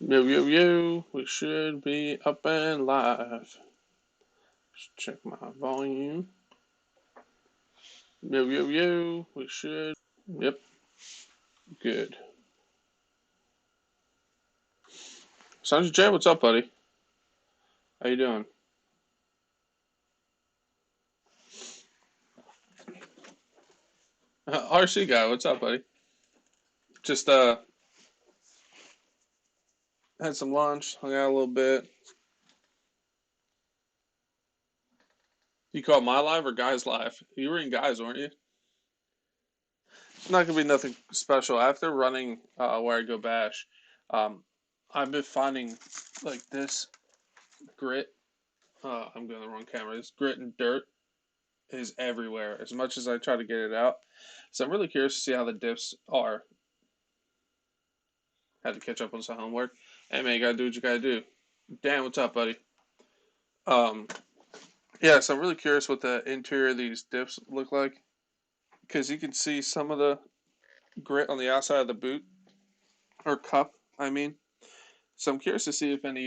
Yo, yo, yo, we should be up and live. Just check my volume. Yo, yo, yo, we should. Yep, good. Sanjay J, what's up, buddy? How you doing? RC guy, what's up, buddy? Just had some lunch, hung out a little bit. You caught my live or guys live? You were in guys, weren't you? It's not gonna be nothing special. After running where I go bash, um, I've been finding like this grit. I'm going the wrong camera. This grit and dirt is everywhere as much as I try to get it out. So I'm really curious to see how the diffs are. Had to catch up on some homework. Hey man, you gotta do what you gotta do. Dan, what's up, buddy? Um, yeah, so I'm really curious what the interior of these diffs look like because you can see some of the grit on the outside of the boot or cup. I mean, so I'm curious to see if any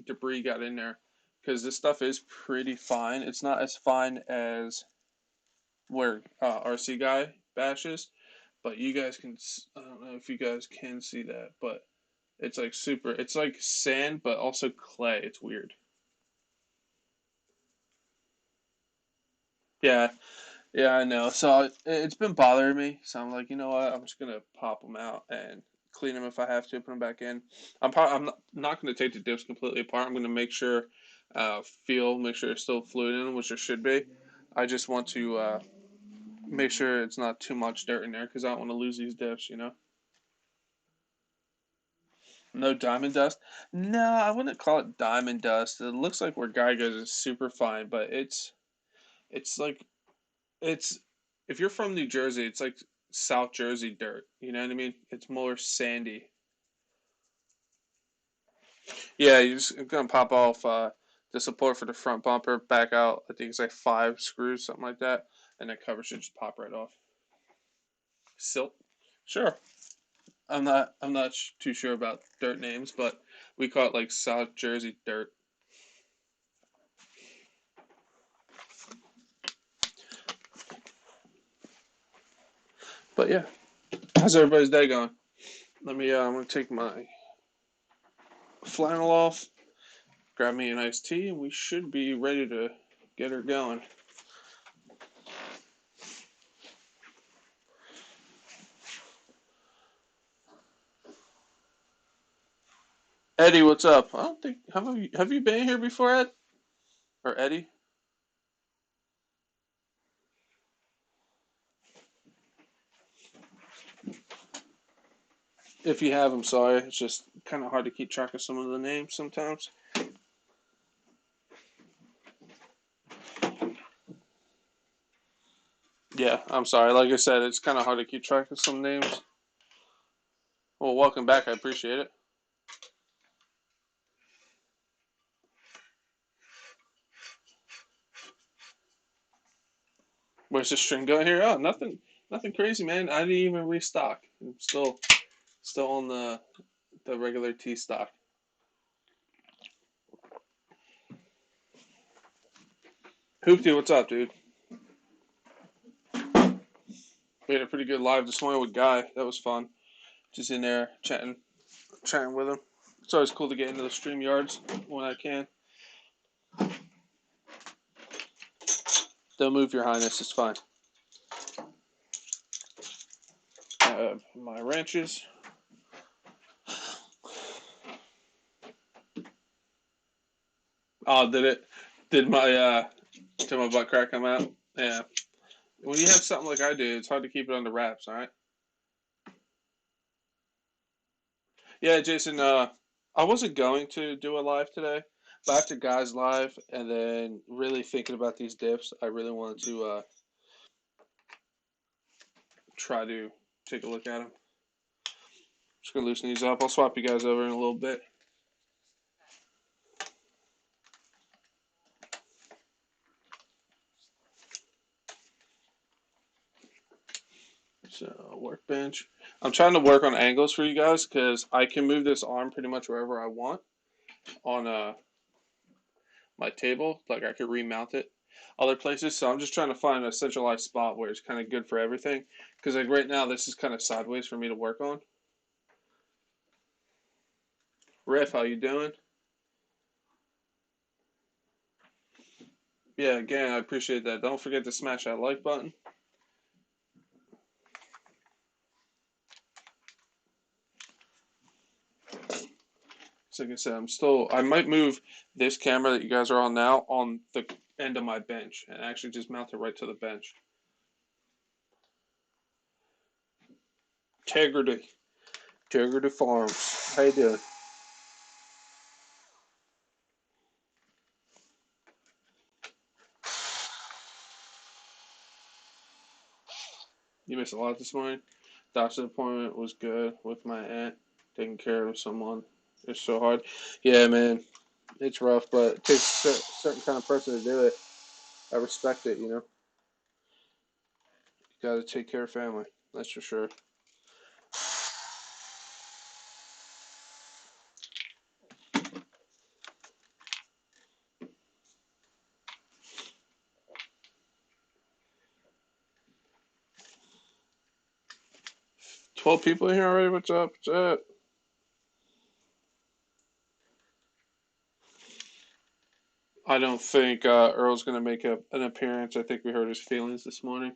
debris got in there because this stuff is pretty fine. It's not as fine as where RC guy bashes, but you guys can. I don't know if you guys can see that, but it's like super. It's like sand, but also clay. It's weird. Yeah, yeah, I know. So it's been bothering me. So I'm like, you know what? I'm just gonna pop them out and clean them if I have to. Put them back in. I'm not gonna take the dips completely apart. I'm gonna make sure, make sure there's still fluid in them, which there should be. I just want to make sure it's not too much dirt in there because I don't want to lose these dips. You know. No diamond dust? No, I wouldn't call it diamond dust. It looks like where Guy goes is super fine, but it's like it's if you're from New Jersey, it's like South Jersey dirt. You know what I mean? It's more sandy. Yeah, you're just gonna pop off the support for the front bumper, back out. I think it's like 5 screws, something like that, and that cover should just pop right off. Silt? Sure. I'm not too sure about dirt names, but we call it like South Jersey dirt. But yeah, how's everybody's day going? I'm gonna take my flannel off, grab me an iced tea, and we should be ready to get her going. Eddie, what's up? I don't think have you been here before, Ed or Eddie? If you have, I'm sorry. It's just kind of hard to keep track of some of the names sometimes. Yeah, I'm sorry. Like I said, it's kind of hard to keep track of some names. Well, welcome back. I appreciate it. Where's the string going here? Oh, nothing crazy, man. I didn't even restock. I'm still on the regular T stock. Hoopty, what's up, dude? We had a pretty good live this morning with Guy. That was fun. Just in there chatting with him. It's always cool to get into the stream yards when I can. Don't move, Your Highness. It's fine. My ranches. Oh, did it? Did my butt crack come out? Yeah. When you have something like I do, it's hard to keep it under wraps. All right. Yeah, Jason. I wasn't going to do a live today, but after guys live and then really thinking about these dips, I really wanted to try to take a look at them. Just gonna loosen these up. I'll swap you guys over in a little bit. So workbench. I'm trying to work on angles for you guys because I can move this arm pretty much wherever I want on my table. Like I could remount it other places. So I'm just trying to find a centralized spot where it's kind of good for everything. Because like right now, this is kind of sideways for me to work on. Riff, how you doing? Yeah, again, I appreciate that. Don't forget to smash that like button. So like I said, I might move this camera that you guys are on now on the end of my bench and actually just mount it right to the bench. Integrity. Integrity Farms. How you doing? You missed a lot this morning. Doctor's appointment was good with my aunt, taking care of someone. It's so hard. Yeah, man, it's rough, but it takes a certain kind of person to do it. I respect it, you know. You got to take care of family. That's for sure. 12 people in here already. What's up? What's up? I don't think Earl's gonna make an appearance. I think we hurt his feelings this morning.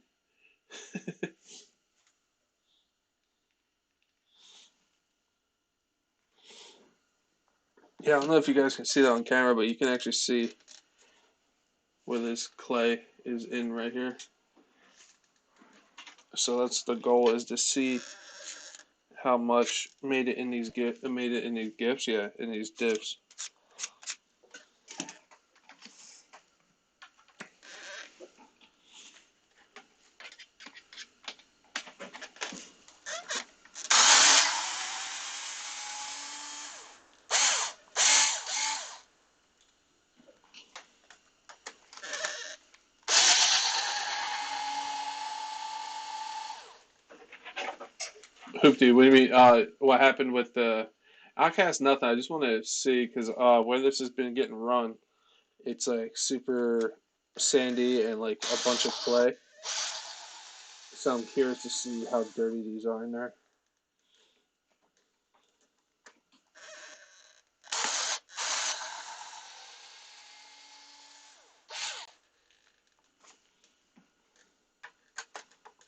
Yeah, I don't know if you guys can see that on camera, but you can actually see where this clay is in right here. So that's the goal, is to see how much made it in these gifts, yeah, in these diffs. Hoopty, what do you mean? What happened with the OUTCAST? Nothing. I just want to see because where this has been getting run, it's like super sandy and like a bunch of clay. So I'm curious to see how dirty these are in there.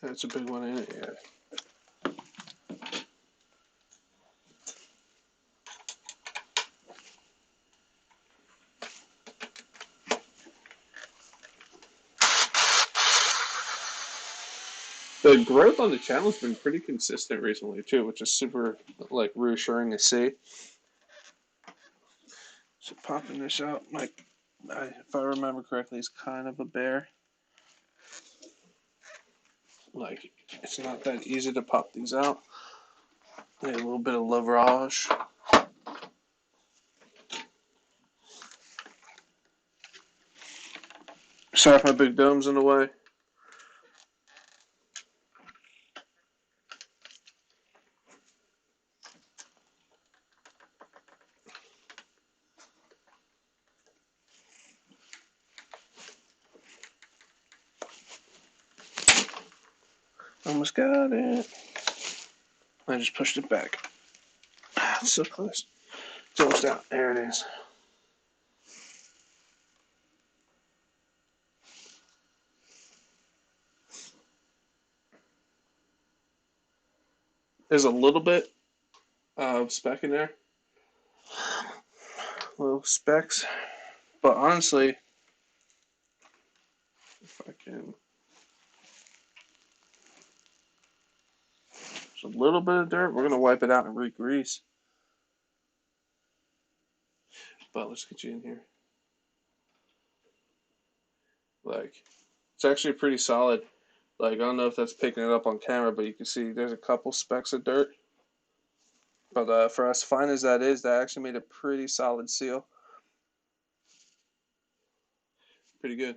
That's a big one in it, yeah. The growth on the channel has been pretty consistent recently too, which is super like reassuring to see. So popping this out, like if I remember correctly, it's kind of a bear. Like it's not that easy to pop these out. Need a little bit of leverage. Sorry if my big dome's in the way. Almost got it. I just pushed it back. It's so close. It's almost out. There it is. There's a little bit of speck in there. Little specks. But honestly, if I can. There's a little bit of dirt. We're going to wipe it out and re-grease. But let's get you in here. Like, it's actually pretty solid. Like, I don't know if that's picking it up on camera, but you can see there's a couple specks of dirt. But for as fine as that is, that actually made a pretty solid seal. Pretty good.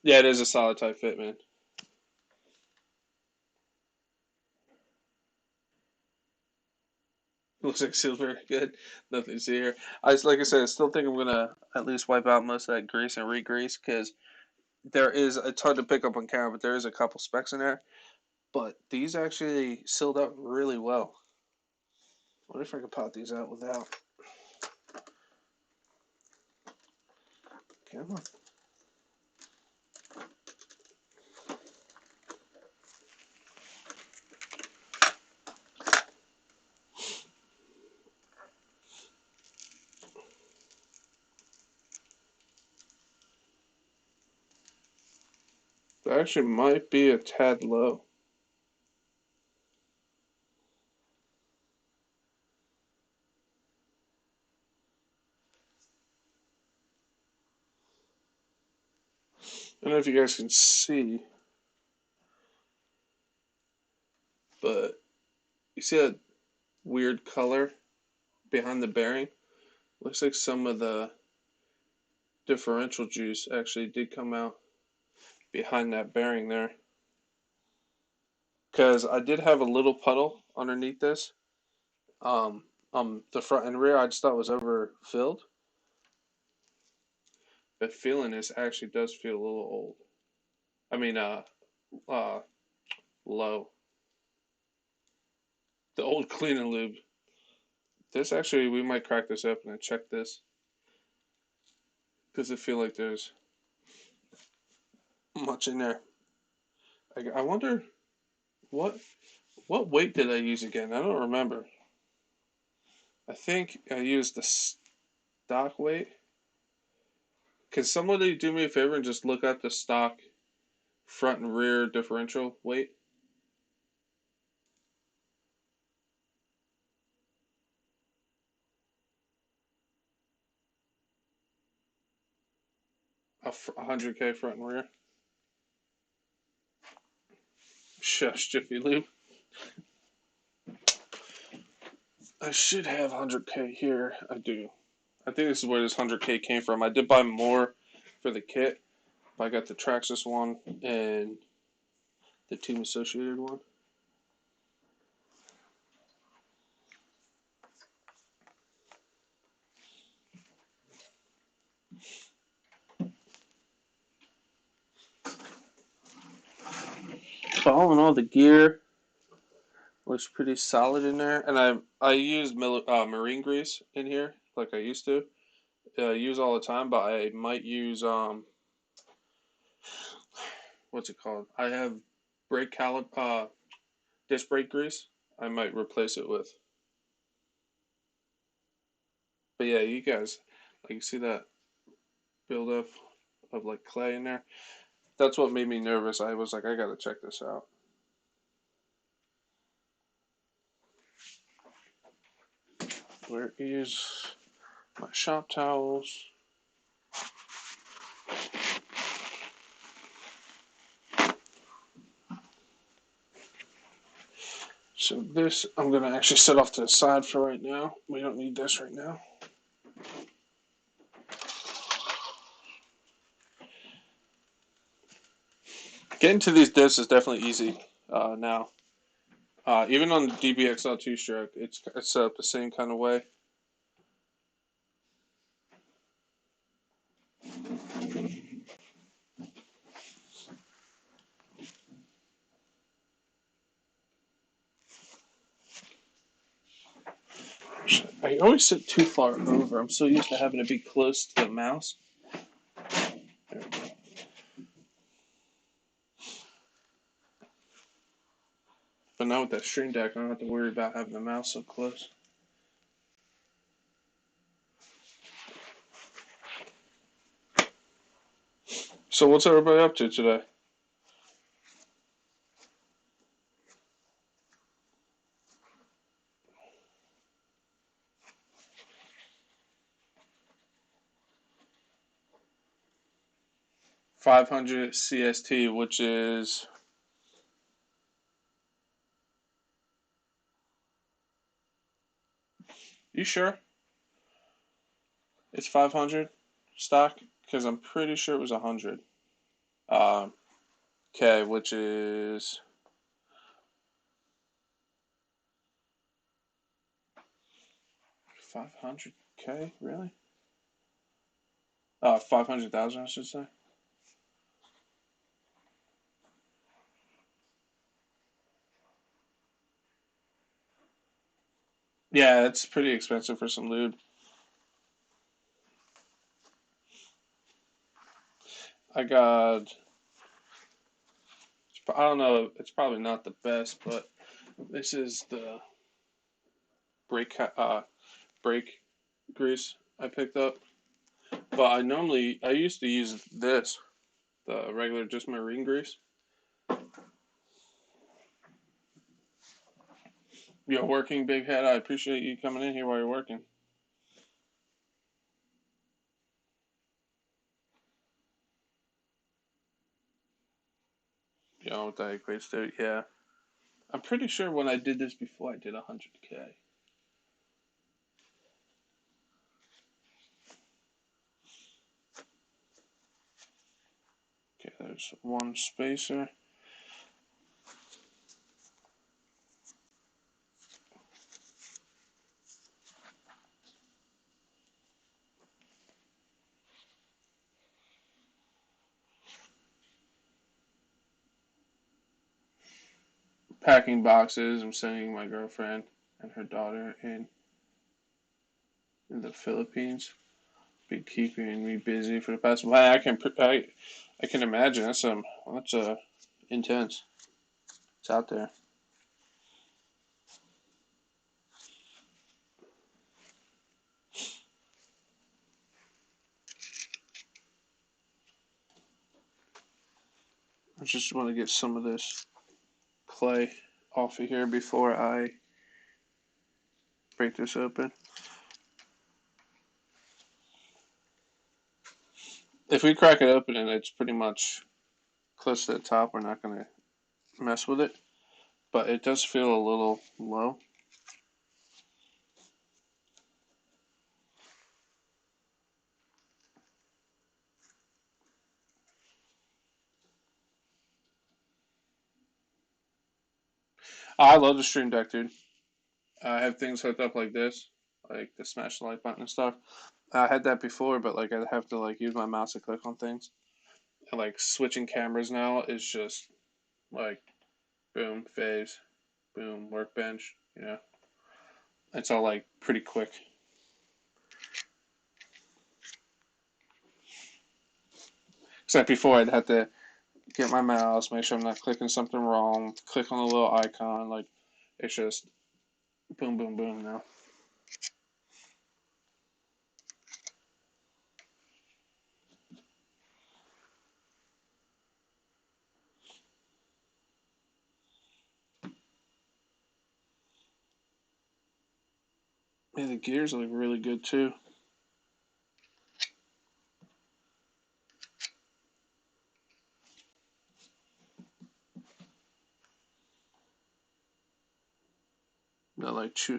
Yeah, it is a solid tight fit, man. Looks like silver. Good. Nothing to see here. Like I said, I still think I'm gonna at least wipe out most of that grease and re-grease because there is it's hard to pick up on camera, but there is a couple specks in there. But these actually sealed up really well. What if I could pop these out without? Come on. That actually might be a tad low. I don't know if you guys can see, but you see that weird color behind the bearing? Looks like some of the differential juice actually did come out behind that bearing there. Because I did have a little puddle underneath this. The front and rear I just thought was overfilled. But feeling this actually does feel a little old. I mean, uh, low. The old clean and lube. This actually, we might crack this open and check this because I feel like there's much in there. I wonder what what weight did I use again? I don't remember. I think I used the stock weight. Can somebody do me a favor and just look at the stock front and rear differential weight? A 100K front and rear. Shush, Jiffy Lube. I should have 100K here. I do. I think this is where this 100K came from. I did buy more for the kit. I got the Traxxas one and the Team Associated one. But all in all, the gear looks pretty solid in there. And I use marine grease in here like I used to. Use all the time, but I might use what's it called? I have disc brake grease. I might replace it with. But yeah, you guys, like you see that buildup of like clay in there. That's what made me nervous. I was like, I gotta check this out. Where is my shop towels? So this I'm gonna actually set off to the side for right now. We don't need this right now. Getting to these diffs is definitely easy now. Even on the DBXL 2-stroke, it's set up the same kind of way. I always sit too far over. I'm so used to having to be close to the mouse. But now with that Stream Deck, I don't have to worry about having the mouse so close. So what's everybody up to today? 500 CST, which is you sure it's 500 stock? Because I'm pretty sure it was 100. Um, okay, which is 500K, really? 500,000, I should say. Yeah, it's pretty expensive for some lube. I got, I don't know, it's probably not the best, but this is the brake brake grease I picked up. But I used to use this, the regular just marine grease. You're working, big head. I appreciate you coming in here while you're working. You know what that equates to? Yeah. I'm pretty sure when I did this before, I did 100K. Okay, there's one spacer. Packing boxes. I'm sending my girlfriend and her daughter in the Philippines. Been keeping me busy for the past. Well, I can imagine that's intense. It's out there. I just want to get some of this clay off of here before I break this open. If we crack it open and it's pretty much close to the top, we're not going to mess with it. But it does feel a little low. I love the Stream Deck, dude. I have things hooked up like this, like the smash the like button and stuff. I had that before, but like I'd have to like use my mouse to click on things. And like switching cameras now is just like boom, phase, boom, workbench. It's all like pretty quick. Except before I'd have to get my mouse, make sure I'm not clicking something wrong, click on the little icon. Like it's just boom, boom, boom now. Man, the gears look really good too.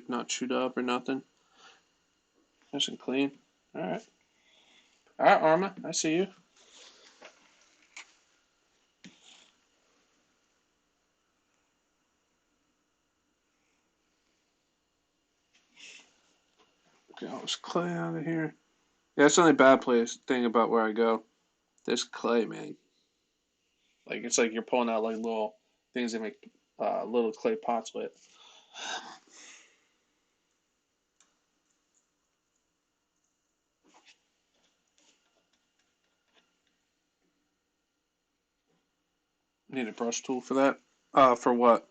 Not chewed up or nothing. Nice and clean. All right. All right, Arma, I see you. Get all this clay out of here. Yeah, that's the only bad place thing about where I go. This clay, man. Like it's like you're pulling out like little things that make little clay pots with. Need a brush tool for that. For what?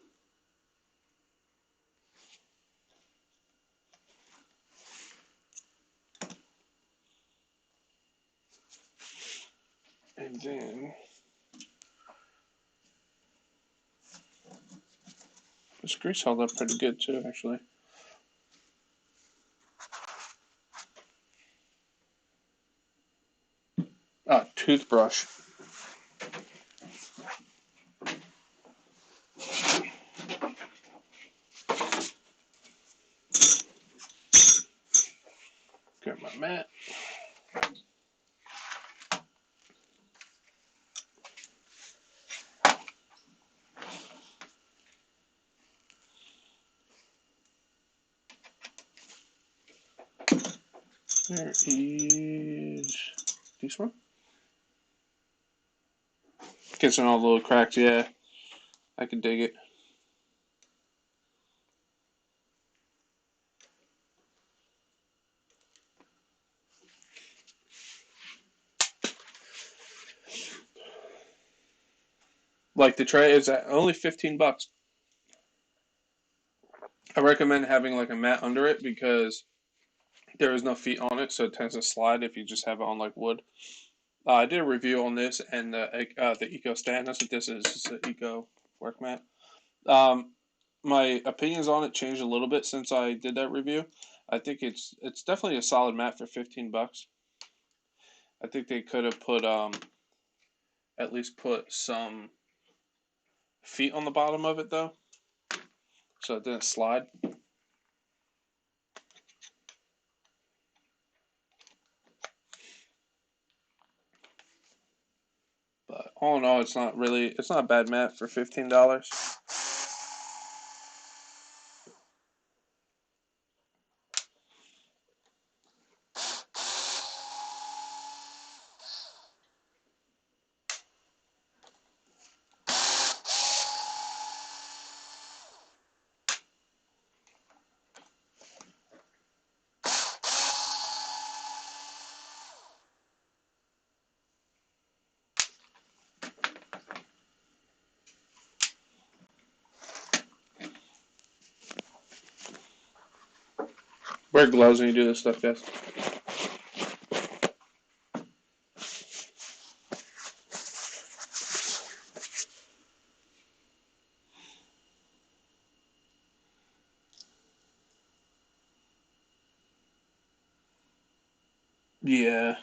And then this grease held up pretty good too, actually. Toothbrush. Grab my mat. There is this one. Getting all the little cracks, yeah. I can dig it. Like the tray is at only $15. I recommend having like a mat under it because there is no feet on it, so it tends to slide if you just have it on like wood. I did a review on this and the Eco stand. That's what this is. It's an Eco work mat. Um, my opinions on it changed a little bit since I did that review. I think it's definitely a solid mat for $15. I think they could have put at least put some feet on the bottom of it though, so it didn't slide. But all in all, it's not a bad mat for $15. Wear gloves when you do this stuff, guys. Yeah.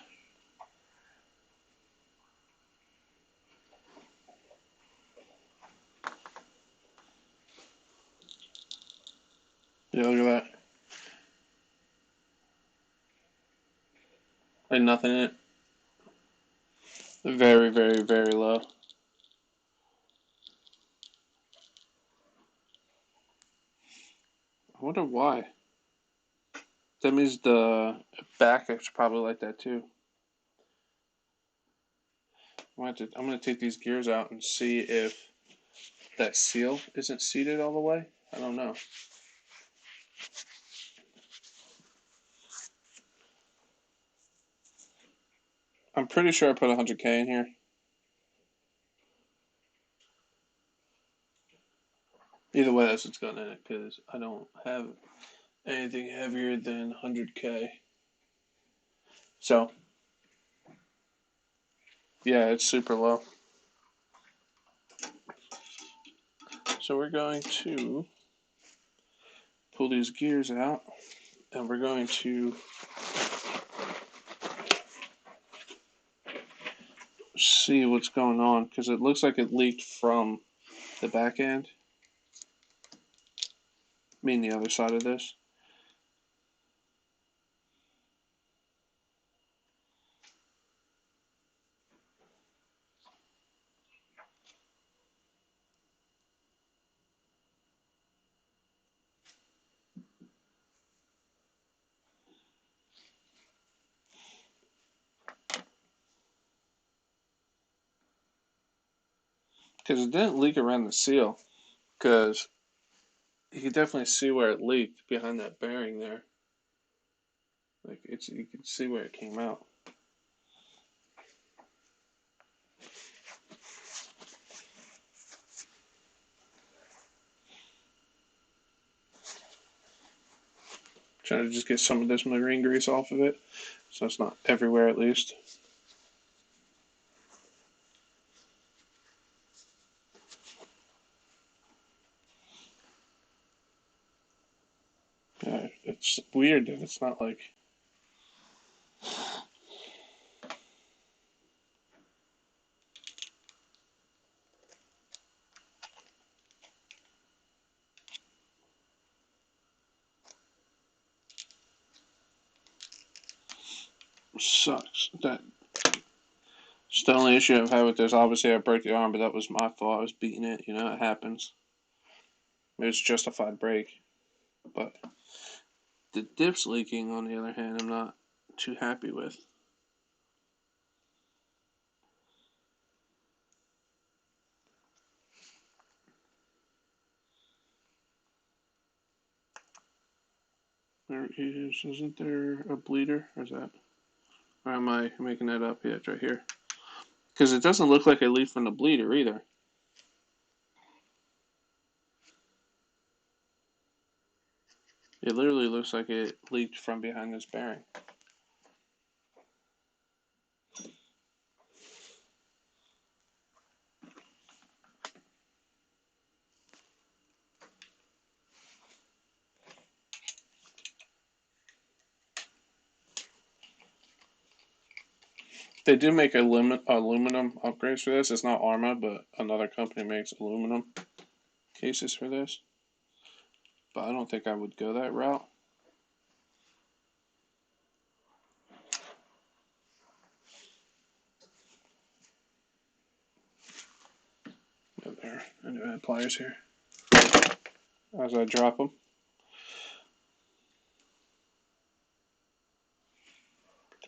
Yeah, look at that. Like nothing in it. Very, very, very low. I wonder why. That means the back is probably like that too. I'm gonna take these gears out and see if that seal isn't seated all the way. I don't know. I'm pretty sure I put 100K in here. Either way, that's what's going in it because I don't have anything heavier than 100K. So, yeah, it's super low. So we're going to pull these gears out and we're going to see what's going on because it looks like it leaked from the back end. I mean the other side of this. Because it didn't leak around the seal. Because you can definitely see where it leaked behind that bearing there. Like you can see where it came out. Trying to just get some of this marine grease off of it, so it's not everywhere at least. Yeah, it's weird that it's not like. Sucks. It's the only issue I've had with this. Obviously, I broke the arm, but that was my fault. I was beating it. You know, it happens. It was justified break. But the dip's leaking, on the other hand, I'm not too happy with. There is, isn't there a bleeder? Or is that, or am I making that up? Yeah, it's right here. Because it doesn't look like it leaked from the bleeder either. It literally looks like it leaked from behind this bearing. They do make aluminum upgrades for this. It's not Arma, but another company makes aluminum cases for this. But I don't think I would go that route. Oh, there. I knew I had pliers here. As I drop them.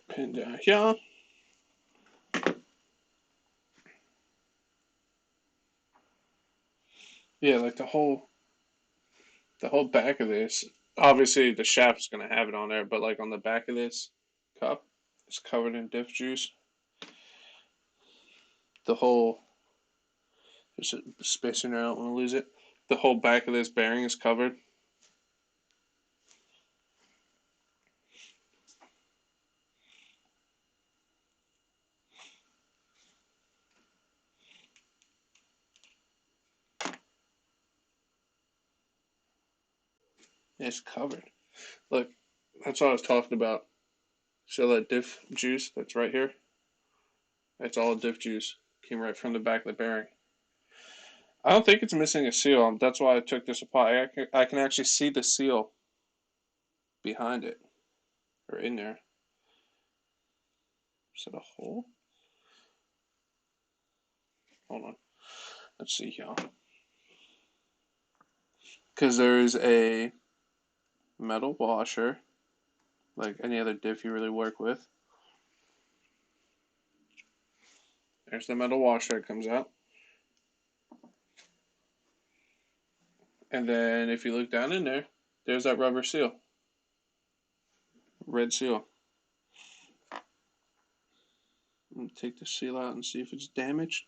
Pin down here. Yeah, like the whole back of this. Obviously, the shaft's gonna have it on there, but like on the back of this cup, it's covered in diff juice. The whole there's a spacer there. I don't want to lose it. The whole back of this bearing is covered. It's covered. Look, that's what I was talking about. So that diff juice that's right here, it's all diff juice. Came right from the back of the bearing. I don't think it's missing a seal. That's why I took this apart. I can actually see the seal behind it, or in there. Is it a hole? Hold on. Let's see here. Because there's a metal washer, like any other diff you really work with. There's the metal washer that comes out. And then if you look down in there, there's that rubber seal. Red seal. I'm going to take the seal out and see if it's damaged.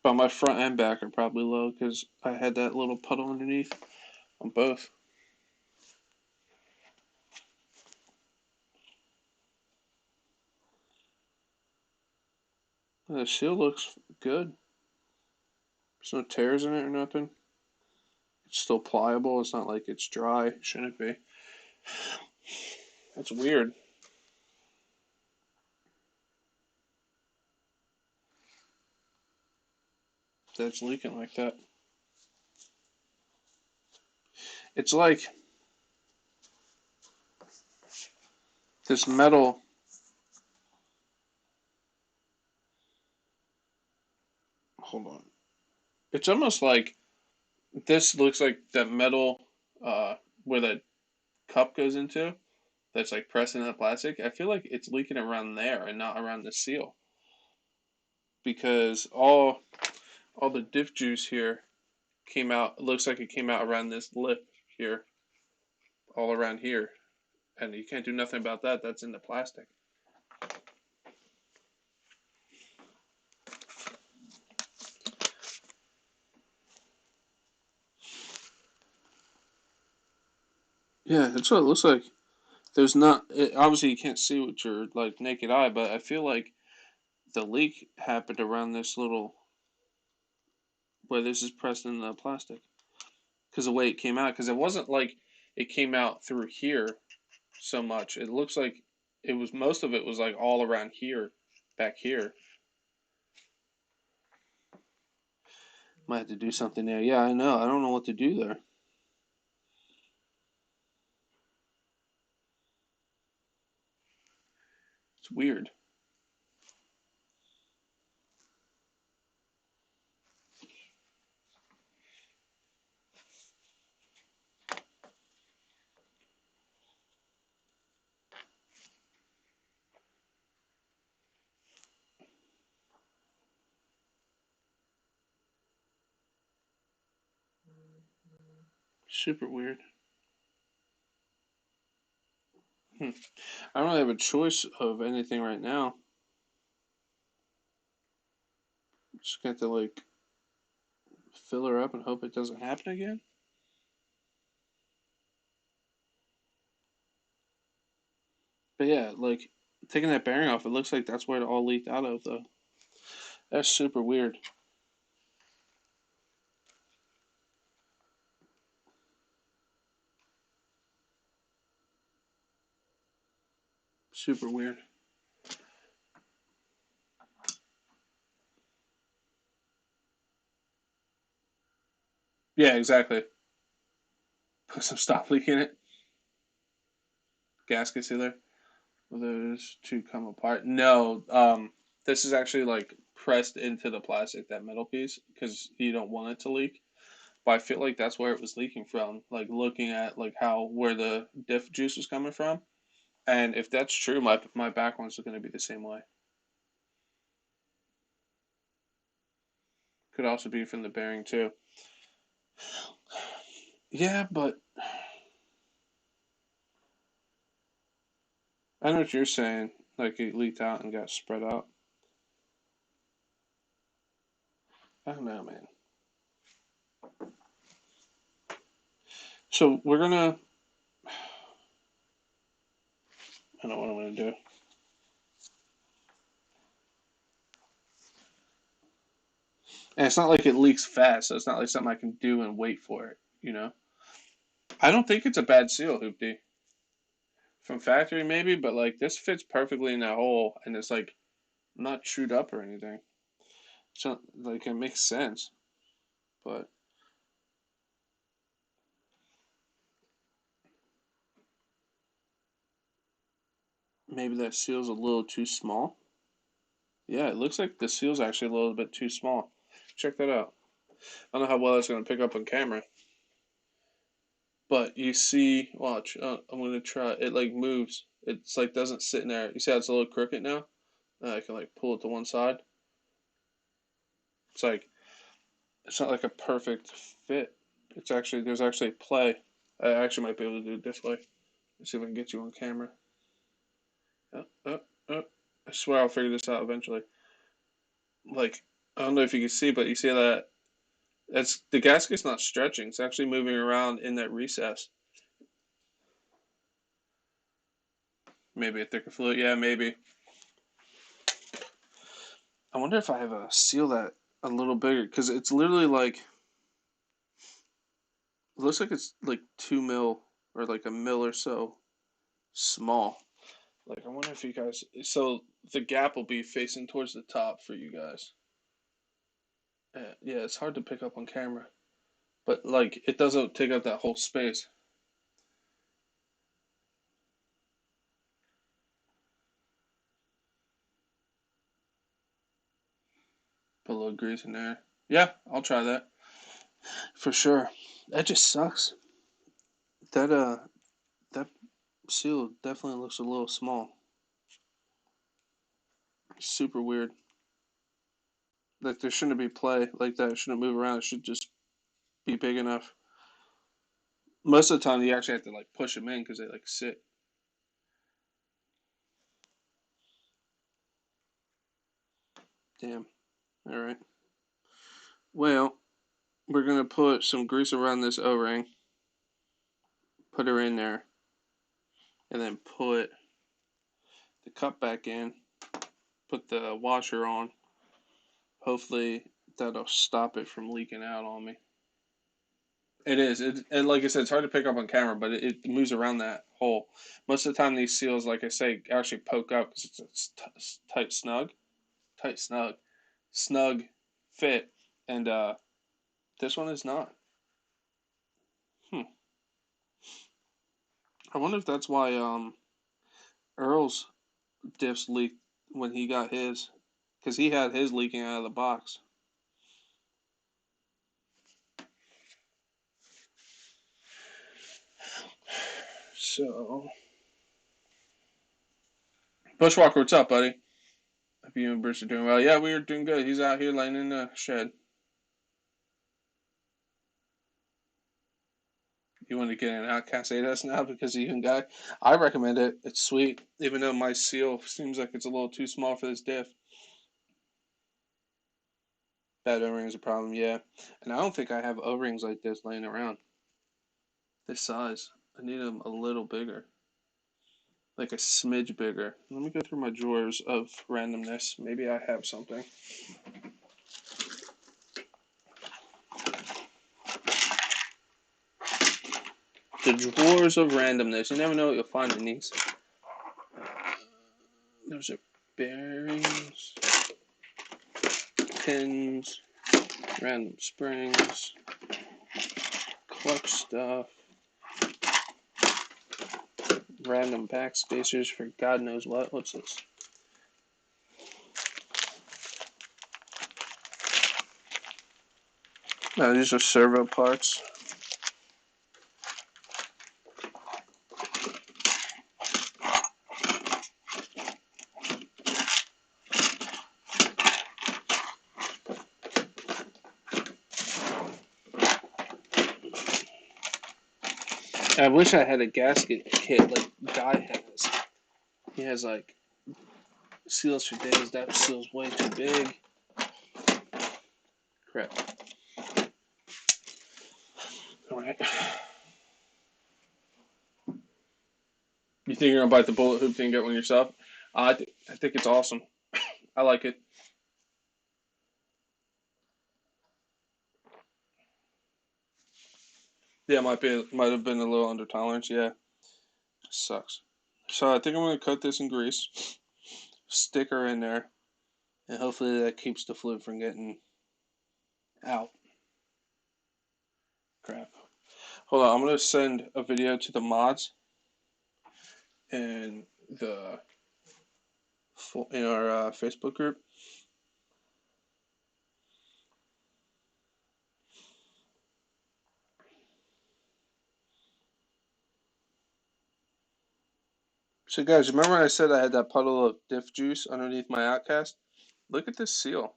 But my front and back are probably low because I had that little puddle underneath on both. The seal looks good. There's no tears in it or nothing. It's still pliable. It's not like it's dry. Shouldn't be. That's weird. That's leaking like that. It's like this metal. Hold on. It's almost like this looks like that metal where the cup goes into. That's like pressing in the plastic. I feel like it's leaking around there and not around the seal because all the diff juice here came out. It looks like it came out around this lip here, all around here, and you can't do nothing about that. That's in the plastic. Yeah, that's what it looks like. There's not obviously you can't see with your like naked eye, but I feel like the leak happened around this little where this is pressed in the plastic because the way it came out. Because it wasn't like it came out through here so much. It looks like it was most of it was like all around here, back here. Might have to do something there. Yeah, I know. I don't know what to do there. It's weird. Super weird. Hmm. I don't really have a choice of anything right now. Just got to like fill her up and hope it doesn't happen again. But yeah, like taking that bearing off, it looks like that's where it all leaked out of though. That's super weird. Super weird. Yeah, exactly. Put some stop leak in it. Gasket sealer. Those two come apart. No, this is actually like pressed into the plastic, that metal piece, because you don't want it to leak. But I feel like that's where it was leaking from. Like looking at like how where the diff juice was coming from, and if that's true, my back ones are going to be the same way. Could also be from the bearing too. Yeah, but I know what you're saying. Like it leaked out and got spread out. I don't know, man. So we're gonna. I don't know what I'm gonna do. And it's not like it leaks fast, so it's not like something I can do and wait for it. You know. I don't think it's a bad seal, Hoopty. From factory maybe, but like this fits perfectly in that hole, and it's like not chewed up or anything. So like it makes sense, but maybe that seal's a little too small. Yeah, it looks like the seal's actually a little bit too small. Check that out. I don't know how well it's gonna pick up on camera, but you see, watch. I'm gonna try. It like moves. It's like doesn't sit in there. You see how it's a little crooked now? I can like pull it to one side. It's like it's not like a perfect fit. It's actually there's actually play. I actually might be able to do it this way. Let's see if I can get you on camera. Oh, oh, oh. I swear I'll figure this out eventually. Like I don't know if you can see, but you see that that's the gasket's not stretching. It's actually moving around in that recess. Maybe a thicker fluid. Yeah, maybe. I wonder if I have a seal that a little bigger because it's literally like it looks like it's like 2 mil or like a mil or so small. Like I wonder if you guys. So the gap will be facing towards the top for you guys. Yeah, it's hard to pick up on camera, but like it doesn't take up that whole space. Put a little grease in there. Yeah, I'll try that for sure. That just sucks. That seal definitely looks a little small. Super weird. Like there shouldn't be play like that. It shouldn't move around. It should just be big enough. Most of the time, you actually have to like push them in because they like sit. Damn. All right. Well, we're gonna put some grease around this O-ring. Put her in there, and then put the cup back in. Put the washer on. Hopefully, that'll stop it from leaking out on me. It is. And like I said, it's hard to pick up on camera, but it moves around that hole. Most of the time, these seals, like I say, actually poke out because it's tight, snug fit, and this one is not. Hmm. I wonder if that's why Earl's diffs leaked when he got his, because he had his leaking out of the box. So, Bushwalker, what's up, buddy? Hope you and Bruce are doing well. Yeah, we are doing good. He's out here laying in the shed. You want to get an OUTCAST 8S now because you guy? I recommend it. It's sweet, even though my seal seems like it's a little too small for this diff. That O-ring is a problem, yeah. And I don't think I have O-rings like this laying around. This size. I need them a little bigger. Like a smidge bigger. Let me go through my drawers of randomness. Maybe I have something. The drawers of randomness. You never know what you'll find in these. Those are bearings, pins, random springs, clutch stuff, random back spacers for God knows what. What's this? No, these are servo parts. I wish I had a gasket kit like Guy has. He has like seals for days. That seal's way too big. Crap. Alright. You think you're gonna bite the bullet hoop thing and get one yourself? I think it's awesome. I like it. Yeah, might have been a little under tolerance. Yeah, sucks. So I think I'm gonna coat this in grease, stick her in there, and hopefully that keeps the fluid from getting out. Crap. Hold on, I'm gonna send a video to the mods and the in our Facebook group. So guys, remember I said I had that puddle of diff juice underneath my OUTCAST? Look at this seal.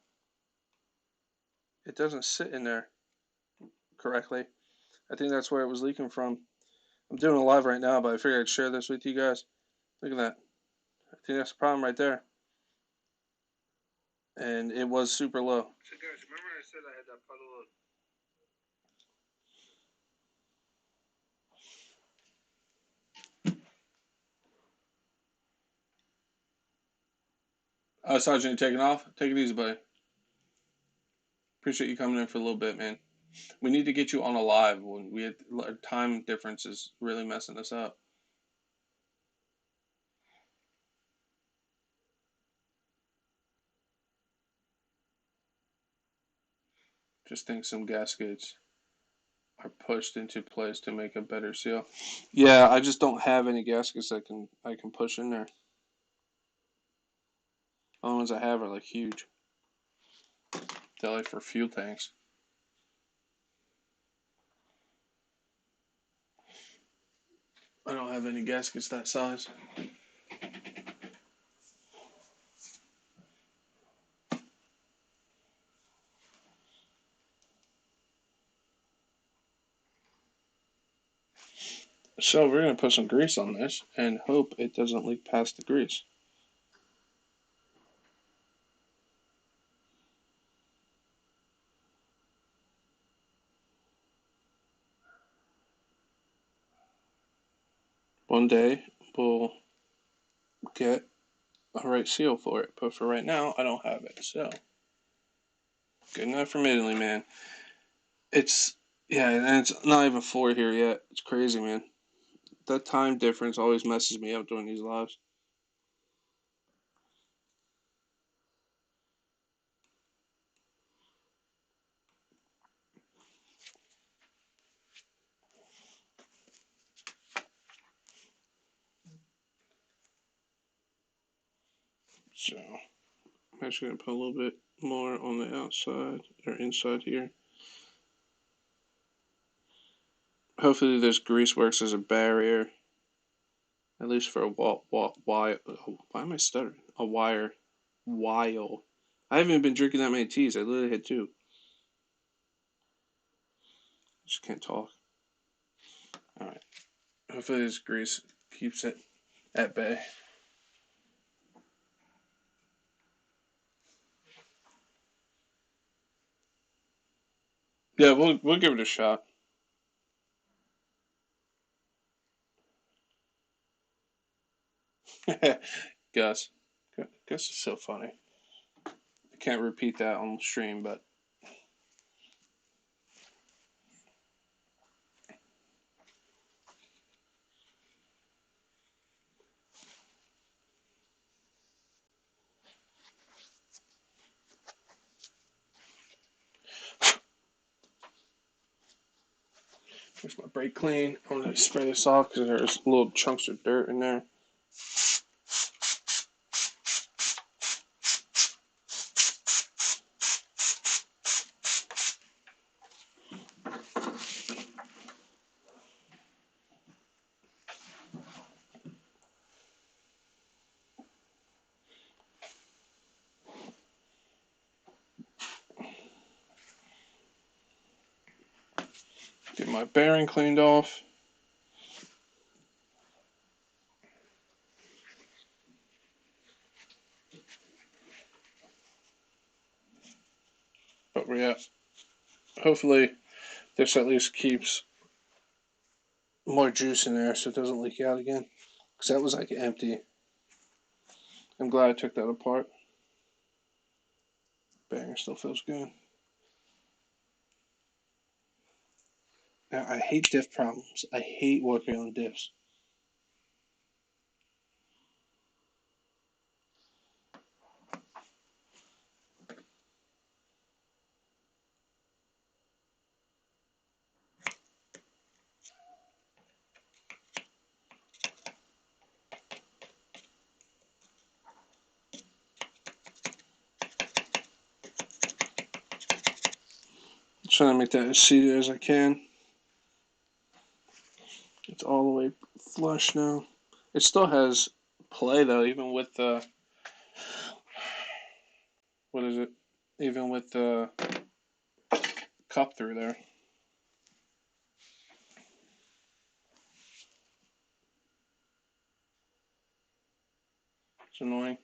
It doesn't sit in there correctly. I think that's where it was leaking from. I'm doing it live right now, but I figured I'd share this with you guys. Look at that. I think that's the problem right there. And it was super low. So guys, remember I said I had that puddle of... Oh, Sergeant, you taking off? Take it easy, buddy. Appreciate you coming in for a little bit, man. We need to get you on a live when we had time difference is really messing us up. Just think some gaskets are pushed into place to make a better seal. Yeah, I just don't have any gaskets I can push in there. The only ones I have are like huge. They're like for fuel tanks. I don't have any gaskets that size. So we're going to put some grease on this and hope it doesn't leak past the grease. One day we'll get a right seal for it, but for right now I don't have it. So good enough for Italy, man. It's yeah, and it's not even 4 here yet. It's crazy, man. That time difference always messes me up during these lives. So I'm actually gonna put a little bit more on the outside or inside here. Hopefully this grease works as a barrier, at least for a while. Why am I stuttering? A wire. While. I haven't even been drinking that many teas. I literally had 2. Just can't talk. Alright. Hopefully this grease keeps it at bay. Yeah, we'll give it a shot. Gus. Gus is so funny. I can't repeat that on stream, but here's my brake clean. I'm gonna spray this off because there's little chunks of dirt in there. Get my bearing cleaned off. But yeah, hopefully this at least keeps more juice in there so it doesn't leak out again. Because that was like empty. I'm glad I took that apart. Bearing still feels good. Now, I hate diff problems. I hate working on diffs. Trying to make that as seated as I can. It's all the way flush now. It still has play though, even with the what is it? Even with the cup through there. It's annoying.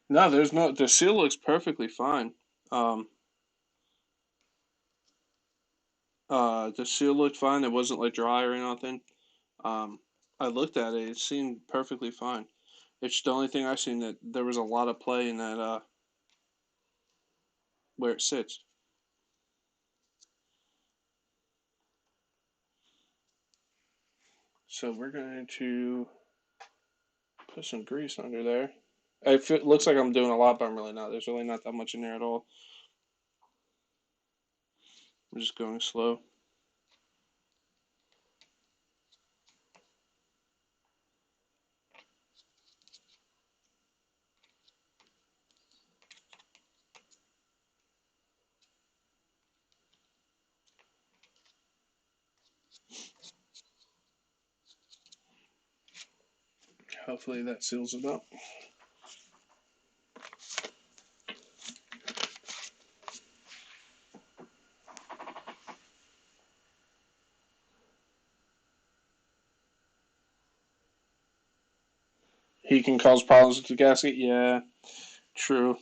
No, there's no. The seal looks perfectly fine. Um, the seal looked fine. It wasn't like dry or anything. Um, I looked at it. It seemed perfectly fine. It's the only thing I seen that there was a lot of play in that where it sits. So we're going to put some grease under there. It looks like I'm doing a lot, but I'm really not. There's really not that much in there at all. I'm just going slow. Hopefully that seals it up. He can cause problems with the gasket. Yeah, true.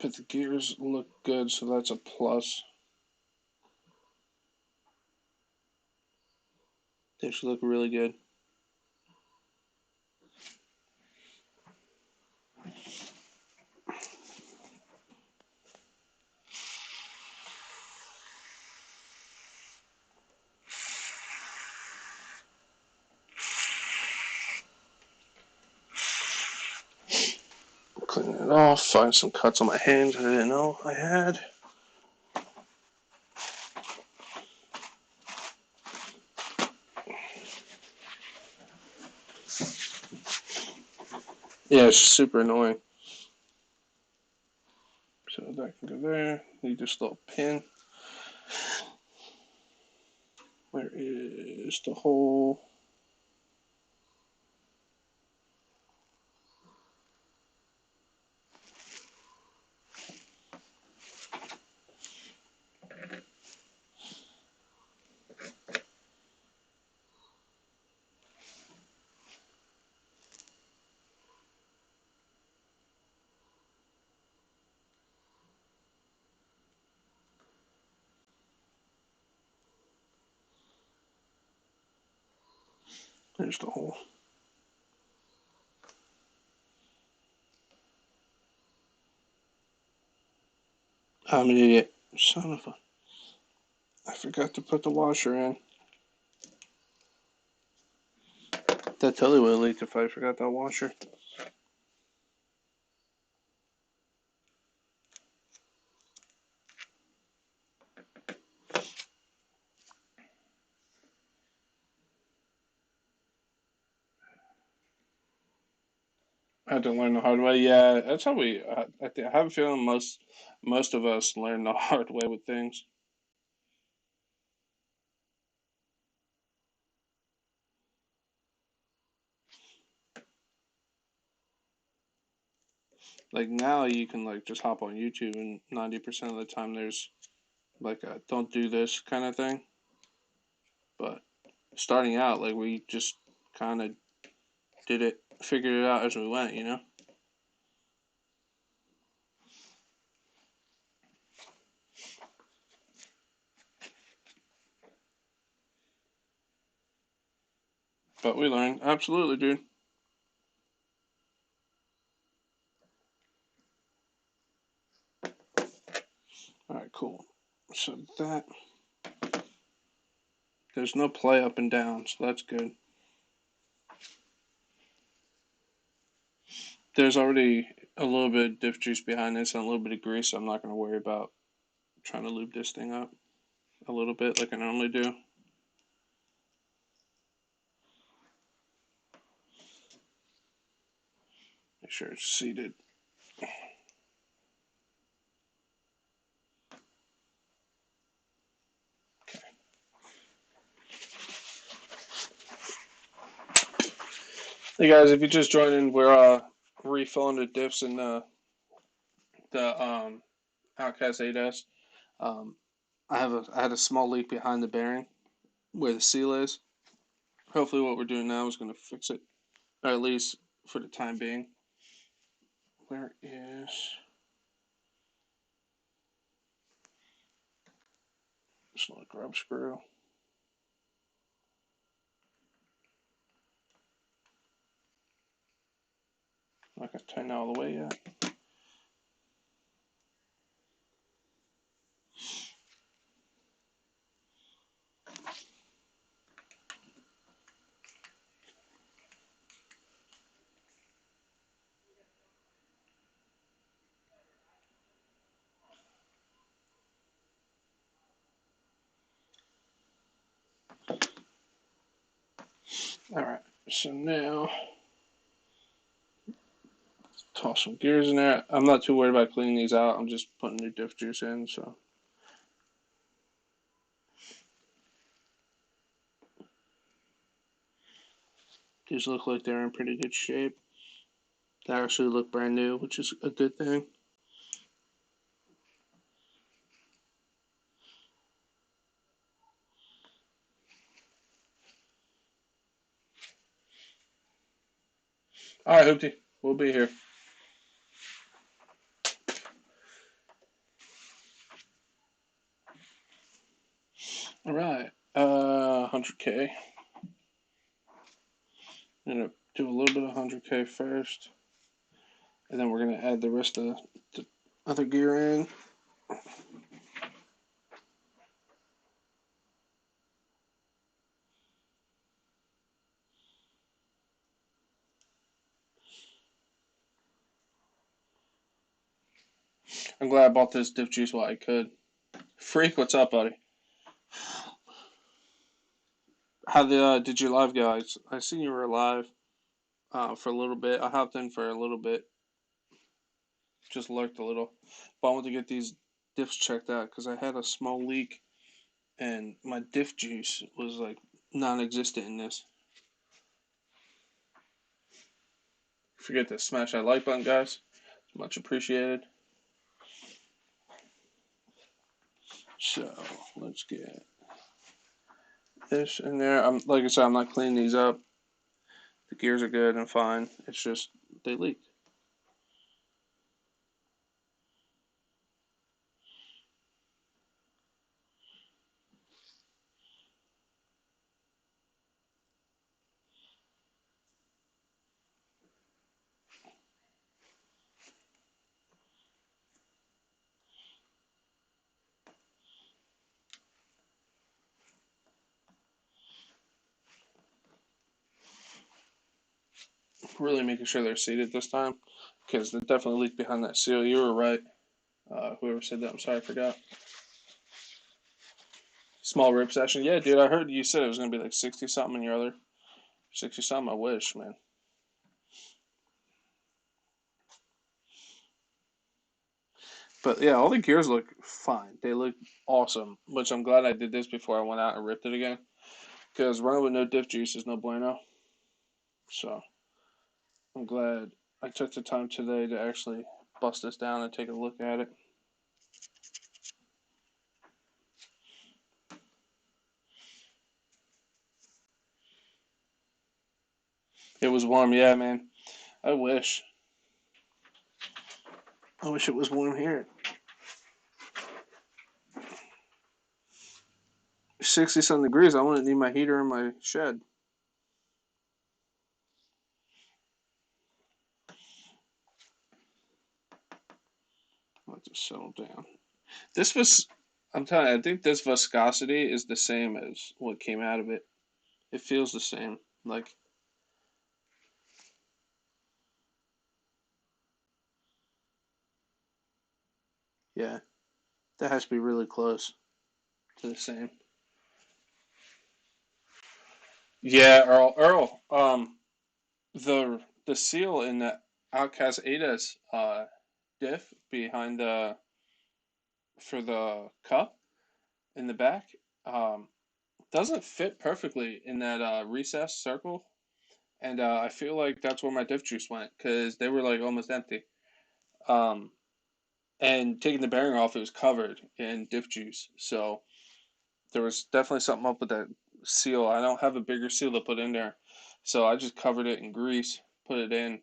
But the gears look good, so that's a plus. They should look really good. Clean it off. Find some cuts on my hands I didn't know I had. Yeah, it's super annoying. So that can go there. Need this little pin. Where is the hole? There's the hole. I'm an idiot. Son of a... I forgot to put the washer in. That totally would have leaked if I forgot that washer. I had to learn the hard way. Yeah, that's how we. I have a feeling most of us learn the hard way with things. Like now, you can like just hop on YouTube, and 90% of the time there's like a "don't do this" kind of thing. But starting out, like we just kind of figured it out as we went, you know. But we learned absolutely, dude. All right, cool. So that there's no play up and down, so that's good. There's already a little bit of diff juice behind this and a little bit of grease, so I'm not going to worry about trying to lube this thing up a little bit like I normally do. Make sure it's seated. Okay. Hey guys, if you just joined in, we're refilling the diffs in the OUTCAST 8S. Um, I had a small leak behind the bearing where the seal is. Hopefully, what we're doing now is going to fix it, or at least for the time being. Where is? Just a grub screw. Not gonna tighten all the way yet. All right. So now, toss some gears in there. I'm not too worried about cleaning these out. I'm just putting new diff juice in. So. These look like they're in pretty good shape. They actually look brand new, which is a good thing. All right, Hoopty, we'll be here. All right, 100K. I'm gonna do a little bit of 100K first, and then we're gonna add the rest of the other gear in. I'm glad I bought this diff juice while I could. Freak, what's up, buddy? How did your live go? I seen you were live for a little bit. I hopped in for a little bit, just lurked a little. But I wanted to get these diffs checked out because I had a small leak and my diff juice was like non-existent in this. Forget to smash that like button, guys. Much appreciated. So let's get this in there. Like I said, I'm not cleaning these up. The gears are good and fine. It's just they leak. really making sure they're seated this time because they definitely leaked behind that seal. You were right. Whoever said that, I'm sorry, I forgot. Small rib session. Yeah, dude, I heard you said it was going to be like 60 something in your other 60 something. I wish, man. But yeah, all the gears look fine. They look awesome, which I'm glad I did this before I went out and ripped it again. Because running with no diff juice is no bueno. So I'm glad I took the time today to actually bust this down and take a look at it. It was warm, yeah, man. I wish. I wish it was warm here. 60 some degrees. I wouldn't need my heater in my shed. I'll just settle down. This was, I'm telling you, I think this viscosity is the same as what came out of it. It feels the same. Like, yeah, that has to be really close to the same. Yeah, Earl. The seal in the OUTCAST ADA's diff behind the for the cup in the back doesn't fit perfectly in that recess circle, and I feel like that's where my diff juice went because they were like almost empty. Um, and taking the bearing off, it was covered in diff juice, so there was definitely something up with that seal. I don't have a bigger seal to put in there, so I just covered it in grease, put it in,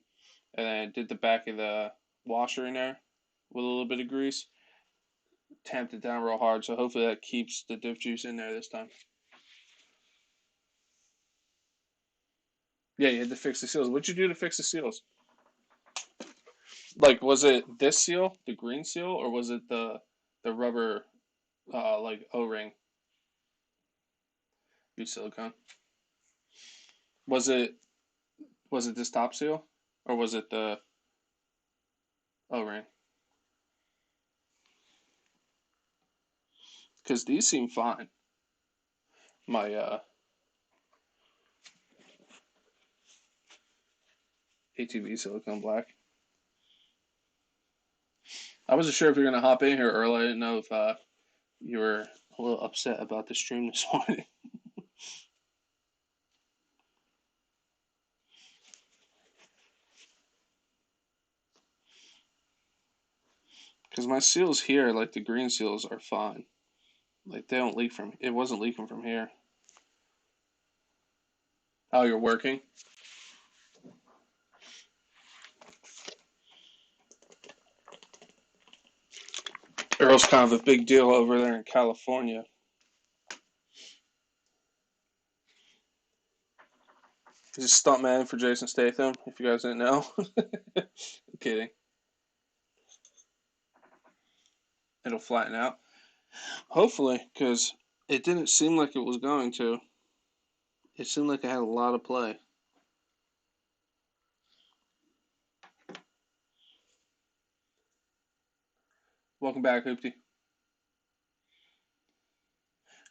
and then did the back of the washer in there with a little bit of grease, tamped it down real hard. So hopefully that keeps the diff juice in there this time. Yeah, you had to fix the seals. What'd you do to fix the seals? Like, was it this seal, the green seal, or was it the rubber like O ring, use silicone? Was it was it this top seal, or was it the O ring? Because these seem fine. My ATV silicone black. I wasn't sure if you were gonna hop in here early. I didn't know if you were a little upset about the stream this morning. Because my seals here, like the green seals, are fine. Like they don't leak from. It wasn't leaking from here. Oh, you're working. Earl's kind of a big deal over there in California. He's a stuntman for Jason Statham. If you guys didn't know, I'm kidding. It'll flatten out. Hopefully, because it didn't seem like it was going to. It seemed like it had a lot of play. Welcome back, Hoopty.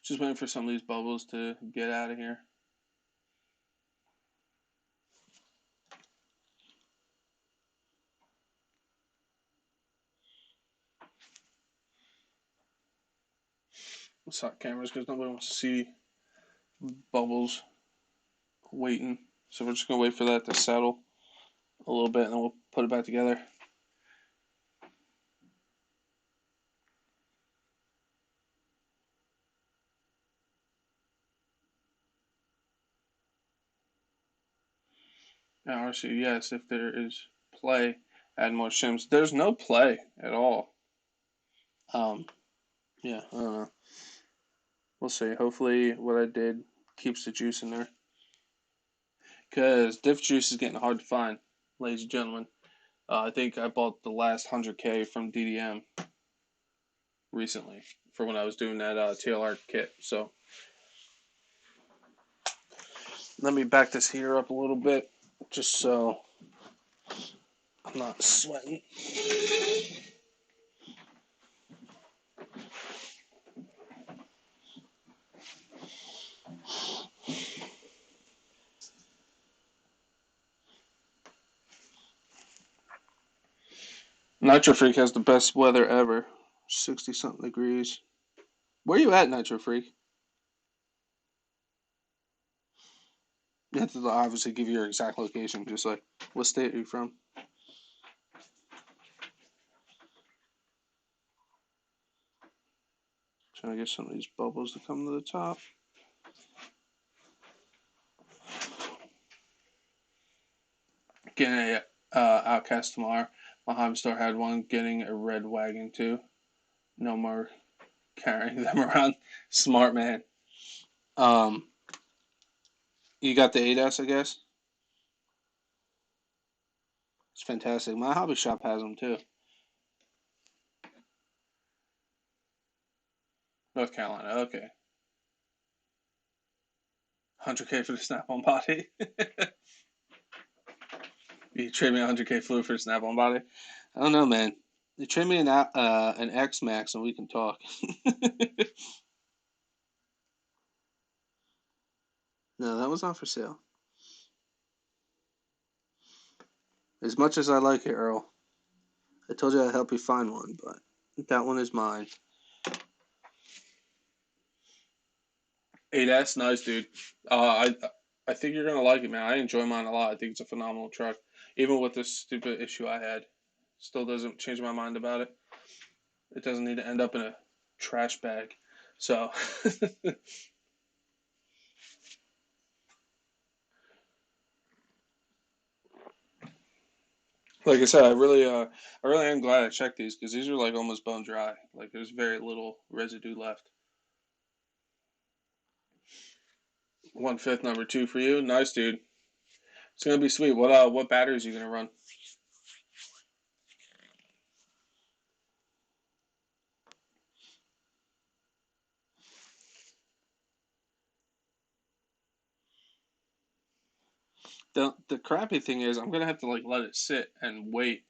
Just waiting for some of these bubbles to get out of here. Let's hot cameras because nobody wants to see bubbles waiting. So we're just gonna wait for that to settle a little bit, and then we'll put it back together. Now, RC, yes, if there is play, add more shims. There's no play at all. Um, yeah, I don't know. We'll see. Hopefully, what I did keeps the juice in there. Because diff juice is getting hard to find, ladies and gentlemen. I think I bought the last 100K from DDM recently for when I was doing that TLR kit. So let me back this heater up a little bit just so I'm not sweating. Nitro Freak has the best weather ever. 60 something degrees. Where you at, Nitro Freak? You have to obviously give your exact location, just like what state are you from? Trying to get some of these bubbles to come to the top. Getting a Outcast tomorrow. My home store had one. Getting a red wagon too. No more carrying them around. Smart man. Um, you got the 8S, I guess. It's fantastic. My hobby shop has them too. North Carolina. Okay. 100K for the snap-on body. You trade me 100K fluid for the snap-on body. I don't know, man. You trade me an X Max and we can talk. No, that was not for sale. As much as I like it, Earl, I told you I'd help you find one, but that one is mine. 8S, nice, dude. I think you're gonna like it, man. I enjoy mine a lot. I think it's a phenomenal truck. Even with this stupid issue I had, still doesn't change my mind about it. It doesn't need to end up in a trash bag. So, like I said, I really am glad I checked these because these are like almost bone dry. Like there's very little residue left. 1/5 number two for you. Nice, dude. It's gonna be sweet. What batteries are you gonna run? The crappy thing is I'm gonna have to like let it sit and wait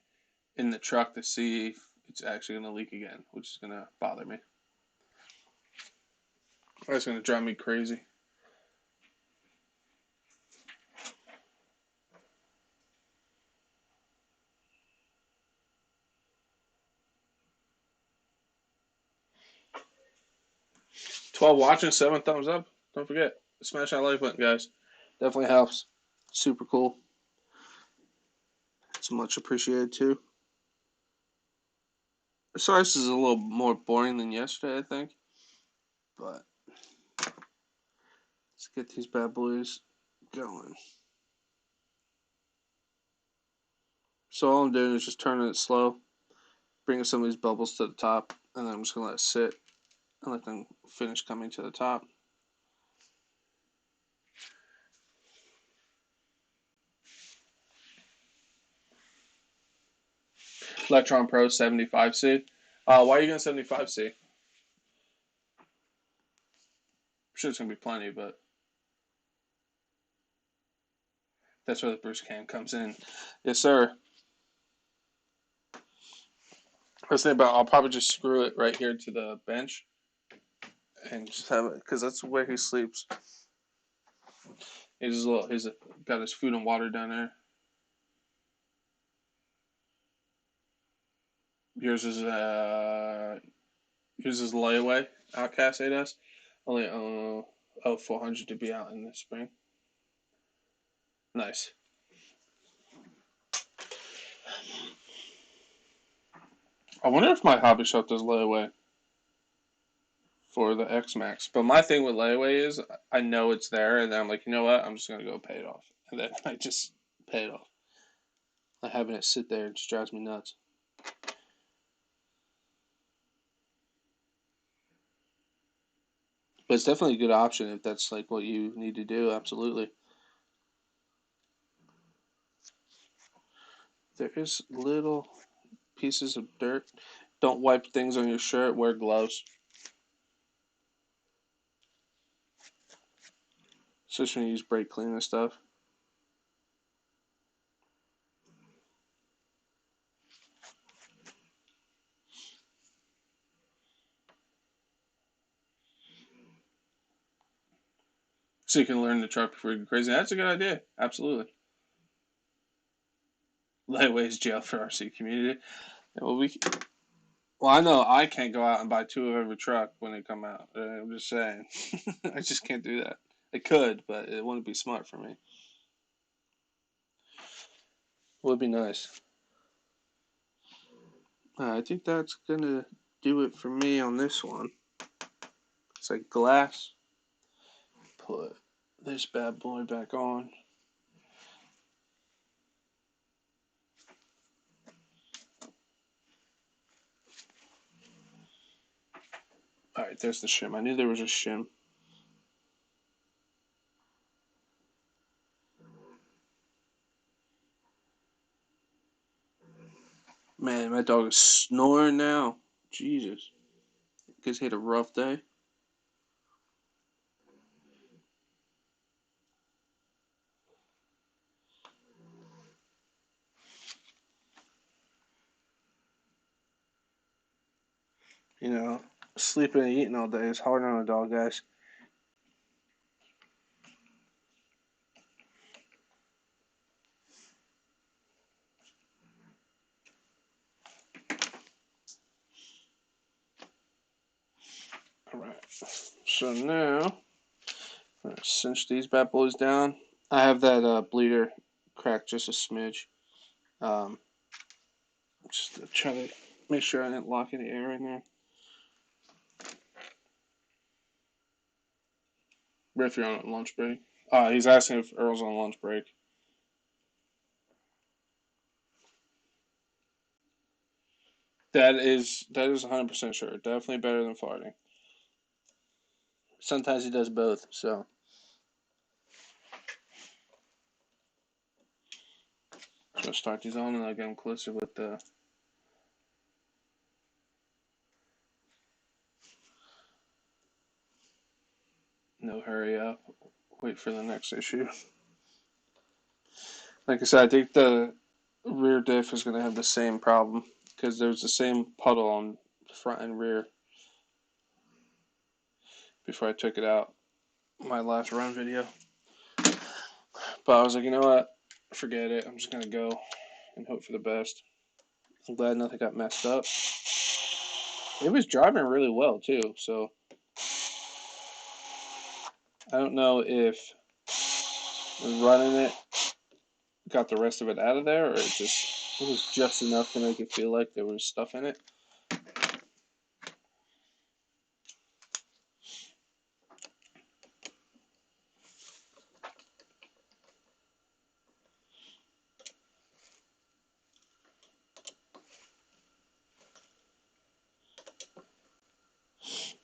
in the truck to see if it's actually gonna leak again, which is gonna bother me. That's gonna drive me crazy. 12 watching, 7 thumbs up. Don't forget, smash that like button, guys. Definitely helps. Super cool. It's much appreciated too. Sorry, this is a little more boring than yesterday, I think. But let's get these bad boys going. So all I'm doing is just turning it slow, bringing some of these bubbles to the top, and then I'm just gonna let it sit and let them finish coming to the top. Electron Pro 75C. Why are you going 75C? I'm sure it's going to be plenty, but that's where the Bruce Cam comes in. Yes, sir. I was thinking about I'll probably just screw it right here to the bench and just have it because that's where he sleeps. He's got his food and water down there. Yours is layaway Outcast 8S. Only 400 to be out in the spring. Nice. I wonder if my hobby shop does layaway for the X Max. But my thing with layaway is I know it's there, and then I'm like, you know what? I'm just gonna go pay it off, and then I just pay it off. Like having it sit there just drives me nuts. But it's definitely a good option if that's like what you need to do. Absolutely. There is little pieces of dirt. Don't wipe things on your shirt. Wear gloves. Especially when you use brake clean and stuff. So you can learn the truck before you go crazy. That's a good idea. Absolutely. Lightweights jail for RC community. Well, I know I can't go out and buy two of every truck when they come out. I'm just saying. I just can't do that. I could, but it wouldn't be smart for me. Would be nice. I think that's gonna do it for me on this one. It's like glass. Put this bad boy back on. Alright, there's the shim. I knew there was a shim. Man, my dog is snoring now. Jesus. Guess he had a rough day. You know, sleeping and eating all day is hard on a dog, guys. Alright. So now, I'm going to cinch these bad boys down. I have that bleeder cracked just a smidge. Just to try to make sure I didn't lock any air in there. If you're on lunch break. He's asking if Earl's on lunch break. That is 100% sure. Definitely better than farting. Sometimes he does both, so. I'm going to start these on and I'll get them closer with the. No hurry up. Wait for the next issue. Like I said, I think the rear diff is going to have the same problem because there's the same puddle on the front and rear before I took it out. My last run video. But I was like, you know what? Forget it. I'm just going to go and hope for the best. I'm glad nothing got messed up. It was driving really well, too. So I don't know if running it got the rest of it out of there or it was just enough to make it feel like there was stuff in it.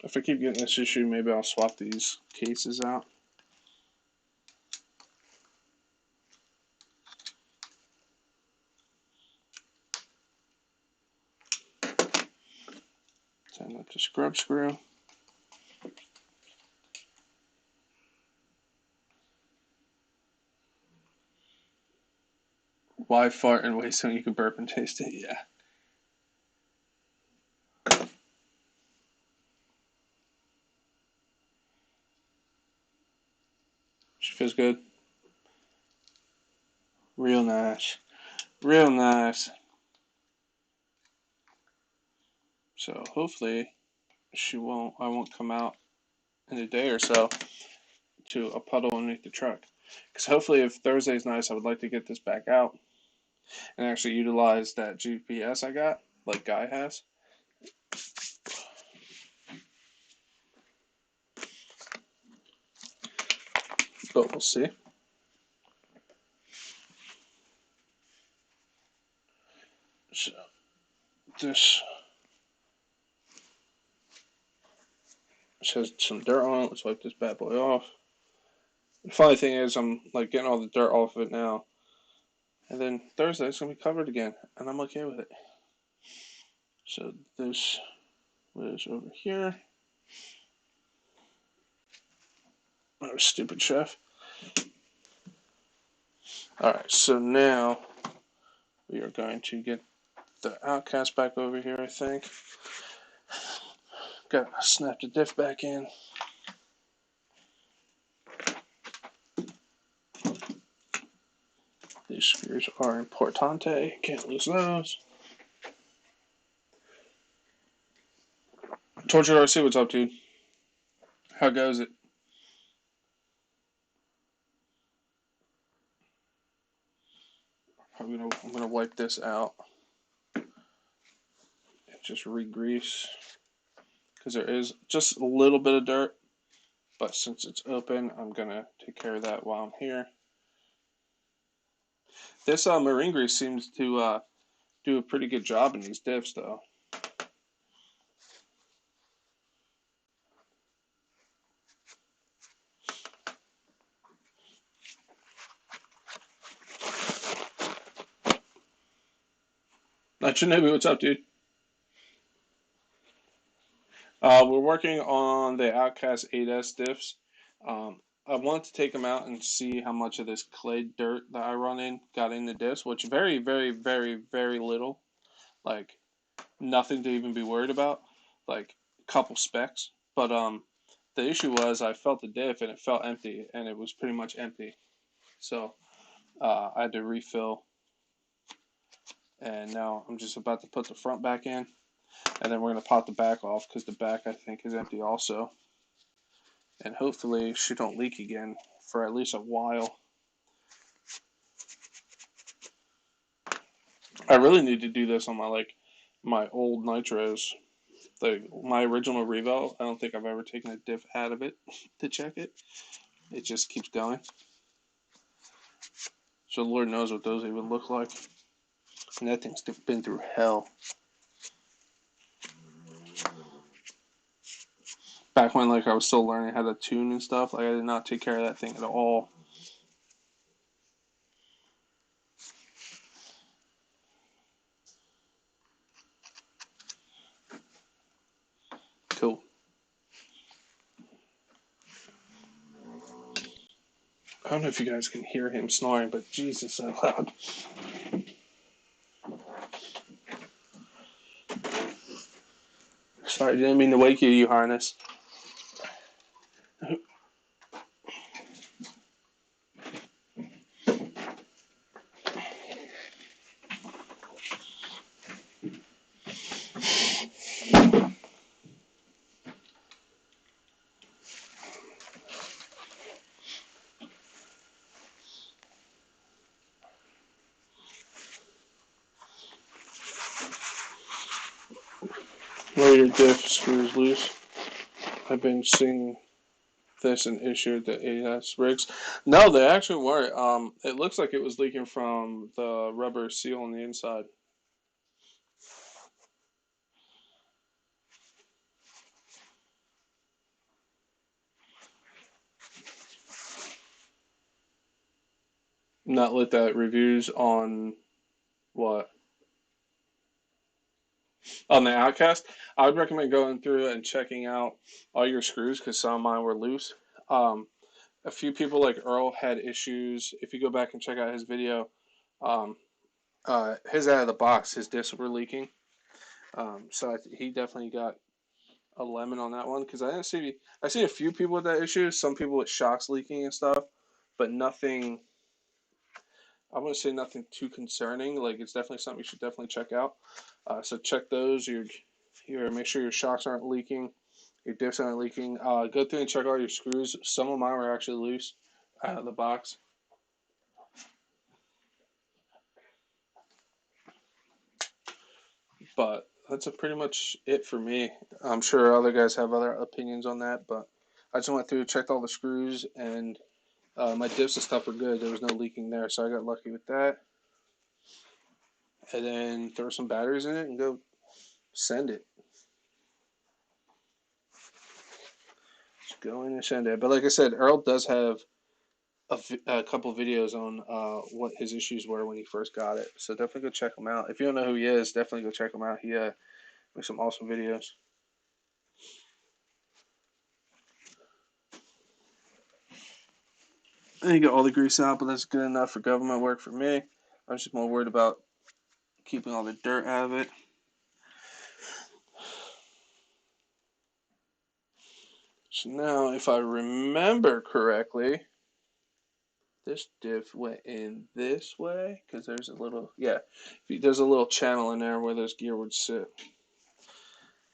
If I keep getting this issue, maybe I'll swap these cases out. Tighten up the scrub screw. Why fart and wait so you can burp and taste it? Yeah. She feels good. Real nice. Real nice. So hopefully I won't come out in a day or so to a puddle underneath the truck. Because hopefully if Thursday's nice, I would like to get this back out and actually utilize that GPS I got, like Guy has. But we'll see. So this has some dirt on it. Let's wipe this bad boy off. The funny thing is I'm like getting all the dirt off of it now. And then Thursday it's gonna be covered again. And I'm okay with it. So this was over here. Oh, stupid chef. Alright, so now we are going to get the OUTCAST back over here, I think. Got to snap the diff back in. These screws are importante. Can't lose those. Torture RC, what's up, dude? How goes it? I'm gonna wipe this out and just re-grease because there is just a little bit of dirt. But since it's open, I'm gonna take care of that while I'm here. This marine grease seems to do a pretty good job in these diffs, though. Shinobi, what's up, dude? We're working on the OUTCAST 8S diffs. I want to take them out and see how much of this clay dirt that I run in got in the diffs, which very, very, very, very little. Like, nothing to even be worried about. Like, a couple specks. But the issue was I felt the diff and it felt empty, and it was pretty much empty. So I had to refill. And now I'm just about to put the front back in. And then we're going to pop the back off because the back, I think, is empty also. And hopefully she don't leak again for at least a while. I really need to do this on my old nitros. My original Revo, I don't think I've ever taken a diff out of it to check it. It just keeps going. So Lord knows what those even look like. And that thing's been through hell. Back when I was still learning how to tune and stuff, I did not take care of that thing at all. Cool. I don't know if you guys can hear him snoring, but Jesus, so loud. Sorry, didn't mean to wake you, you harness. Where your diff screws loose. I've been seeing this an issue at the AS rigs. No, they actually weren't. It looks like it was leaking from the rubber seal on the inside. Not looked at reviews on what? On the Outcast. I would recommend going through and checking out all your screws because some of mine were loose. A few people like Earl had issues. If you go back and check out his video, um, his out of the box, his discs were leaking. So he definitely got a lemon on that one because I see a few people with that issue. Some people with shocks leaking and stuff, but nothing. I wouldn't say nothing too concerning. Like it's definitely something you should definitely check out. So check those. Your make sure your shocks aren't leaking, your diffs aren't leaking. Go through and check all your screws. Some of mine were actually loose out of the box. But that's pretty much it for me. I'm sure other guys have other opinions on that, but I just went through, checked all the screws, and my diffs and stuff were good. There was no leaking there, so I got lucky with that. And then throw some batteries in it and go send it. Just go in and send it. But like I said, Earl does have a couple videos on what his issues were when he first got it. So definitely go check him out. If you don't know who he is, definitely go check him out. He makes some awesome videos. And you get all the grease out, but that's good enough for government work for me. I'm just more worried about keeping all the dirt out of it. So now, if I remember correctly, this diff went in this way, because there's a little, yeah, there's a little channel in there where those gear would sit.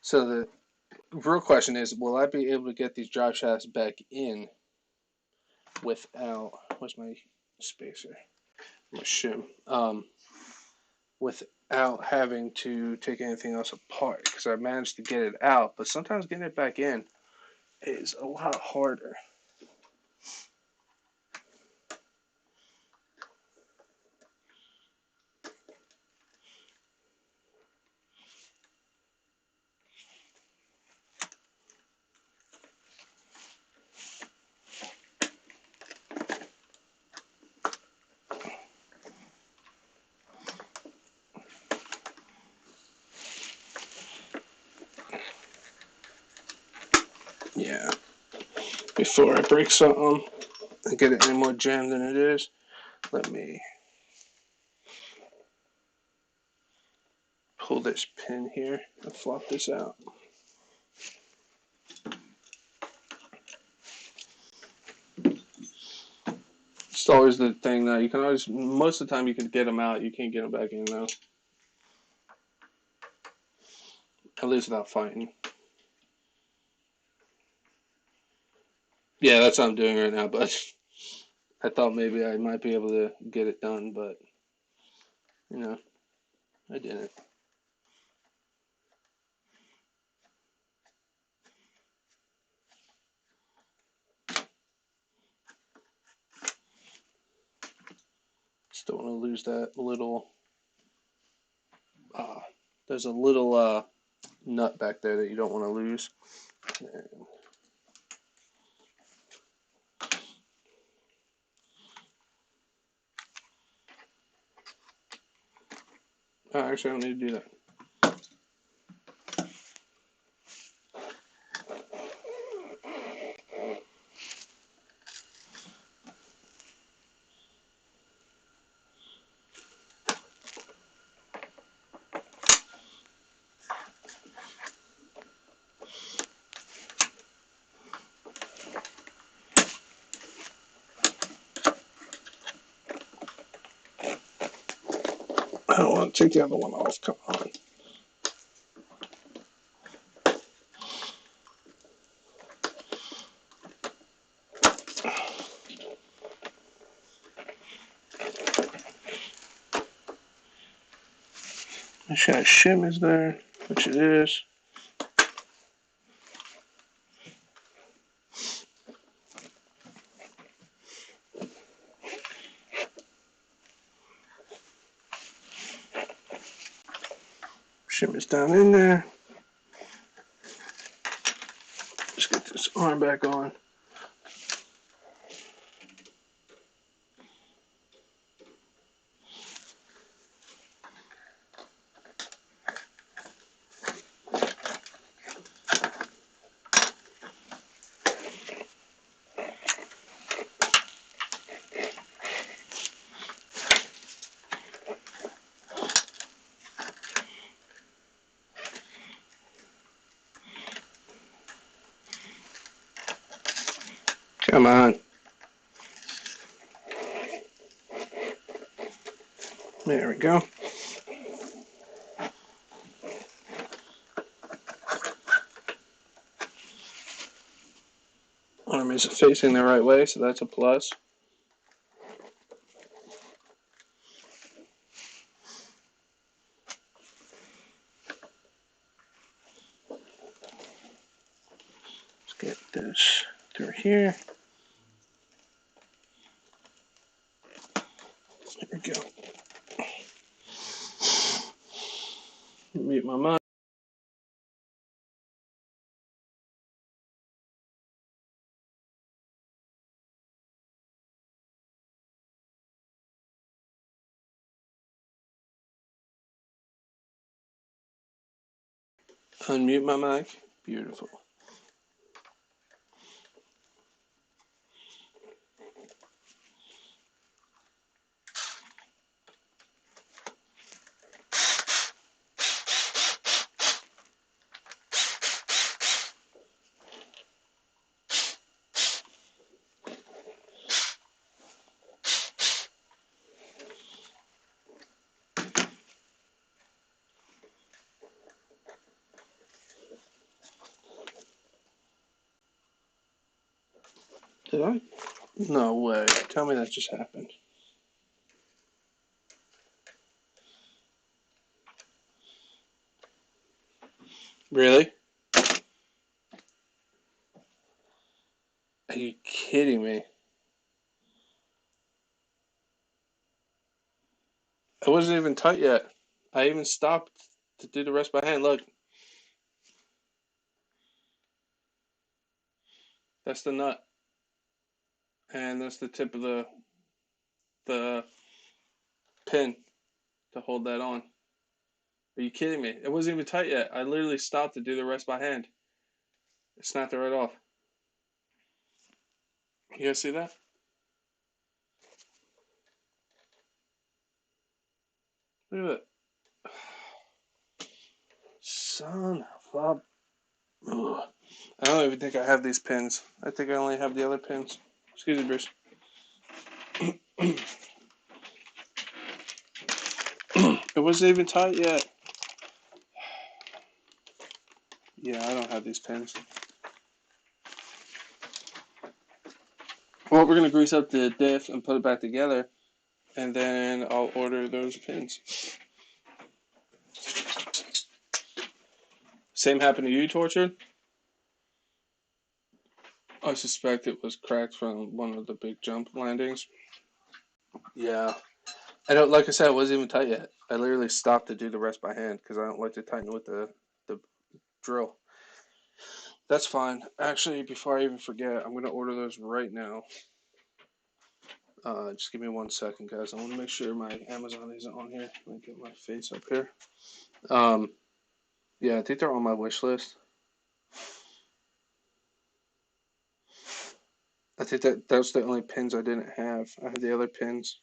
So the real question is, will I be able to get these drive shafts back in without, where's my spacer, my shim, without having to take anything else apart? Because I managed to get it out, but sometimes getting it back in is a lot harder. Yeah. Before I break something and get it any more jammed than it is, let me pull this pin here and flop this out. It's always the thing that you can always, most of the time you can get them out, you can't get them back in though. At least without fighting. Yeah, that's what I'm doing right now, but I thought maybe I might be able to get it done, but, you know, I didn't. Just don't want to lose that little, there's a little nut back there that you don't want to lose. And actually, I don't need to do that. I don't want to take the other one off. Come on. Make sure that shim is there, which it is. Shim is down in there. Just get this arm back on. Come on. There we go. Arm is facing the right way, so that's a plus. Let's get this through here. There we go. Mute my mic. Unmute my mic. Beautiful. Did I? No way. Tell me that just happened. Really? Are you kidding me? It wasn't even tight yet. I even stopped to do the rest by hand. Look, that's the nut, and that's the tip of the pin to hold that on. Are you kidding me? It wasn't even tight yet. I literally stopped to do the rest by hand. It snapped it right off. You guys see that? Look at it. Son of a... Ugh. I don't even think I have these pins. I think I only have the other pins. Excuse me, Bruce. It wasn't even tight yet. Yeah, I don't have these pins. Well, we're going to grease up the diff and put it back together, and then I'll order those pins. Same happened to you, Tortured? I suspect it was cracked from one of the big jump landings. Yeah. I don't, like I said, it wasn't even tight yet. I literally stopped to do the rest by hand because I don't like to tighten with the drill. That's fine. Actually, before I even forget, I'm going to order those right now. Just give me 1 second, guys. I want to make sure my Amazon isn't on here. Let me get my face up here. Yeah, I think they're on my wish list. I think that's the only pins I didn't have. I had the other pins.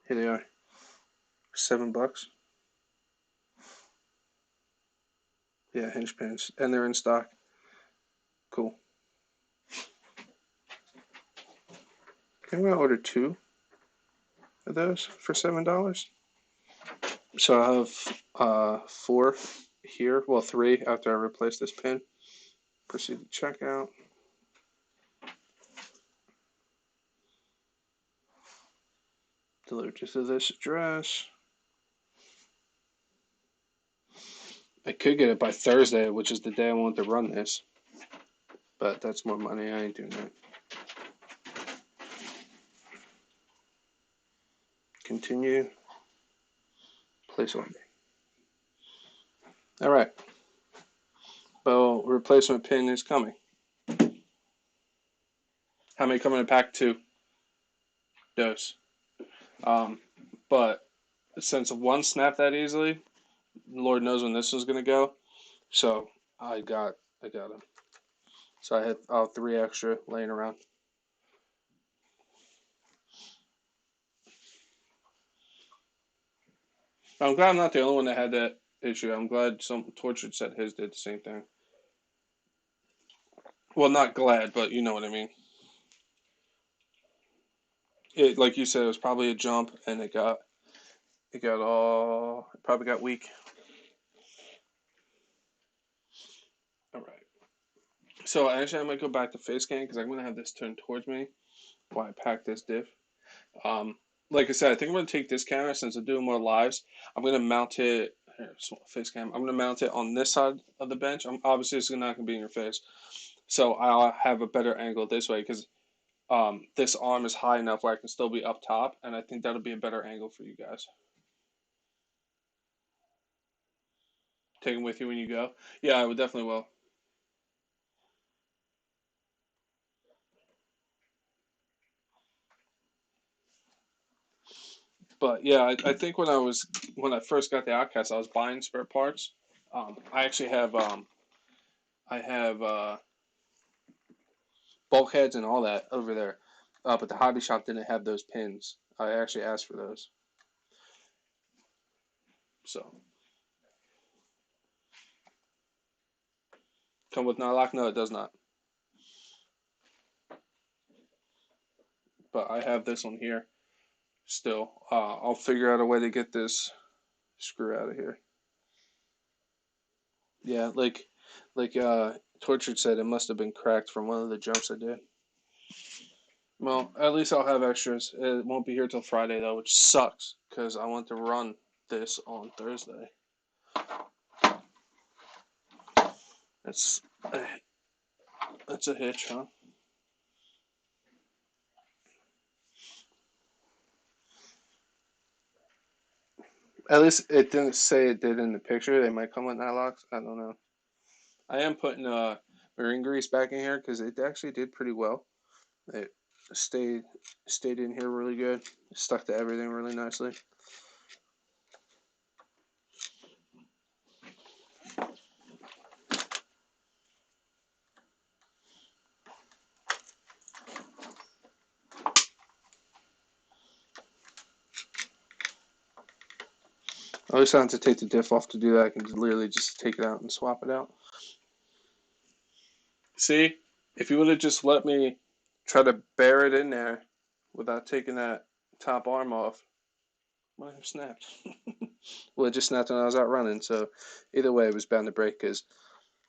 Here they are. $7. Yeah, hinge pins. And they're in stock. Cool. I'm going to order 2 of those for $7. So I have 4 here. Well, 3 after I replace this pin. Proceed to checkout. Delivered to this address. I could get it by Thursday, which is the day I want to run this. But that's more money. I ain't doing that. Continue. Place order. All right. Well, replacement pin is coming. How many come in a pack? 2 dose. But since one snapped that easily, Lord knows when this was gonna go. So I got them. So I had 3 extra laying around. I'm glad I'm not the only one that had that issue. I'm glad some Tortured said his did the same thing. Well, not glad, but you know what I mean. It, like you said, it was probably a jump, and it probably got weak. All right. So actually, I might go back to face scan because I'm gonna have this turned towards me while I pack this diff. Like I said, I think I'm gonna take this camera since I'm doing more lives. I'm gonna mount it. Here, face cam. I'm gonna mount it on this side of the bench. Obviously it's not gonna be in your face, so I'll have a better angle this way because this arm is high enough where I can still be up top, and I think that'll be a better angle for you guys. Take them with you when you go. Yeah, I would definitely will. But yeah, I think when I first got the Outcast, I was buying spare parts. I actually have I have bulkheads and all that over there, but the hobby shop didn't have those pins. I actually asked for those. So come with Nylock? No, it does not. But I have this one here still. I'll figure out a way to get this screw out of here. Yeah, like Tortured said, it must have been cracked from one of the jumps I did. Well, at least I'll have extras. It won't be here till Friday though, which sucks because I want to run this on Thursday. That's that's a hitch, huh? At least it didn't say it did in the picture. They might come with nylocks. I don't know. I am putting marine grease back in here because it actually did pretty well. It stayed stayed in here really good. Stuck to everything really nicely. I always have to take the diff off to do that. I can literally just take it out and swap it out. See, if you would have just let me try to bear it in there without taking that top arm off, it might have snapped. Well, it just snapped when I was out running. So either way, it was bound to break because,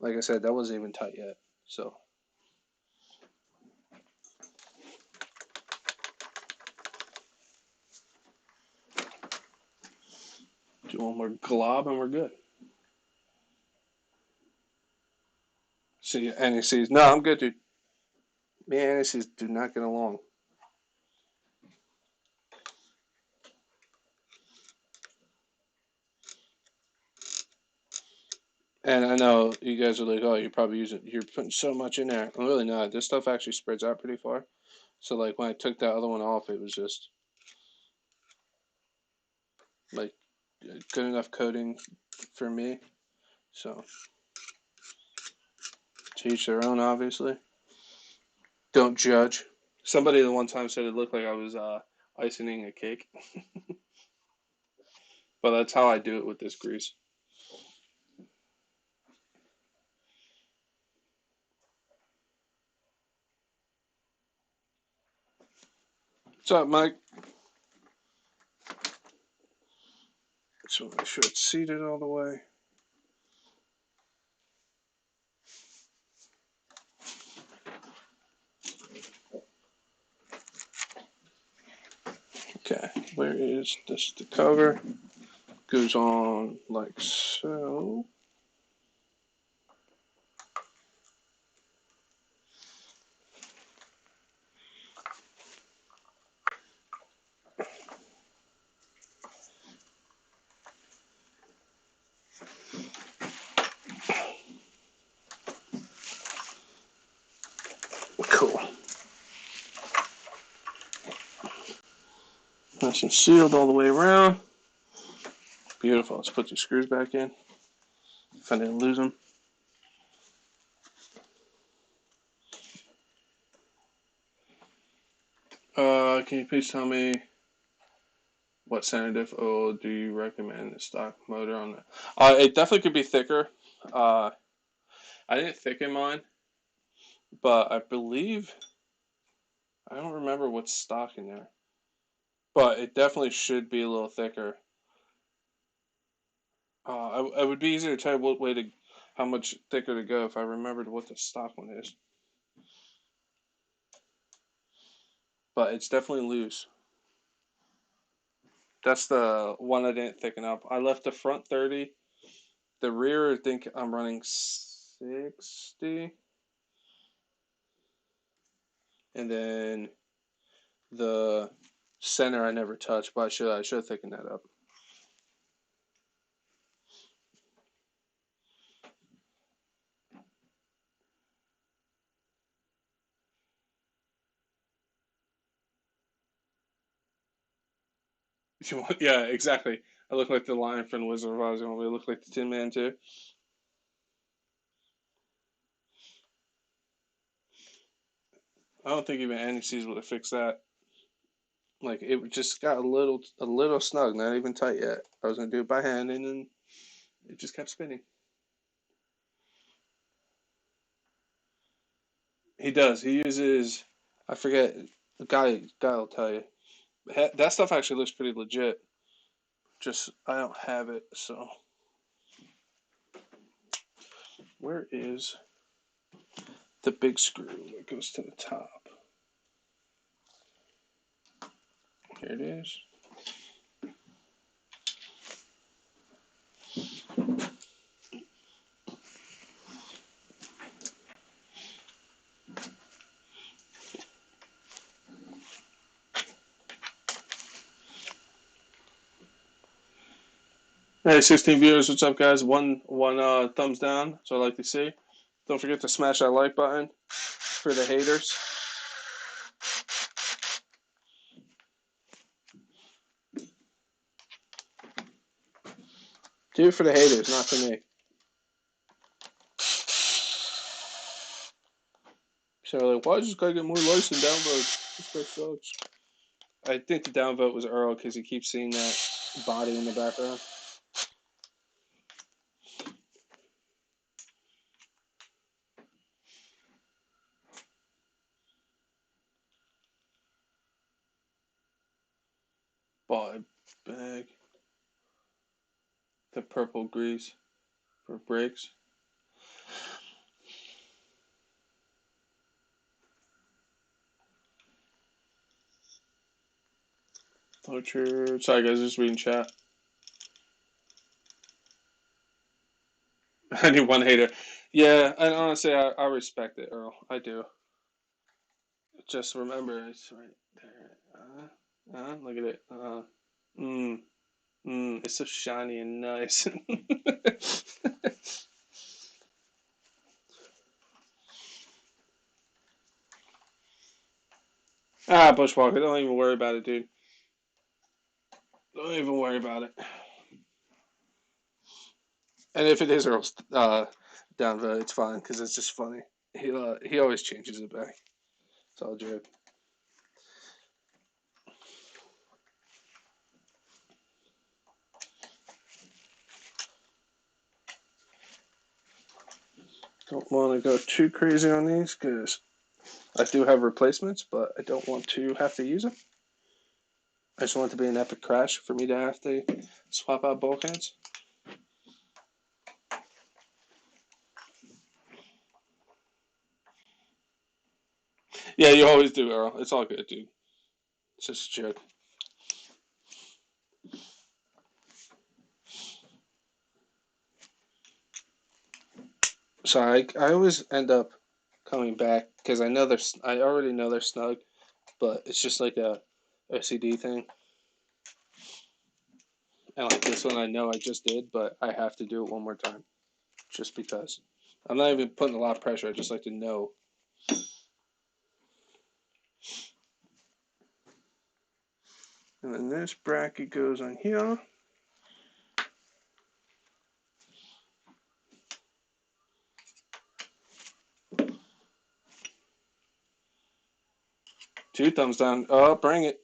like I said, that wasn't even tight yet. So do one more glob and we're good. See, and he sees, no, I'm good, dude. Me and he do not get along. And I know you guys are like, oh, you're putting so much in there. I'm really not. This stuff actually spreads out pretty far. So like when I took that other one off, it was just like good enough coating for me. So to each their own, obviously. Don't judge. Somebody the one time said it looked like I was icing a cake, but that's how I do it with this grease. What's up, Mike? So make sure it's seated all the way. Okay, where is this the cover? Goes on like so. Cool. Nice and sealed all the way around. Beautiful. Let's put the screws back in. If I didn't lose them. Can you please tell me what center diff oil do you recommend the stock motor on that? It definitely could be thicker. Uh, I didn't thicken mine, but I believe I don't remember what's stock in there, but it definitely should be a little thicker. I would be easier to tell you how much thicker to go if I remembered what the stock one is. But it's definitely loose. That's the one I didn't thicken up. I left the front 30. The rear, I think I'm running 60. And then the center I never touched, but I should thicken that up. Yeah, exactly. I look like the lion from the Wizard of Oz. You want me to look like the Tin Man too? I don't think even NECs would have fixed that. Like it just got a little snug, not even tight yet. I was gonna do it by hand, and then it just kept spinning. He does. He uses. I forget. The guy will tell you. That stuff actually looks pretty legit. Just I don't have it, so Where is the big screw that goes to the top? Here it is. Hey, 16 viewers, what's up, guys? One thumbs down, so I like to see. Don't forget to smash that like button for the haters. Do it for the haters, not for me. So like, why does this guy get more likes than downvotes? This guy sucks. I think the downvote was Earl because he keeps seeing that body in the background. Bought a bag. The purple grease for brakes. Torture. Sorry, guys, just reading chat. I need one hater. Yeah, and honestly, I respect it, Earl. I do. Just remember, it's right there. Look at it. It's so shiny and nice. Bushwalker, don't even worry about it, dude. Don't even worry about it. And if it is Earl's downvote, it's fine because it's just funny. He always changes it back. It's all a joke. Don't want to go too crazy on these because I do have replacements, but I don't want to have to use them. I just want it to be an epic crash for me to have to swap out bulkheads. Yeah, you always do, Earl. It's all good, dude. It's just a joke. So I always end up coming back because I already know they're snug, but it's just like a OCD thing. And like this one, I know I just did, but I have to do it one more time, just because. I'm not even putting a lot of pressure. I just like to know. And then this bracket goes on here. Two thumbs down. Oh, bring it.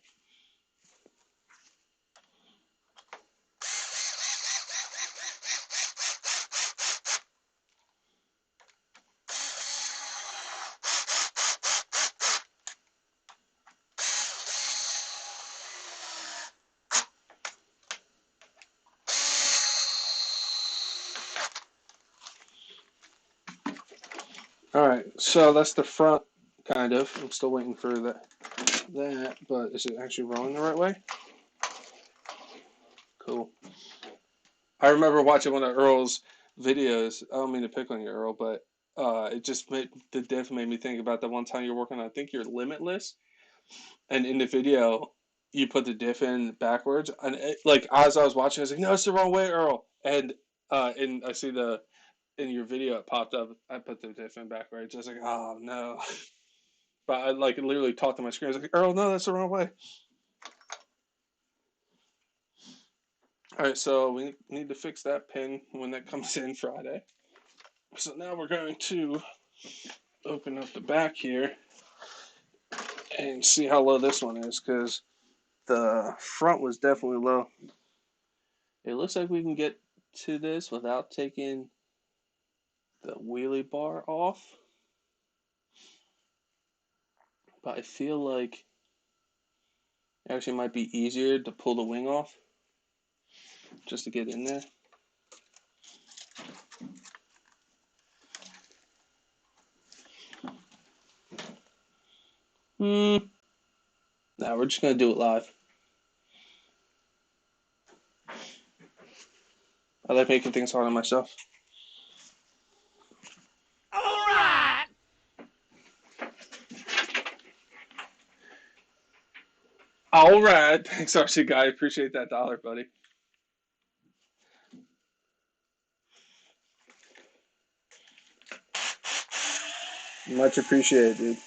All right, so that's the front, kind of. I'm still waiting for that, but is it actually rolling the right way? Cool. I remember watching one of Earl's videos. I don't mean to pick on you, Earl, but it just made the diff made me think about the one time you're working on, I think you're Limitless, and in the video you put the diff in backwards, and like as I was watching, I was like, no, it's the wrong way, Earl. And I see in your video it popped up. I put the diff in backwards. I was like, oh no. But I like literally talked to my screen. I was like, Earl, no, that's the wrong way. All right, so we need to fix that pin when that comes in Friday. So now we're going to open up the back here and see how low this one is, because the front was definitely low. It looks like we can get to this without taking the wheelie bar off, but I feel like it actually might be easier to pull the wing off just to get in there. Nah, we're just gonna do it live. I like making things hard on myself. All right. All right. Thanks, RC guy. Appreciate that dollar, buddy. Much appreciated, dude.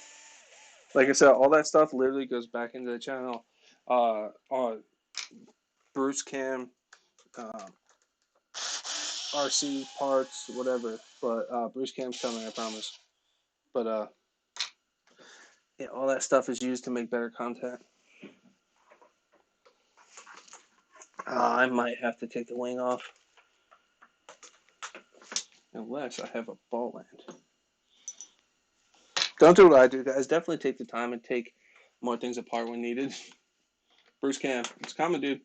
Like I said, all that stuff literally goes back into the channel. On Bruce Cam, uh, RC parts, whatever. But Bruce Cam's coming, I promise. But yeah, all that stuff is used to make better content. I might have to take the wing off. Unless I have a ball land. Don't do what I do, guys. Definitely take the time and take more things apart when needed. Bruce Cam, it's common, dude.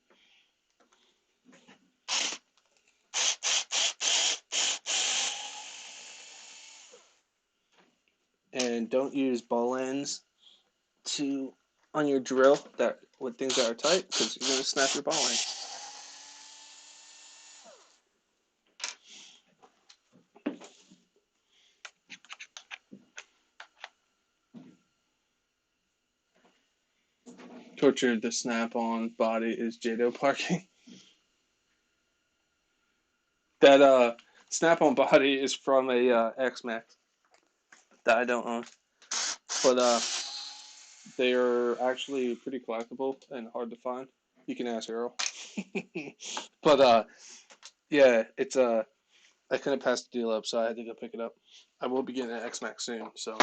And don't use ball ends to on your drill that with things that are tight because you're gonna snap your ball end. Tortured the snap-on body is Jado parking. That snap-on body is from a X-Max that I don't own, but they are actually pretty collectible and hard to find. You can ask Earl. But yeah, it's I couldn't pass the deal up, so I had to go pick it up. I will be getting an X-Max soon, so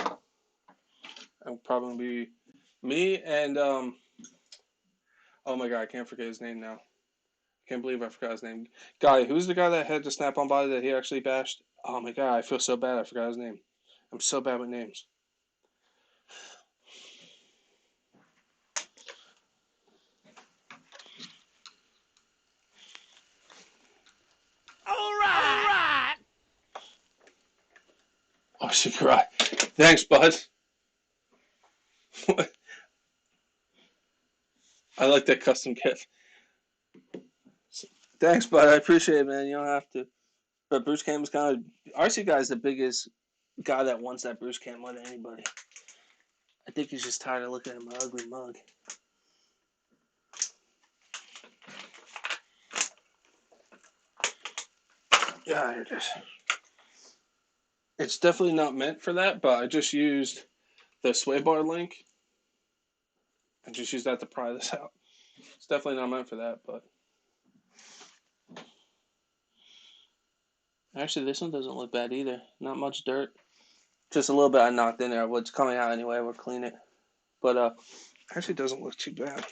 I'll probably be me and oh my god, I can't forget his name now. Can't believe I forgot his name. Guy, who's the guy that had the snap-on body that he actually bashed? Oh my god, I feel so bad. I forgot his name. I'm so bad with names. All right. Oh, Shikurai. Thanks, bud. I like that custom kit. Thanks, bud. I appreciate it, man. You don't have to. But Bruce Cam is kind of RC guy's the biggest guy that wants that Bruce Cam more than anybody. I think he's just tired of looking at my ugly mug. Yeah, here it is. It's definitely not meant for that, but I just used the sway bar link. I just used that to pry this out. It's definitely not meant for that, but actually this one doesn't look bad either. Not much dirt. Just a little bit I knocked in there. What's coming out anyway, we'll clean it. But actually doesn't look too bad.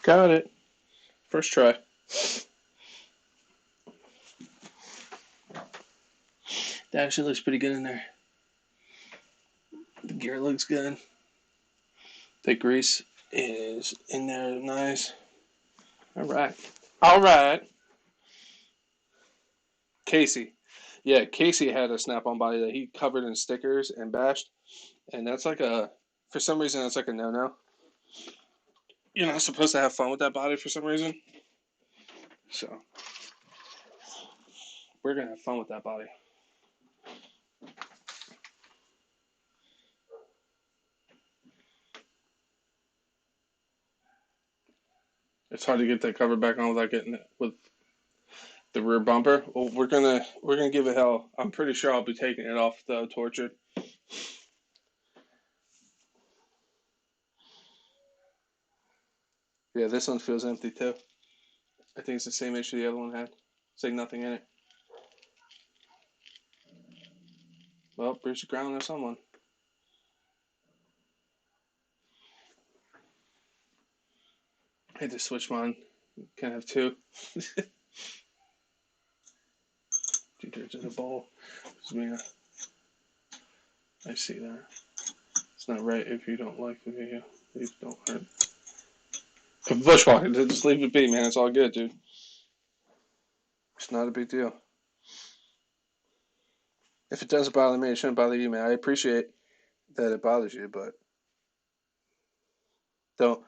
Got it. First try. That actually looks pretty good in there. The gear looks good. The grease is in there nice. Alright. Alright. Casey. Yeah, Casey had a snap-on body that he covered in stickers and bashed. And that's like for some reason, that's like a no-no. You're not supposed to have fun with that body for some reason. So, we're going to have fun with that body. It's hard to get that cover back on without getting it with the rear bumper. Well, we're gonna give it hell. I'm pretty sure I'll be taking it off the Tortured. Yeah, this one feels empty too. I think it's the same issue the other one had. It's like nothing in it. Well, Bruce is grounding or someone. I had to switch mine Can't have two. Two turds in a bowl. I see that. It's not right if you don't like the video. Please don't hurt. Bushwalking, just leave it be, man. It's all good, dude. It's not a big deal. If it doesn't bother me, it shouldn't bother you, man. I appreciate that it bothers you, but don't.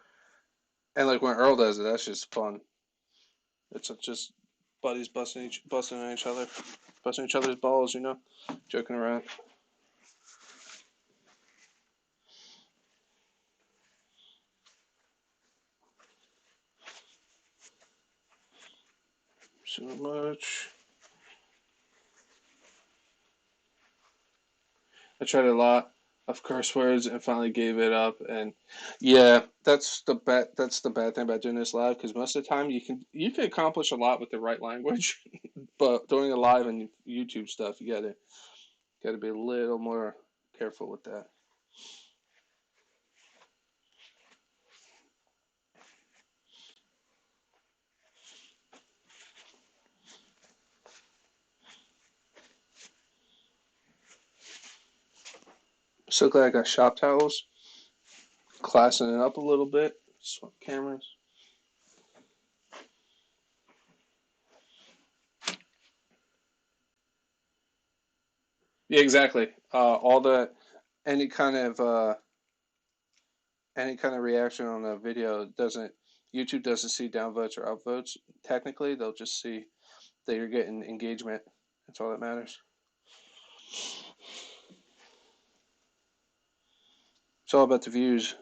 And like when Earl does it, that's just fun. It's just buddies busting on each other, busting each other's balls, joking around. So much. I tried a lot of curse words and finally gave it up. And yeah, that's the bad thing about doing this live because most of the time you can accomplish a lot with the right language, but doing it live and YouTube stuff, you gotta be a little more careful with that. So glad I got shop towels, classing it up a little bit. Swap cameras. Yeah, exactly. All the any kind of uh, any kind of reaction on a video doesn't YouTube doesn't see downvotes or upvotes. Technically, they'll just see that you're getting engagement. That's all that matters. It's all about the views.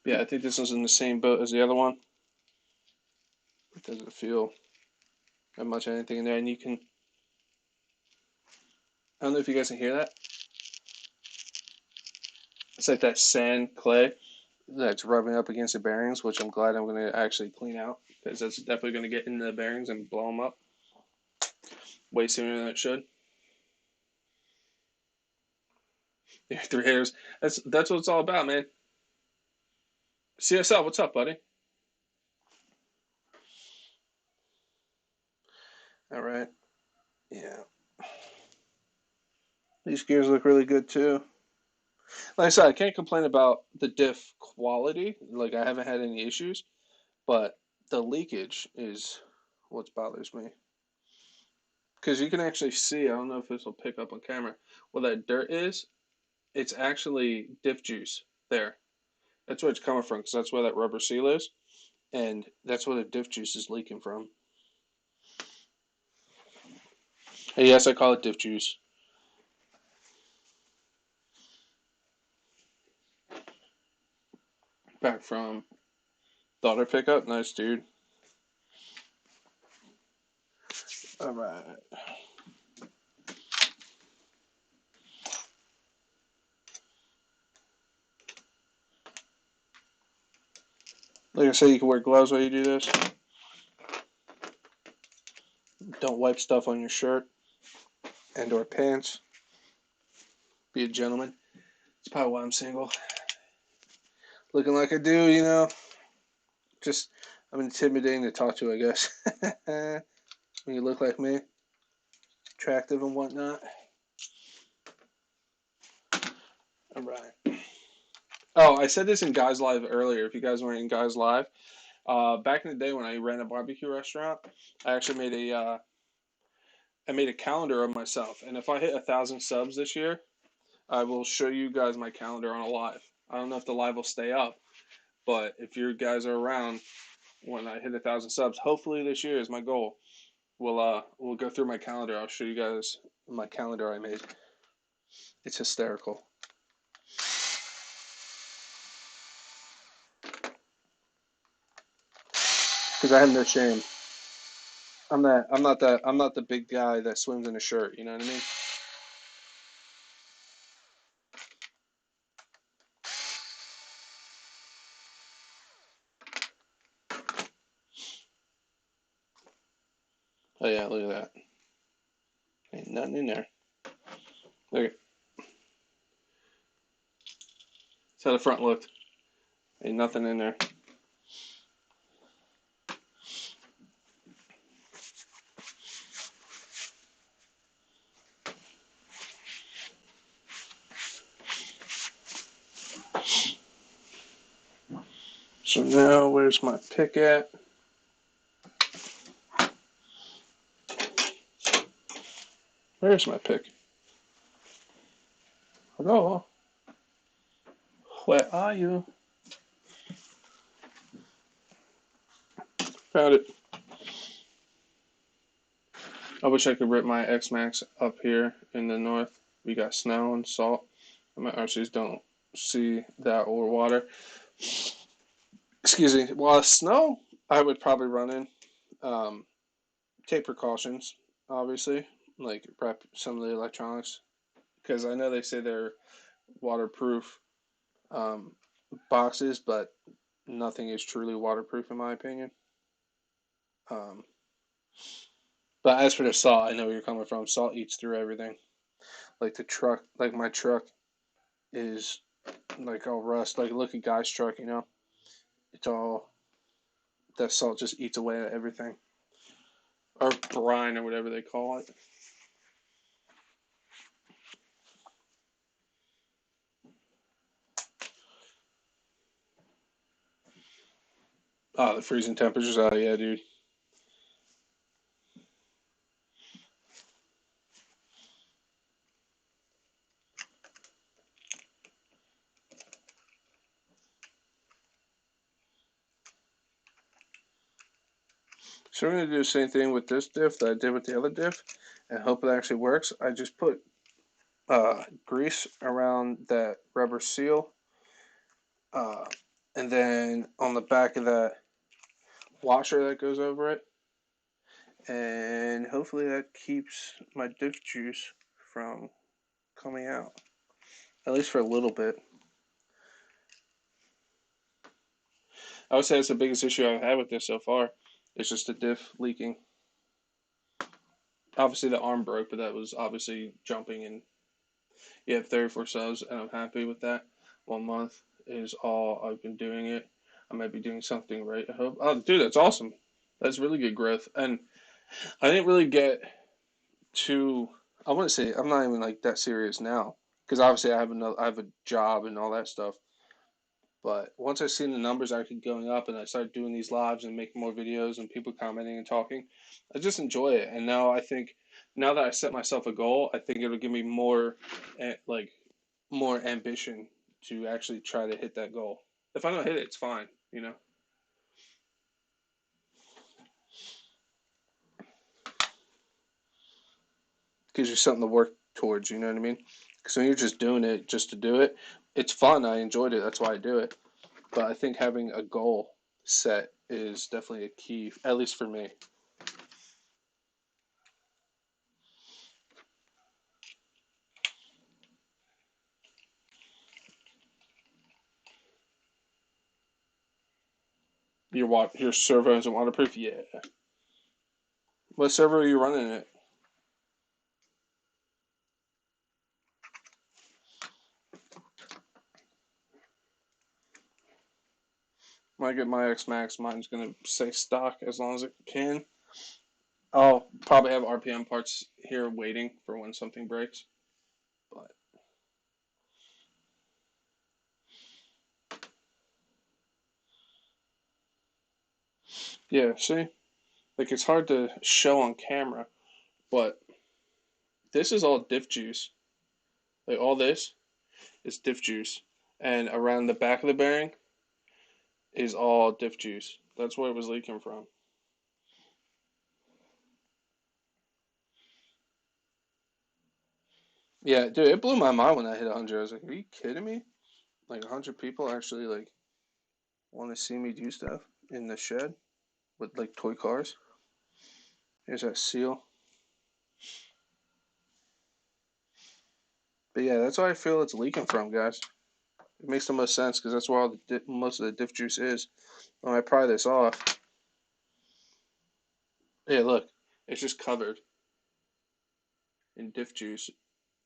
Yeah, I think this is in the same boat as the other one. It doesn't feel that much anything in there, and you can. I don't know if you guys can hear that. It's like that sand clay that's rubbing up against the bearings, which I'm glad I'm going to actually clean out because that's definitely going to get into the bearings and blow them up way sooner than it should. Yeah, 3 hairs. That's what it's all about, man. CSL, what's up, buddy? All right. Yeah. These gears look really good too. Like I said, I can't complain about the diff quality. Like I haven't had any issues, but the leakage is what bothers me. Because you can actually see, I don't know if this will pick up on camera, where that dirt is. It's actually diff juice there. That's where it's coming from, because that's where that rubber seal is, and that's where the diff juice is leaking from. And yes, I call it diff juice. Back from daughter pickup. Nice, dude. All right. Like I said, you can wear gloves while you do this. Don't wipe stuff on your shirt and or pants. Be a gentleman. It's probably why I'm single. Looking like I do, Just I'm intimidating to talk to, I guess. When you look like me, attractive and whatnot. All right. Oh, I said this in Guys Live earlier. If you guys weren't in Guys Live, back in the day when I ran a barbecue restaurant, I actually made a calendar of myself. And if I hit 1,000 subs this year, I will show you guys my calendar on a live. I don't know if the live will stay up, but if you guys are around when I hit 1,000 subs, hopefully this year is my goal. We'll go through my calendar. I'll show you guys my calendar I made. It's hysterical. Because I have no shame. I'm not the big guy that swims in a shirt, you know what I mean? Oh yeah, look at that. Ain't nothing in there. Look. how the front looked. Ain't nothing in there. So now, where's my pick at? Where's my pick? Hello? Where are you? Found it. I wish I could rip my X-Max up here in the north. We got snow and salt. And my RCs don't see that or water. Excuse me. Well, snow, I would probably run in. Take precautions, obviously. Like prep some of the electronics. Because I know they say they're waterproof um, boxes, but nothing is truly waterproof in my opinion. Um, but as for the salt, I know where you're coming from. Salt eats through everything. Like the truck, like my truck is like all rust. Like look at Guy's truck, it's all that salt just eats away at everything, or brine or whatever they call it. Oh, the freezing temperatures. Oh yeah, dude. So we're gonna do the same thing with this diff that I did with the other diff, and hope it actually works. I just put grease around that rubber seal, uh, and then on the back of that washer that goes over it, and hopefully that keeps my diff juice from coming out, at least for a little bit. I would say that's the biggest issue I've had with this so far. It's just the diff leaking. Obviously, the arm broke, but that was obviously jumping, and you have 34 subs, and I'm happy with that. 1 month is all I've been doing it. I might be doing something right, I hope. Oh, dude, that's awesome. That's really good growth. And I didn't really get too, I wouldn't say, I'm not even like that serious now. Because obviously I have a job and all that stuff. But once I seen the numbers actually going up and I started doing these lives and making more videos and people commenting and talking, I just enjoy it. And now I think, now that I set myself a goal, I think it'll give me more, like, more ambition to actually try to hit that goal. If I don't hit it, it's fine. Gives you something to work towards, you know what I mean? Because when you're just doing it just to do it, it's fun. I enjoyed it. That's why I do it. But I think having a goal set is definitely a key, at least for me. Your servo isn't waterproof? Yeah. What server are you running it? When I get my X Max, mine's gonna stay stock as long as it can. I'll probably have RPM parts here waiting for when something breaks. But yeah, see? Like it's hard to show on camera, but this is all diff juice. Like all this is diff juice. And around the back of the bearing is all diff juice. That's where it was leaking from. Yeah, dude, it blew my mind when I hit 100. I was like, are you kidding me? Like 100 people actually like want to see me do stuff in the shed with like toy cars. Here's that seal. But yeah, that's why I feel it's leaking from, guys. It makes the most sense because that's where all most of the diff juice is. When I pry this off, yeah, look, it's just covered in diff juice.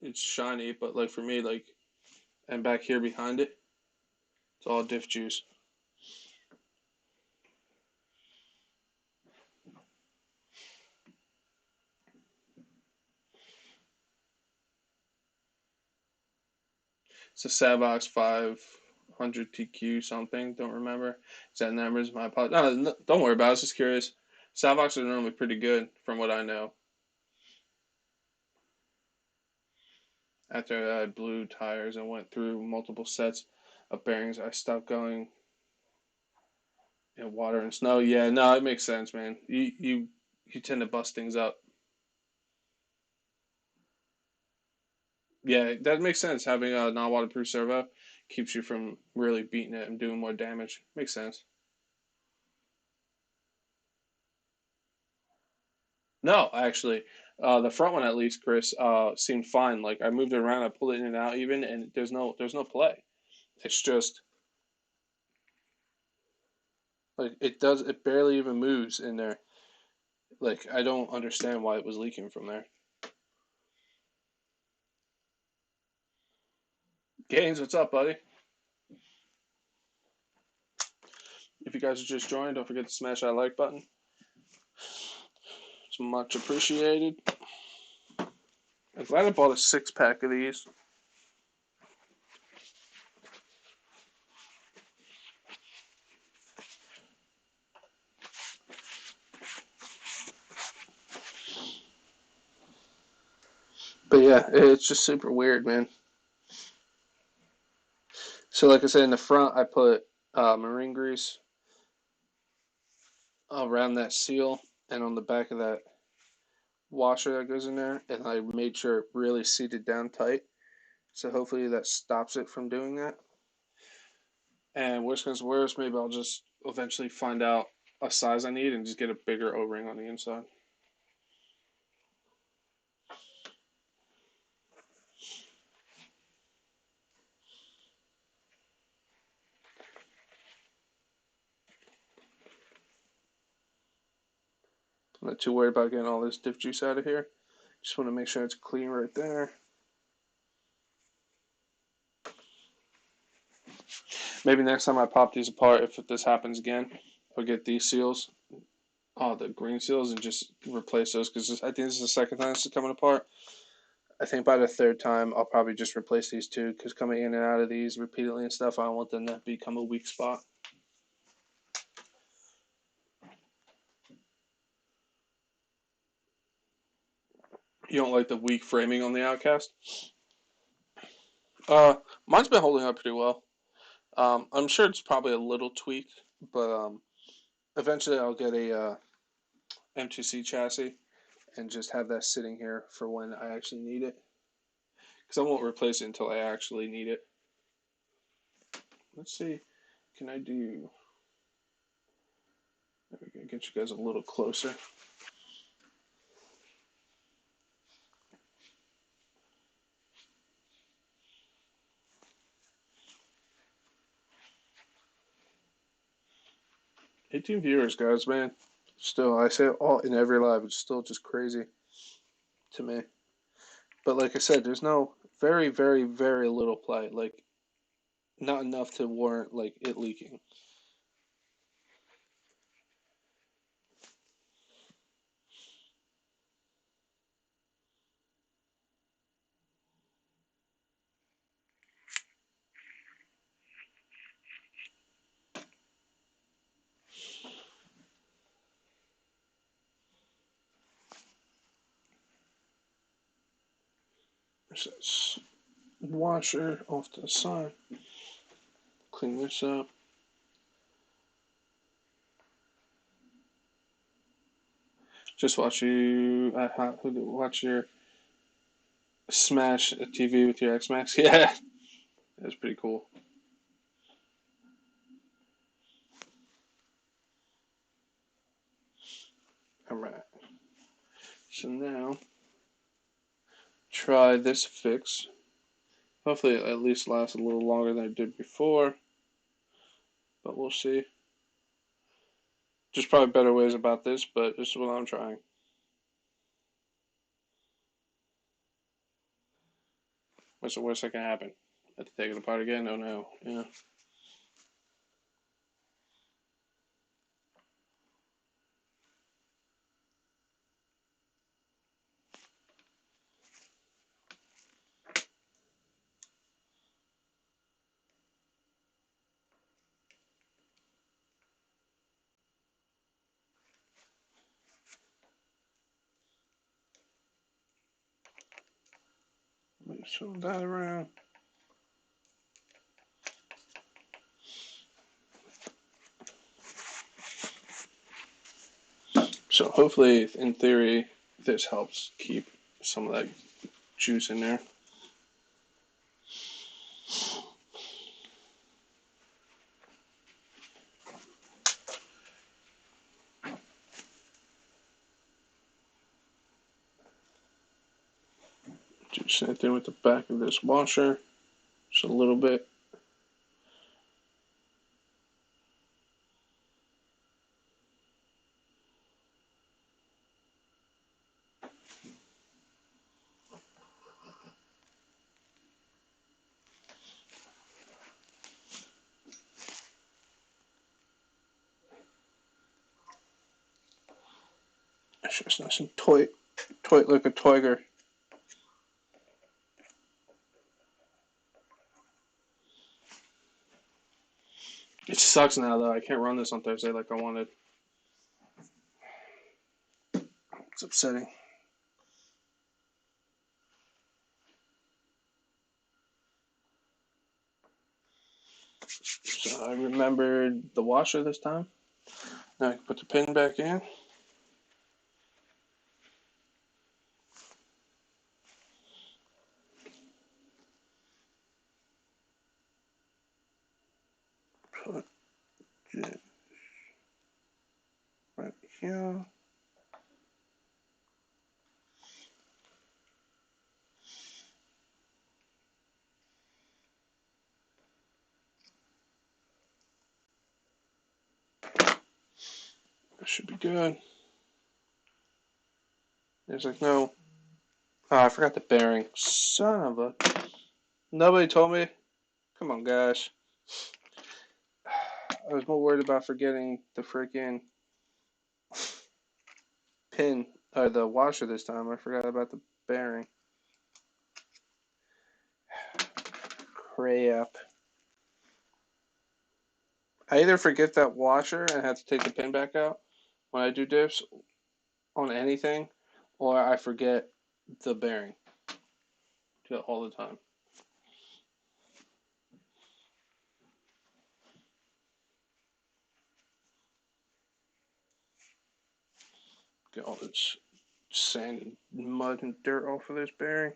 It's shiny, but like for me, like, and back here behind it, It's all diff juice. It's a Savox 500 TQ something. Don't remember. Exact numbers. My apologies. No, don't worry about it. I was just curious. Savox are normally pretty good from what I know. After I blew tires and went through multiple sets of bearings, I stopped going in water and snow. Yeah, no, it makes sense, man. You tend to bust things up. Yeah, that makes sense. Having a non-waterproof servo keeps you from really beating it and doing more damage. Makes sense. No, actually, the front one at least, Chris, seemed fine. Like I moved it around, I pulled it in and out even, and there's no play. It's just like it barely even moves in there. Like I don't understand why it was leaking from there. Gaines, what's up, buddy? If you guys are just joined, don't forget to smash that like button. It's much appreciated. I'm glad I bought a 6 pack of these. But yeah, it's just super weird, man. So like I said, in the front, I put marine grease around that seal and on the back of that washer that goes in there, and I made sure it really seated down tight. So hopefully that stops it from doing that. And worst comes to worst, maybe I'll just eventually find out a size I need and just get a bigger O-ring on the inside. I'm not too worried about getting all this diff juice out of here. Just want to make sure it's clean right there. Maybe next time I pop these apart, if this happens again, I'll get these seals, the green seals, and just replace those because I think this is the second time this is coming apart. I think by the third time, I'll probably just replace these two because coming in and out of these repeatedly and stuff, I don't want them to become a weak spot. You don't like the weak framing on the Outcast? Uh, Mine's been holding up pretty well. I'm sure it's probably a little tweaked, but eventually I'll get a M2C chassis and just have that sitting here for when I actually need it. Because I won't replace it until I actually need it. Let's see, can I do? There we go. Get you guys a little closer. $18 viewers, guys, man. Still, I say it all in every live. It's still just crazy to me. But like I said, there's no very, very, very little play. Like not enough to warrant like it leaking. There's this washer off to the side. Clean this up. Just watch your smash a TV with your X Max. Yeah, that's pretty cool. All right. So now try this fix. Hopefully it at least lasts a little longer than it did before, but we'll see. There's probably better ways about this, but this is what I'm trying. What's the worst that can happen? I have to take it apart again? Oh no. Yeah. Swirl that around. So hopefully, in theory, this helps keep some of that juice in there. Do the same thing with the back of this washer. Just a little bit. It's just nice and tight like a tiger. It sucks now though. I can't run this on Thursday like I wanted. It's upsetting. So I remembered the washer this time. Now I can put the pin back in. Put it right here. That should be good. It's like, no. Oh, I forgot the bearing. Son of a. Nobody told me. Come on, guys. I was more worried about forgetting the freaking pin, or the washer this time. I forgot about the bearing. Crap. I either forget that washer and have to take the pin back out when I do diffs on anything, or I forget the bearing all the time. Get all this sand and mud and dirt off of this bearing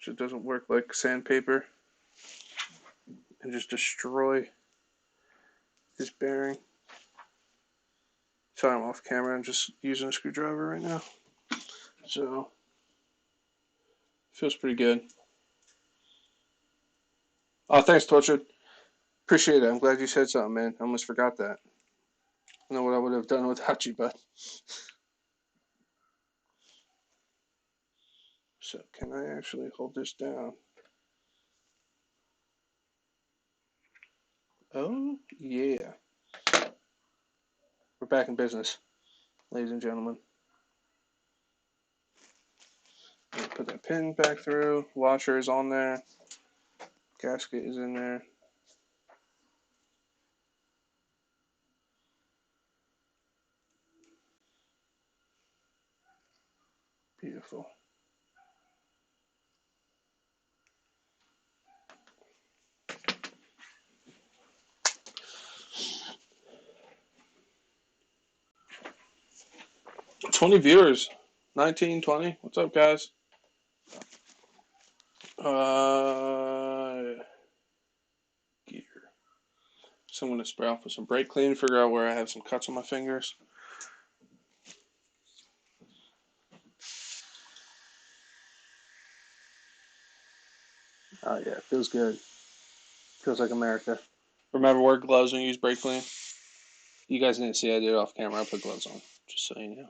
so it doesn't work like sandpaper and just destroy this bearing. Sorry, I'm off camera. I'm just using a screwdriver right now. So, feels pretty good. Oh, thanks, Tortured. Appreciate it. I'm glad you said something, man. I almost forgot that. I know what I would have done without you, but. So, can I actually hold this down? Oh, yeah. We're back in business, ladies and gentlemen. Put that pin back through. Washer is on there. Gasket is in there. Beautiful. $20 viewers. 19, 20. What's up, guys? Gear. So I'm going to spray off with some brake clean, figure out where I have some cuts on my fingers. Oh, yeah, feels good. Feels like America. Remember, wear gloves when you use brake clean. You guys didn't see I did it off camera. I put gloves on, just so you know.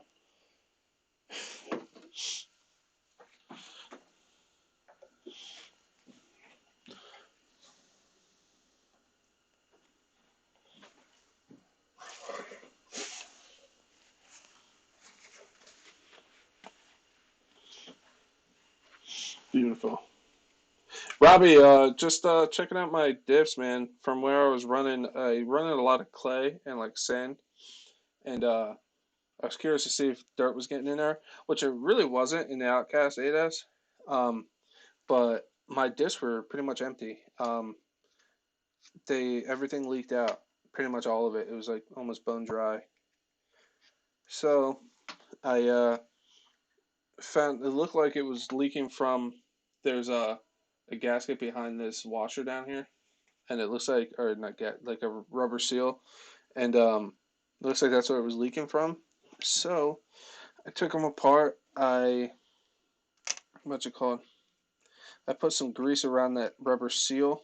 Beautiful. Robbie, just checking out my diffs, man. From where I was running, running a lot of clay and like sand, and I was curious to see if dirt was getting in there, which it really wasn't in the OUTCAST 8S. But my discs were pretty much empty. They everything leaked out, pretty much all of it. It was like almost bone dry. So I found it looked like it was leaking from there's a gasket behind this washer down here, and it looks like or not get like a rubber seal, and it looks like that's where it was leaking from. So I took them apart. What's it called? I put some grease around that rubber seal.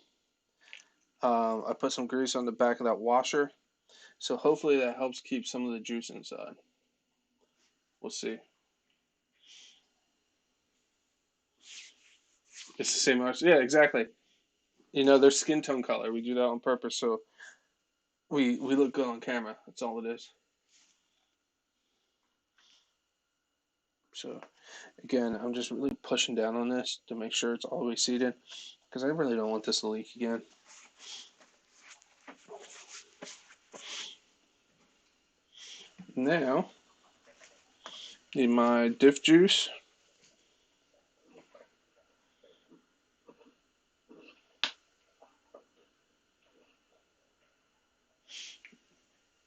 I put some grease on the back of that washer. So hopefully that helps keep some of the juice inside. We'll see. It's the same. Yeah, exactly. Their skin tone color. We do that on purpose, so we look good on camera. That's all it is. So again, I'm just really pushing down on this to make sure it's all the way seated because I really don't want this to leak again. Now, need my diff juice.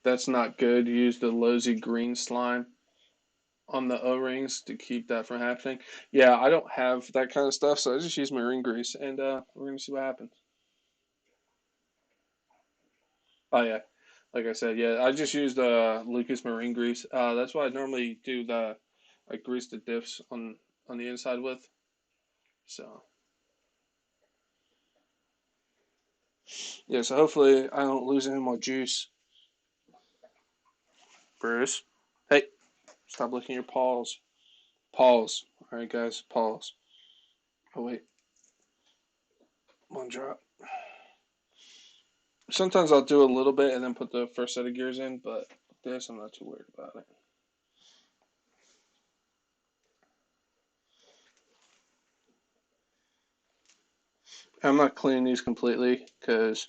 That's not good. Use the Lozy green slime on the O-rings to keep that from happening. Yeah, I don't have that kind of stuff, so I just use marine grease, and we're gonna see what happens. Oh yeah, like I said, yeah, I just used Lucas marine grease. That's what I normally do I grease the diffs on the inside with. So yeah, so hopefully I don't lose any more juice. Bruce, hey, stop licking your paws. Paws. All right, guys, paws. Oh wait, one drop. Sometimes I'll do a little bit and then put the first set of gears in, but this I'm not too worried about it. I'm not cleaning these completely because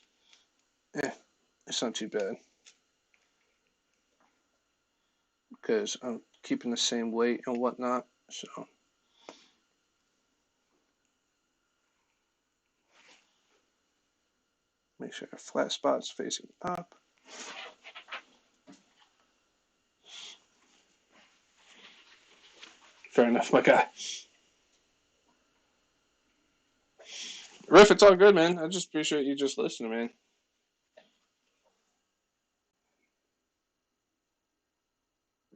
it's not too bad because I'm keeping the same weight and whatnot. So make sure our flat spot's facing up. Fair enough, my guy. Riff, it's all good, man. I just appreciate you just listening, man.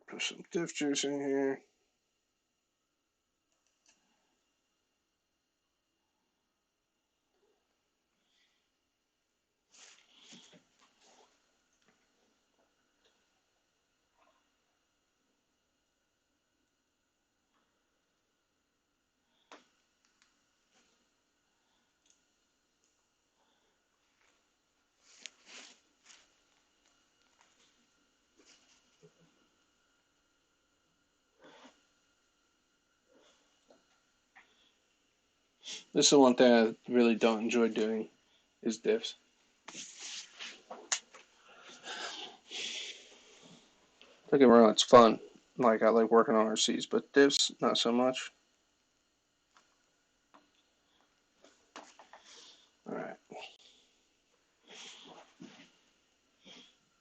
Put some diff juice in here. This is the one thing I really don't enjoy doing is diffs. Don't get me wrong, it's fun. Like I like working on RCs, but diffs not so much. All right,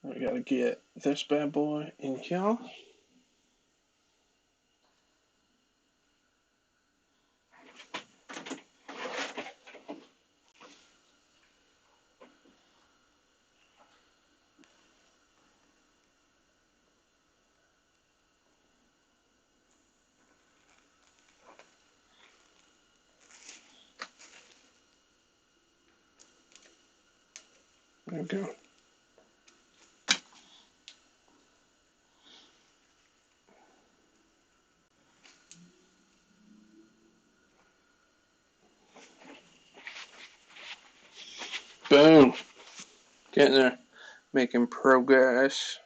we gotta get this bad boy in here. There we go. Boom. Getting there. Making progress.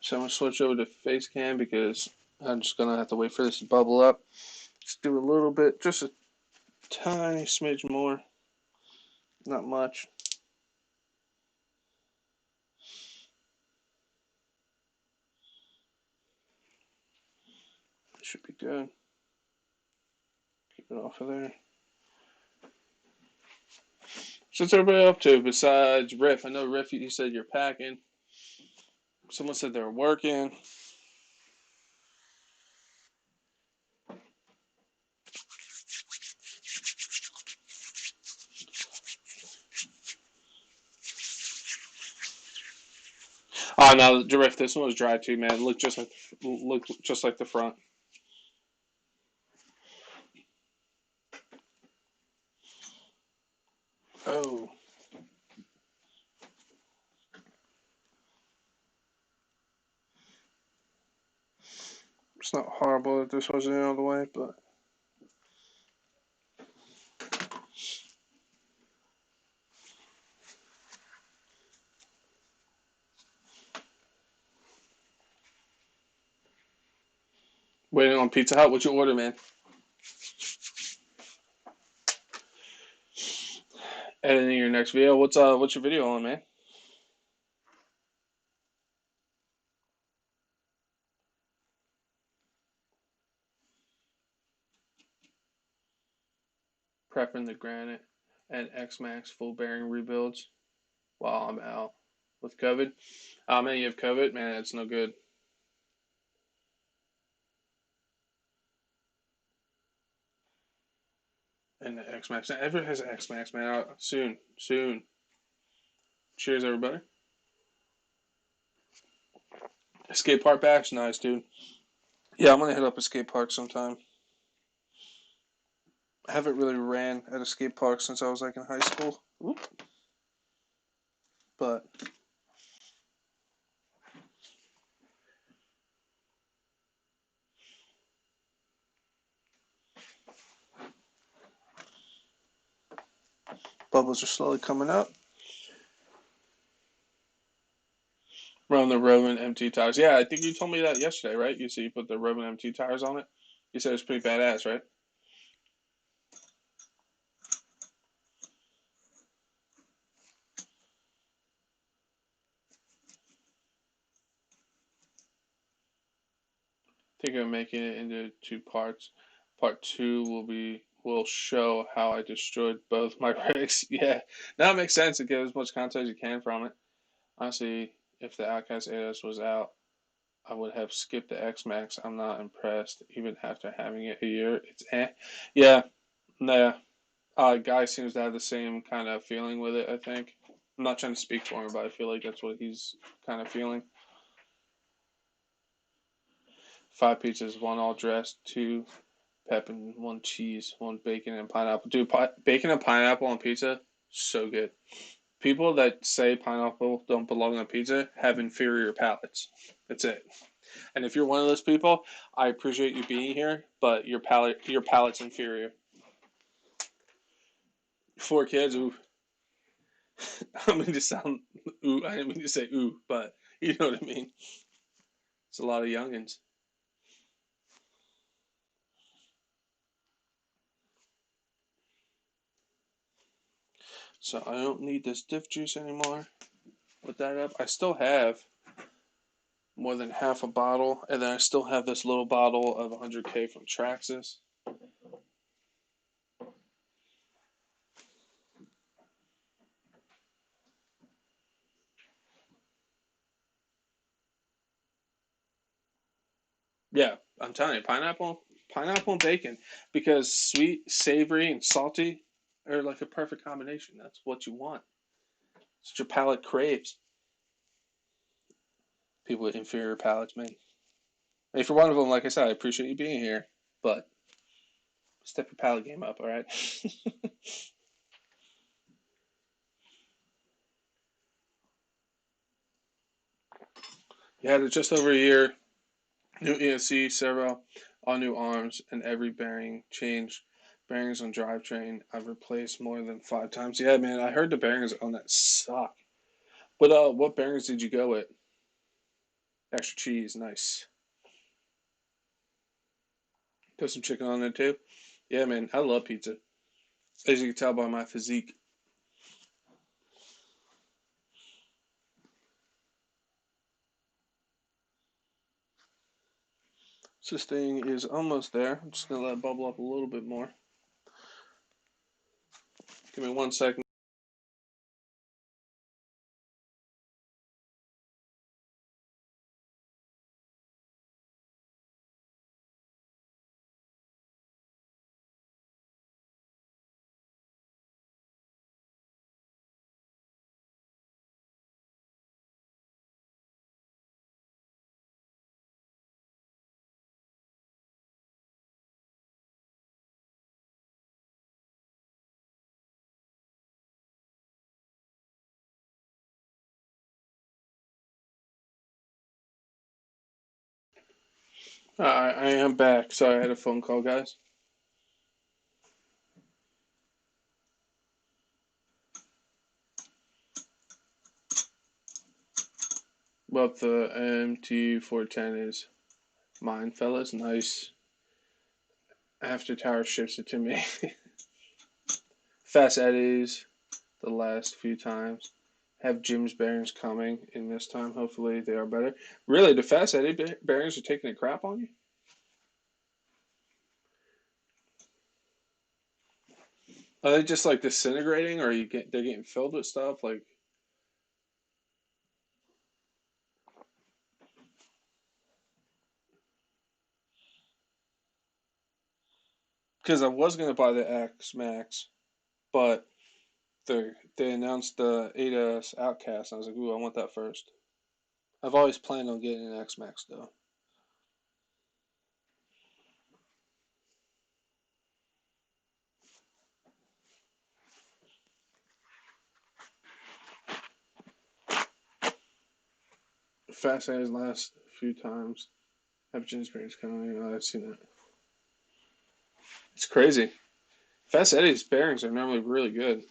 So I'm going to switch over to face cam because I'm just going to have to wait for this to bubble up. Let's do a little bit, just a tiny smidge more. Not much. Should be good. Keep it off of there. So what's everybody up to besides Riff? I know Riff, you said you're packing. Someone said they're working. Oh no, Riff, this one was dry too, man. Look just like the front. Oh, it's not horrible that this wasn't all the way, but waiting on Pizza Hut. What's your order, man? Editing your next video. What's your video on, man? Prepping the granite and X Max full bearing rebuilds while I'm out with COVID. Man, you have COVID, man. It's no good. And the X Max. Everyone has X Max, man. Soon, soon. Cheers, everybody. Skate park back's nice, dude. Yeah, I'm gonna hit up a skate park sometime. I haven't really ran at a skate park since I was like in high school. Oop. But bubbles are slowly coming up. Run the Roman MT tires. Yeah, I think you told me that yesterday, right? You said you put the Roman MT tires on it. You said it's pretty badass, right? Think of making it into two parts. Part two will show how I destroyed both my rigs. Yeah, that makes sense to get as much content as you can from it. Honestly, if the Outcast AS was out, I would have skipped the X Max. I'm not impressed, even after having it a year. It's eh. Yeah, nah. Guy seems to have the same kind of feeling with it, I think. I'm not trying to speak for him, but I feel like that's what he's kind of feeling. 5 pizzas, one all dressed, two pep and one cheese, one bacon and pineapple. Dude, bacon and pineapple on pizza, so good. People that say pineapple don't belong on pizza have inferior palates. That's it. And if you're one of those people, I appreciate you being here, but your palate's inferior. 4 kids, ooh. I don't mean to sound ooh. I didn't mean to say ooh, but you know what I mean. It's a lot of youngins. So I don't need this diff juice anymore. Put that up. I still have more than half a bottle, and then I still have this little bottle of 100K from Traxxas. Yeah, I'm telling you, pineapple and bacon, because sweet, savory, and salty are like a perfect combination. That's what you want. It's what your palate craves. People with inferior palates, man. And if you're one of them, like I said, I appreciate you being here, but step your palate game up, all right? You had it just over a year. New ESC, servo, all new arms, and every bearing changed. Bearings on drivetrain, I've replaced more than 5 times. Yeah, man, I heard the bearings on that suck. But what bearings did you go with? Extra cheese, nice. Put some chicken on there too. Yeah, man, I love pizza. As you can tell by my physique. So this thing is almost there. I'm just gonna let it bubble up a little bit more. Give me 1 second. I am back. Sorry, I had a phone call, guys. Well, the MT410 is mine, fellas. Nice. After Tower ships it to me. Fast Eddies the last few times. Have Jim's bearings coming in this time. Hopefully they are better. Really, the Fast Eddy bearings are taking a crap on you? Are they just like disintegrating, or they're getting filled with stuff? Like, because I was gonna buy the X Max, but they announced the ADAS Outcast, and I was like, ooh, I want that first. I've always planned on getting an X Max though. Fast Eddy's last few times have Jim's bearings coming. I've seen that. It's crazy. Fast Eddy's bearings are normally really good.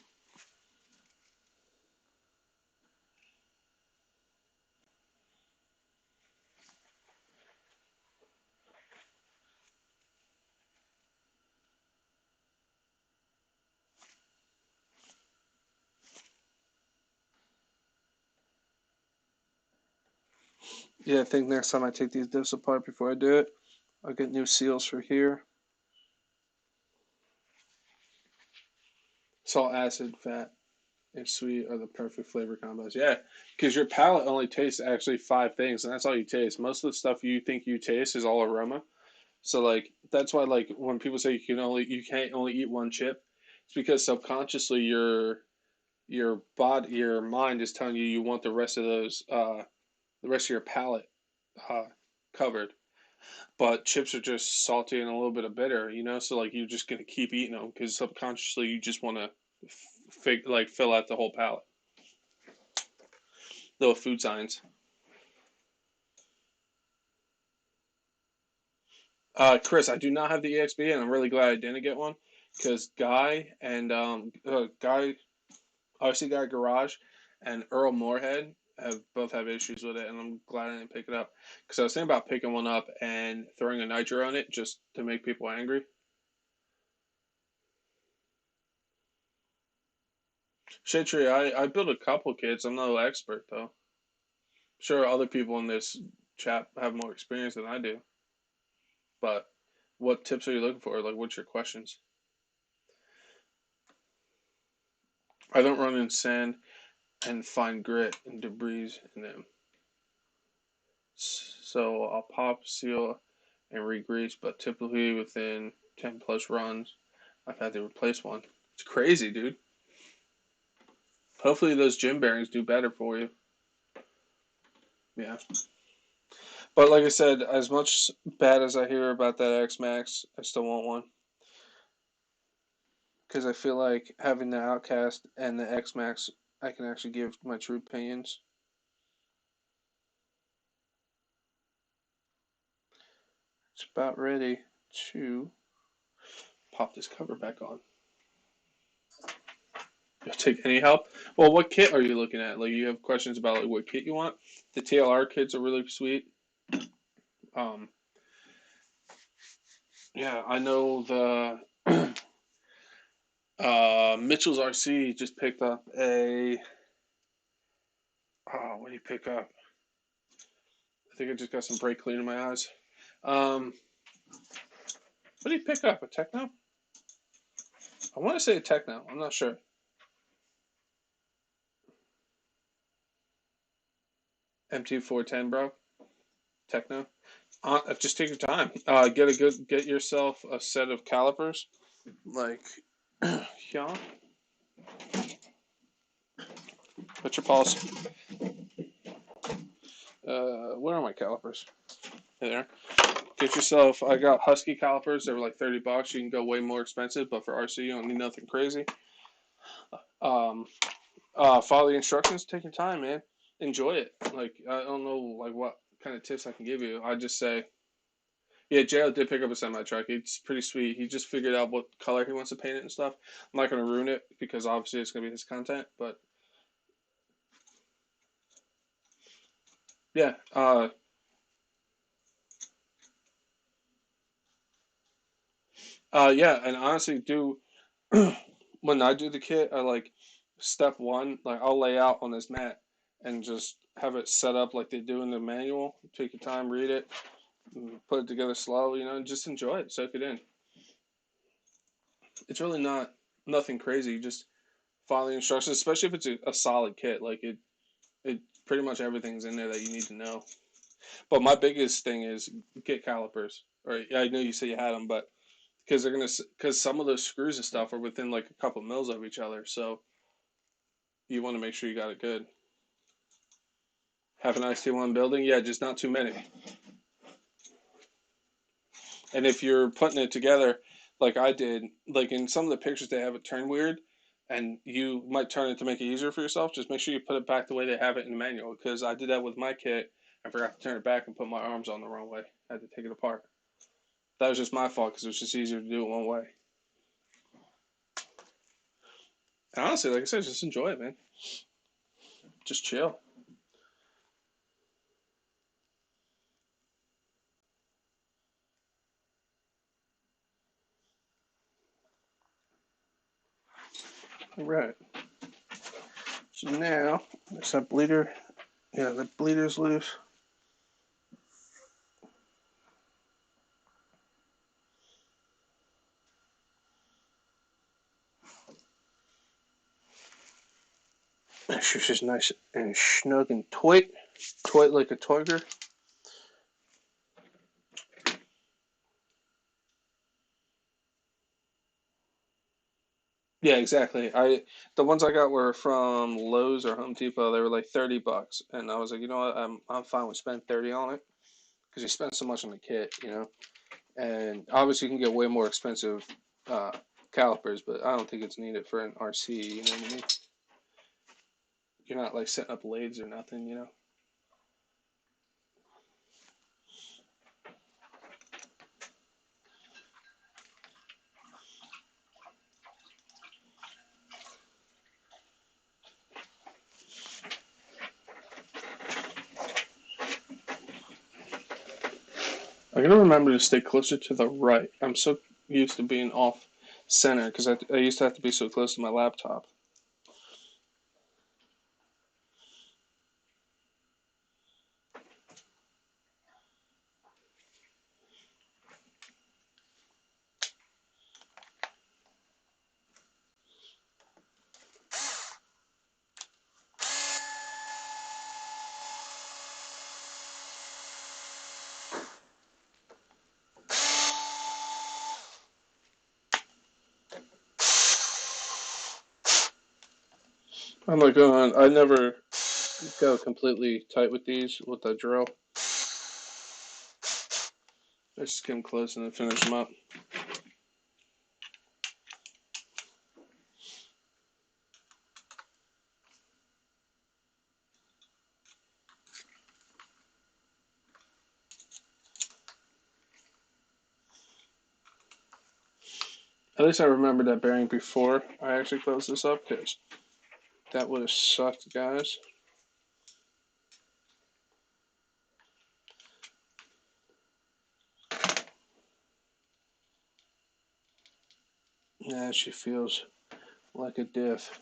Yeah, I think next time I take these diffs apart before I do it, I'll get new seals for here. Salt, acid, fat, and sweet are the perfect flavor combos. Yeah, because your palate only tastes actually five things, and that's all you taste. Most of the stuff you think you taste is all aroma. So like that's why like when people say you can't only eat one chip, it's because subconsciously your mind is telling you you want the rest of those the rest of your palate uh, covered. But chips are just salty and a little bit of bitter, So like you're just gonna keep eating them because subconsciously you just want to fill out the whole palate. Little food science. Chris, I do not have the EXP, and I'm really glad I didn't get one because Guy RC Guy Garage and Earl Moorhead have both have issues with it, and I'm glad I didn't pick it up because I was thinking about picking one up and throwing a nitro on it just to make people angry. Shade tree, I built a couple kits. I'm no expert though. Sure, other people in this chat have more experience than I do, but what tips are you looking for? Like, what's your questions? I don't run in sand and find grit and debris in them. So I'll pop, seal, and re-grease, but typically within 10 plus runs, I've had to replace one. It's crazy, dude. Hopefully those gym bearings do better for you. Yeah. But like I said, as much bad as I hear about that X Max, I still want one. Because I feel like having the Outcast and the X Max, I can actually give my true opinions. It's about ready to pop this cover back on. You'll take any help? Well, what kit are you looking at? Like, you have questions about like what kit you want? The TLR kits are really sweet. Um, yeah, I know the Mitchell's RC just picked up a. Oh, what did he pick up? I think I just got some brake clean in my eyes. Um, what did he pick up? A Techno? I want to say a Techno. I'm not sure. MT410, bro. Techno. Just take your time. Get yourself a set of calipers. Like, yeah. What's your pulse? Where are my calipers? Hey there. Get yourself. I got Husky calipers. They were like $30. You can go way more expensive, but for RC, you don't need nothing crazy. Um, follow the instructions. Take your time, man. Enjoy it. Like I don't know, like what kind of tips I can give you. I just say Yeah, Jared did pick up a semi truck. It's pretty sweet. He just figured out what color he wants to paint it and stuff. I'm not gonna ruin it because obviously it's gonna be his content. But yeah, yeah, and honestly, do when I do the kit, I like step one, like I'll lay out on this mat and just have it set up like they do in the manual. Take your time, read it, put it together slow, and just enjoy it, soak it in. It's really not nothing crazy. You just follow the instructions, especially if it's a solid kit. Like it pretty much everything's in there that you need to know. But my biggest thing is get calipers. Or yeah, I know you said you had them, but because some of those screws and stuff are within like a couple mils of each other, so you want to make sure you got it good. Have an IC1 building, yeah, just not too many. And if you're putting it together like I did, like in some of the pictures they have it turn weird, and you might turn it to make it easier for yourself. Just make sure you put it back the way they have it in the manual. Because I did that with my kit. I forgot to turn it back and put my arms on the wrong way. I had to take it apart. That was just my fault because it was just easier to do it one way. And honestly, like I said, just enjoy it, man. Just chill. All right. So now, is that bleeder? Yeah, the bleeder's loose. Make sure she's nice and snug and tight. Tight like a tiger. Yeah, exactly. The ones I got were from Lowe's or Home Depot. They were like $30, and I was like, you know what, I'm fine with spending 30 on it because you spend so much on the kit. And obviously you can get way more expensive uh, calipers, but I don't think it's needed for an RC. You know what I mean? You're not like setting up lathes or nothing. I gotta remember to stay closer to the right. I'm so used to being off center because I used to have to be so close to my laptop. I'm like, I never go completely tight with these with the drill. I just get them close and then finish them up. At least I remember that bearing before I actually closed this up because that would have sucked, guys. Yeah, she feels like a diff.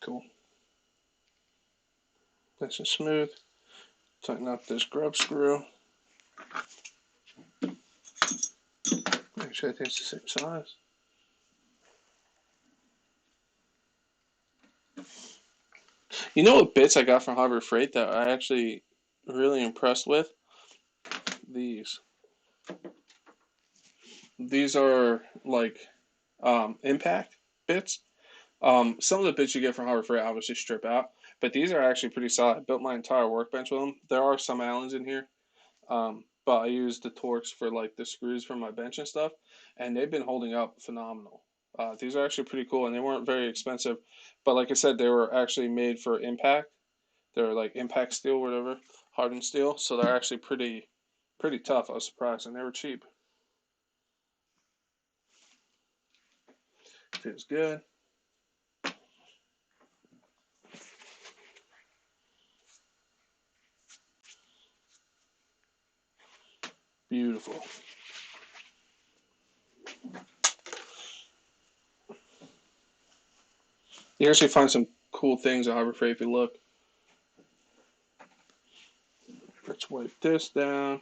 Cool. Nice and smooth. Tighten up this grub screw. Make sure it's the same size. You know what bits I got from Harbor Freight that I actually really impressed with? These. These are like impact bits. Some of the bits you get from Harbor Freight obviously strip out, but these are actually pretty solid. I built my entire workbench with them. There are some Allens in here, but I use the Torx for like the screws for my bench and stuff, and they've been holding up phenomenal. These are actually pretty cool, and they weren't very expensive. But like I said, they were actually made for impact. They're like impact steel, whatever, hardened steel. So they're actually pretty tough. I was surprised, and they were cheap. Feels good. Beautiful. You actually find some cool things at Harbor Freight if you look. Let's wipe this down.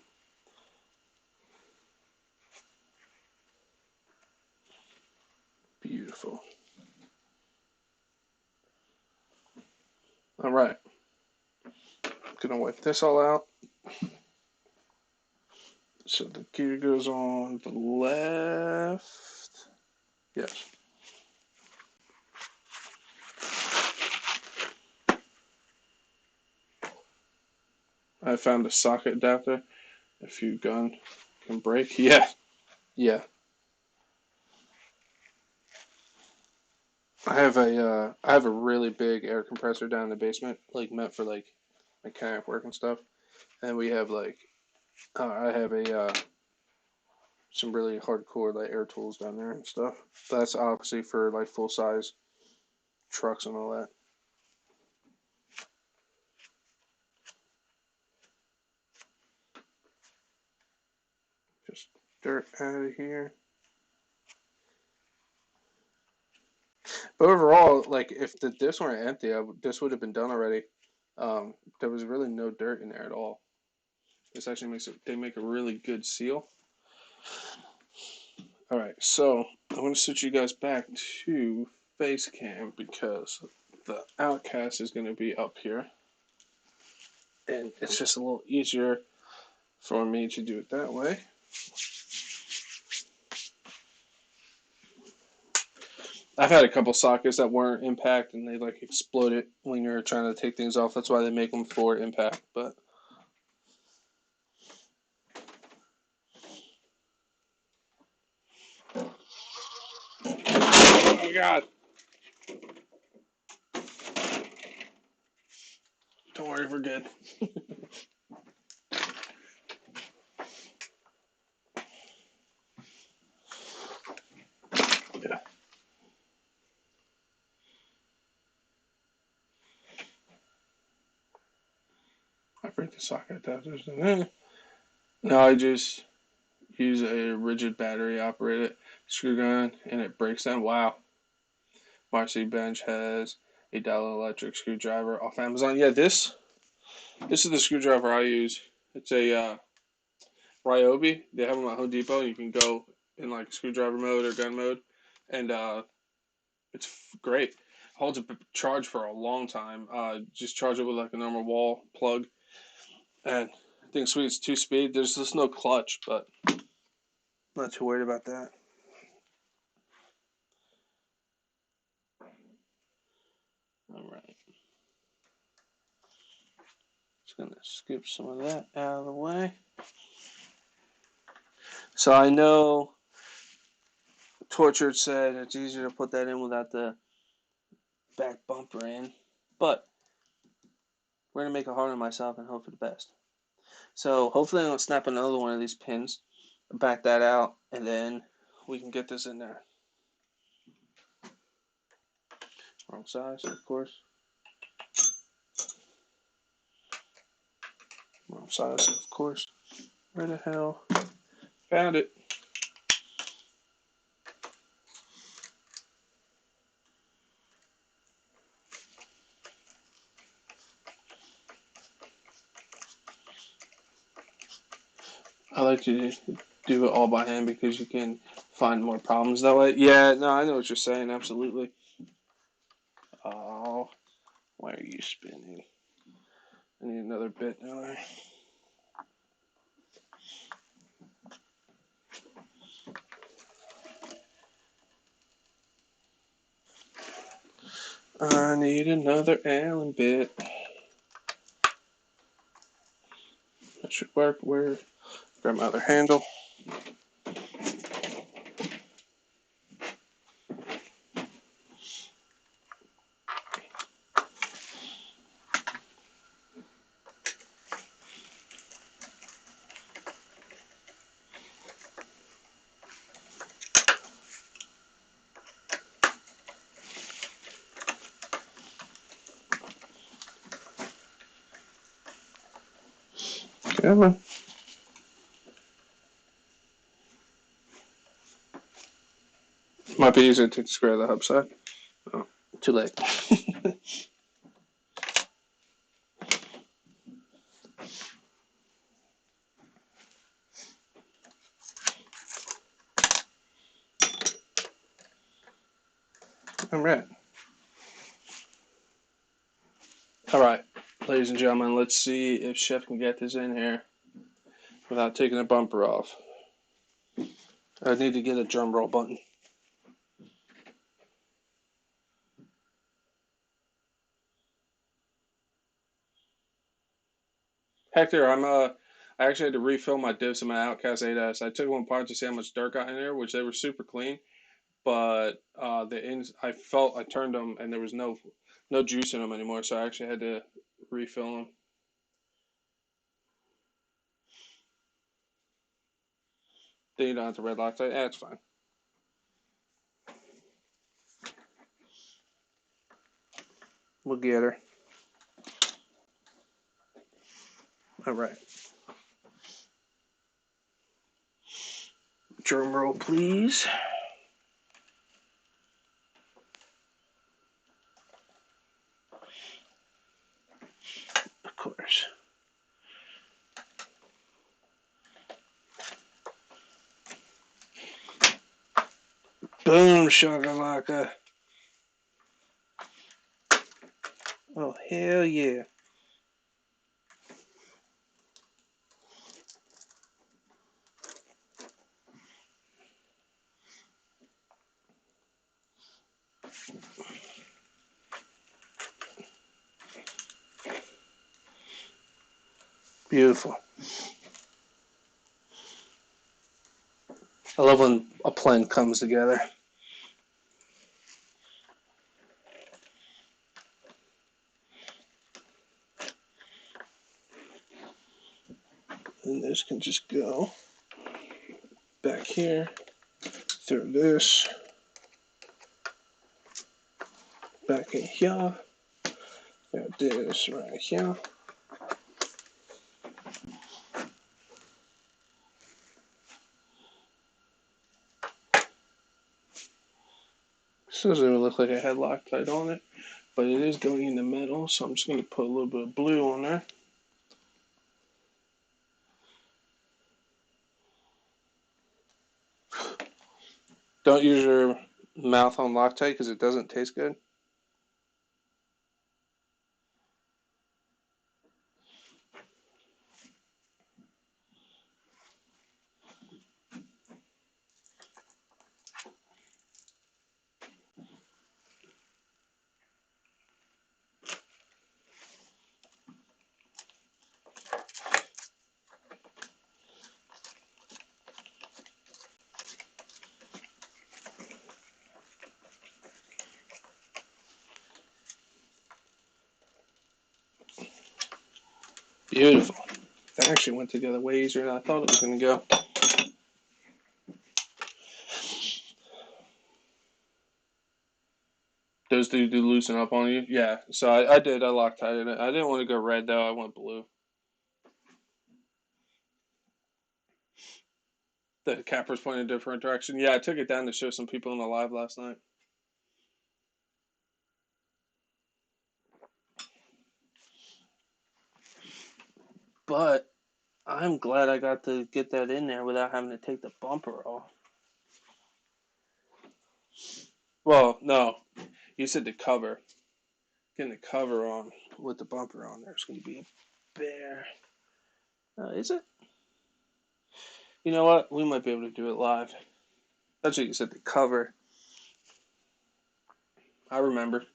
Beautiful. All right. Gonna wipe this all out. So the gear goes on the left. Yes. I found a socket adapter. If your gun can break. Yeah. Yeah. I have a really big air compressor down in the basement, like meant for like mechanic work and stuff. And we have like I have a some really hardcore like air tools down there and stuff. That's obviously for like full size trucks and all that. Just dirt out of here. But overall, like if the discs weren't empty, this would have been done already. There was really no dirt in there at all. This actually makes it. They make a really good seal. All right, so I'm gonna switch you guys back to face cam because the outcast is gonna be up here, and it's just a little easier for me to do it that way. I've had a couple sockets that weren't impact and they like exploded when you're trying to take things off. That's why they make them for impact. But oh my god! Don't worry, we're good. Yeah, I break the socket adapters in there. Now I just use a rigid battery operated screw gun and it breaks them. Wow. Marcy Bench has a dielectric screwdriver off Amazon. Yeah, this is the screwdriver I use. It's a Ryobi. They have them at Home Depot. You can go in like screwdriver mode or gun mode, and it's great. Holds a charge for a long time. Just charge it with like a normal wall plug, and I think sweet. It's 2 speed. There's just no clutch, but I'm not too worried about that. All right, just gonna scoop some of that out of the way. So I know Tortured said it's easier to put that in without the back bumper in, but we're gonna make it hard on myself and hope for the best. So hopefully I don't snap another one of these pins, back that out, and then we can get this in there. Wrong size, of course. Wrong size, of course. Where the hell? Found it. I like to do it all by hand because you can find more problems that way. Yeah, no, I know what you're saying. Absolutely. Oh, why are you spinning? I need another bit, don't I? I need another Allen bit. That should work. Where? Grab my other handle. Come on. Might be easier to square the hub side. Oh, too late. All right. All right, ladies and gentlemen, let's see if Chef can get this in here without taking the bumper off. I need to get a drum roll button. Hector, I actually had to refill my diffs in my OUTCAST 8S. I took one apart to see how much dirt got in there, which they were super clean, but the ins I felt I turned them and there was no juice in them anymore, so I actually had to refill them. Then you don't have to red Loctite. Yeah, it's fine. We'll get her. All right. Drum roll, please. Of course. Boom, shakalaka. Oh, hell yeah. Beautiful. I love when a plan comes together. And this can just go back here, through this, back in here, got this right here. This doesn't even look like I had Loctite on it, but it is going in the middle, so I'm just going to put a little bit of blue on there. Don't use your mouth on Loctite because it doesn't taste good. Beautiful. That actually went together way easier than I thought it was going to go. Those do loosen up on you? Yeah, so I did. I Loctited it. I didn't want to go red, though. I went blue. The capper's pointing a different direction. Yeah, I took it down to show some people in the live last night. But I'm glad I got to get that in there without having to take the bumper off. Well, no. You said the cover. Getting the cover on with the bumper on there is going to be a bear. Is it? You know what? We might be able to do it live. That's what you said, the cover. I remember.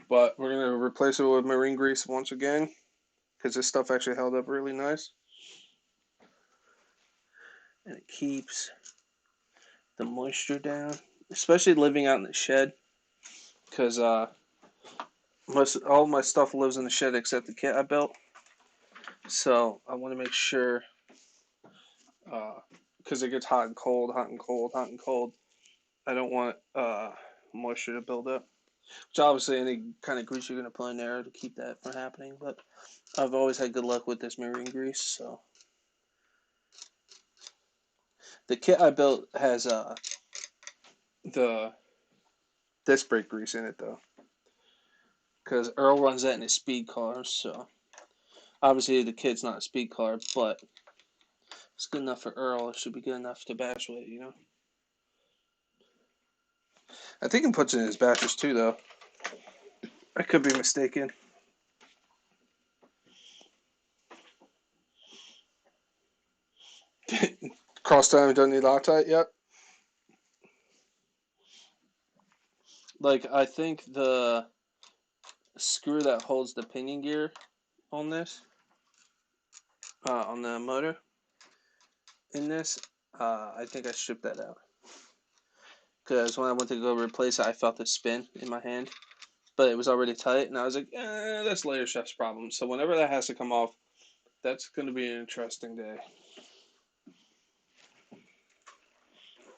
But we're going to replace it with marine grease once again because this stuff actually held up really nice. And it keeps the moisture down, especially living out in the shed because all my stuff lives in the shed except the kit I built. So I want to make sure, because it gets hot and cold, hot and cold, hot and cold. I don't want moisture to build up. Which obviously any kind of grease you're going to put in there to keep that from happening. But I've always had good luck with this marine grease. So the kit I built has the disc brake grease in it though, because Earl runs that in his speed cars. So obviously the kit's not a speed car, but it's good enough for Earl. It should be good enough to bash with, you know. I think he puts it in his batches too, though. I could be mistaken. Cross time doesn't need Loctite yet. Like I think the screw that holds the pinion gear on this, on the motor in this, I think I stripped that out. Because when I went to go replace it, I felt the spin in my hand, but it was already tight, and I was like, that's Layer Chef's problem. So whenever that has to come off, that's going to be an interesting day.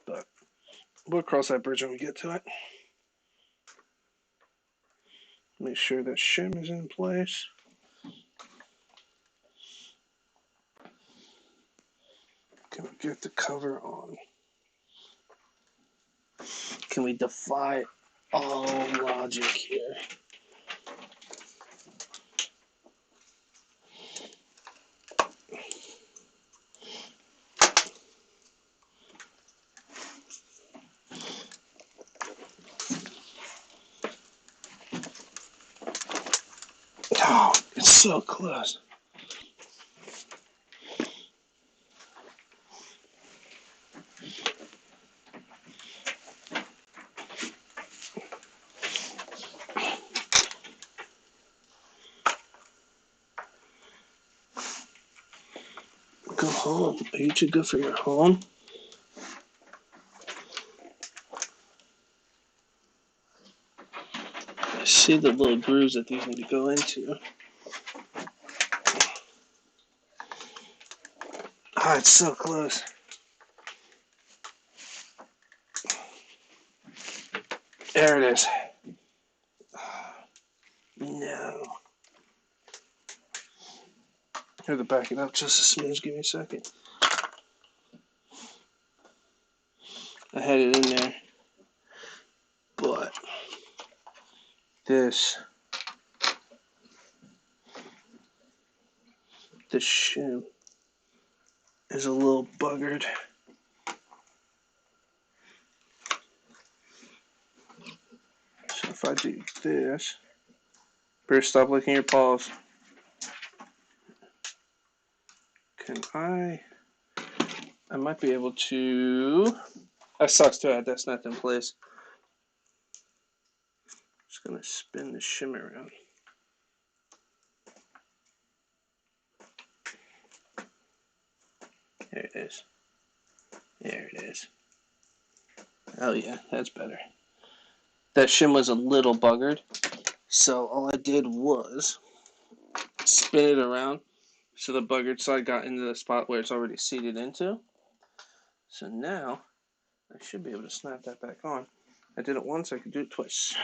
But we'll cross that bridge when we get to it. Make sure that shim is in place. Can we get the cover on? Can we defy all logic here? Oh, it's so close. Go home. Are you too good for your home? I see the little grooves that these need to go into. Ah, it's so close. There it is. No. I have to back it up just a smidge. Give me a second. I had it in there, but this shim is a little buggered. So if I do this, Bruce, stop licking your paws. Can I might be able to. That sucks too. I had that snapped in place. Just gonna spin the shim around. There it is. There it is. Oh yeah, that's better. That shim was a little buggered, so all I did was spin it around so the buggered side got into the spot where it's already seated into. So now I should be able to snap that back on. I did it once, I could do it twice.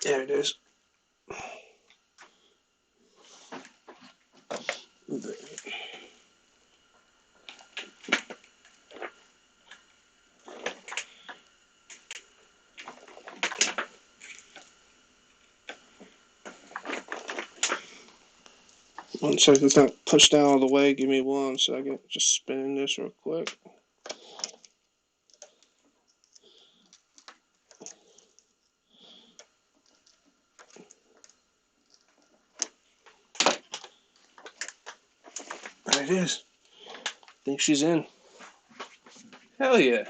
There it is. One second, it's not pushed down all the way. Give me 1 second. Just spinning this real quick. There it is. I think she's in. Hell yeah.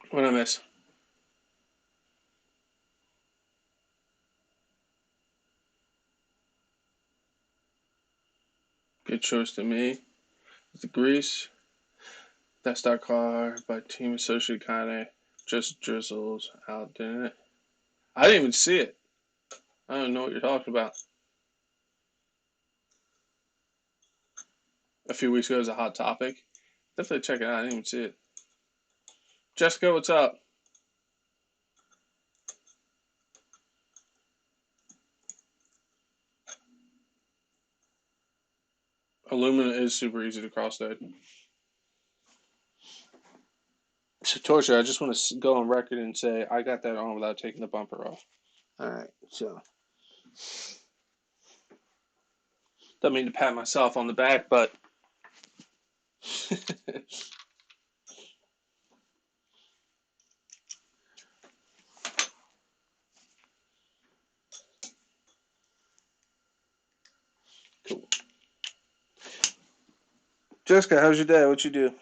What did I miss? Good choice to me. The grease. That stock car by Team Associate kind of just drizzles out, didn't it? I didn't even see it. I don't know what you're talking about. A few weeks ago, it was a hot topic. Definitely check it out. I didn't even see it. Jessica, what's up? Aluminum is super easy to cross-thread. So, Torture, I just want to go on record and say I got that on without taking the bumper off. All right, so don't mean to pat myself on the back, but cool. Jessica, how's your day? What you do?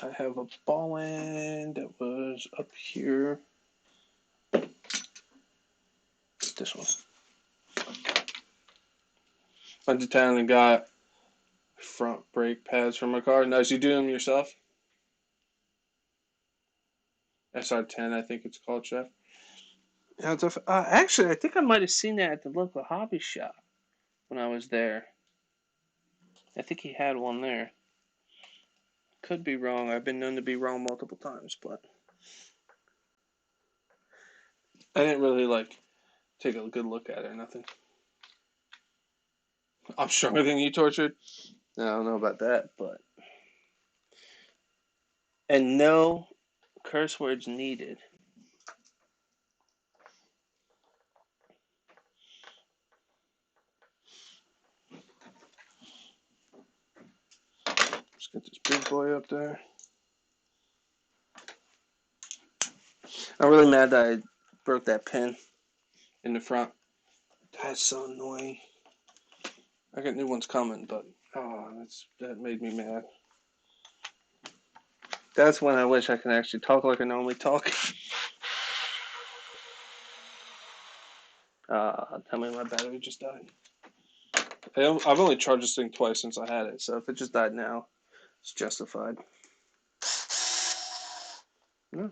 I have a ball end that was up here. This one. Went to town and got front brake pads for my car. Nice. You do them yourself? SR10, I think it's called, Chef. Yeah, actually, I think I might have seen that at the local hobby shop when I was there. I think he had one there. Could be wrong. I've been known to be wrong multiple times, but I didn't really take a good look at it or nothing. I'm stronger than you, Tortured. I don't know about that, but and no curse words needed. Let's get this big boy up there. I'm really mad that I broke that pin in the front. That's so annoying. I got new ones coming, but that made me mad. That's when I wish I could actually talk like I normally talk. Tell me my battery just died. I've only charged this thing twice since I had it, so if it just died now, it's justified. No.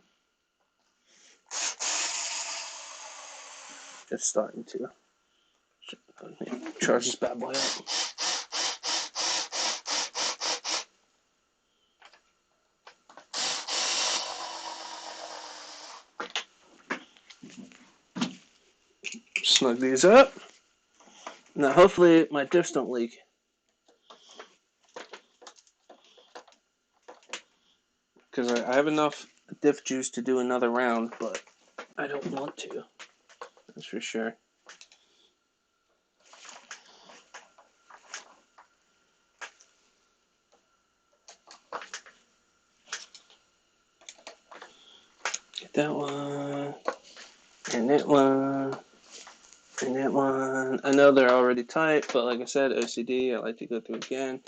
It's starting to. Charge this bad boy up. Snug these up. Now, hopefully, my diffs don't leak. Because I have enough diff juice to do another round, but I don't want to. That's for sure. Get that one. And that one. And that one. I know they're already tight, but like I said, OCD, I like to go through again.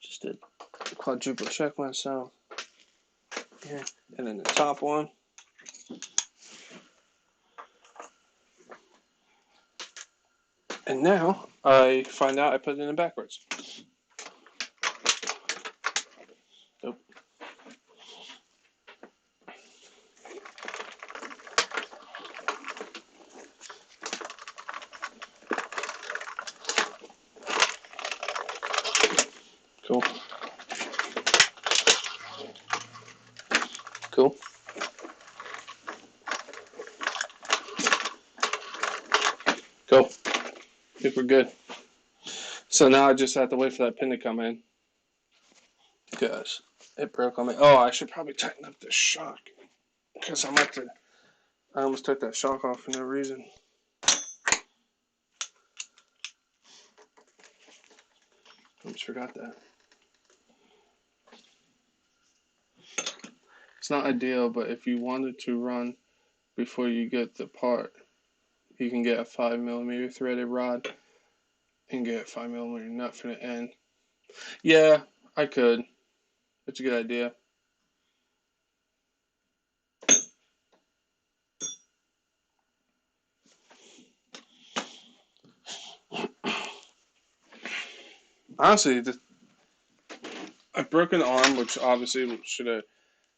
Just to quadruple check myself. Yeah. And then the top one. And now I find out I put it in backwards. Nope. Cool. Cool. Cool. I think we're good. So now I just have to wait for that pin to come in. Because it broke on me. Oh, I should probably tighten up this shock. Because I almost took that shock off for no reason. Almost forgot that. It's not ideal, but if you wanted to run before you get the part, you can get a 5mm threaded rod and get a 5mm nut for the end. Yeah, I could. It's a good idea. Honestly, I broke an arm, which obviously should have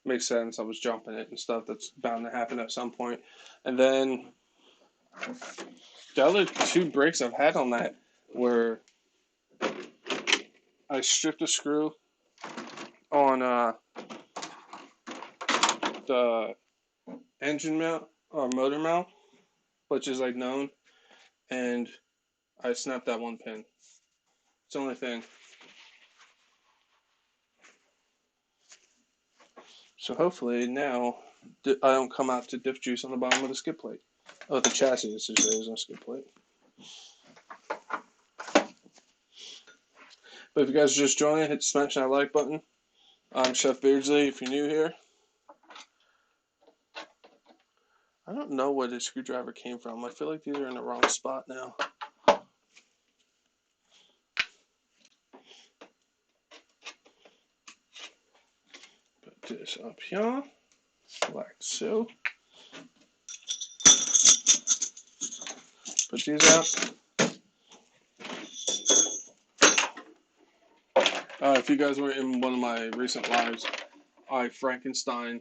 made sense. I was jumping it and stuff. That's bound to happen at some point. And then the other two breaks I've had on that were I stripped a screw on the engine mount or motor mount, which is like known, and I snapped that one pin. It's the only thing. So hopefully now I don't come out to diff juice on the bottom of the skid plate. Oh, the chassis is just there's no skid plate. But if you guys are just joining, hit smash that like button. I'm Chef Beardsley. If you're new here, I don't know where this screwdriver came from. I feel like these are in the wrong spot now. Put this up here, like so. Put these out. If you guys were in one of my recent lives, I Frankenstein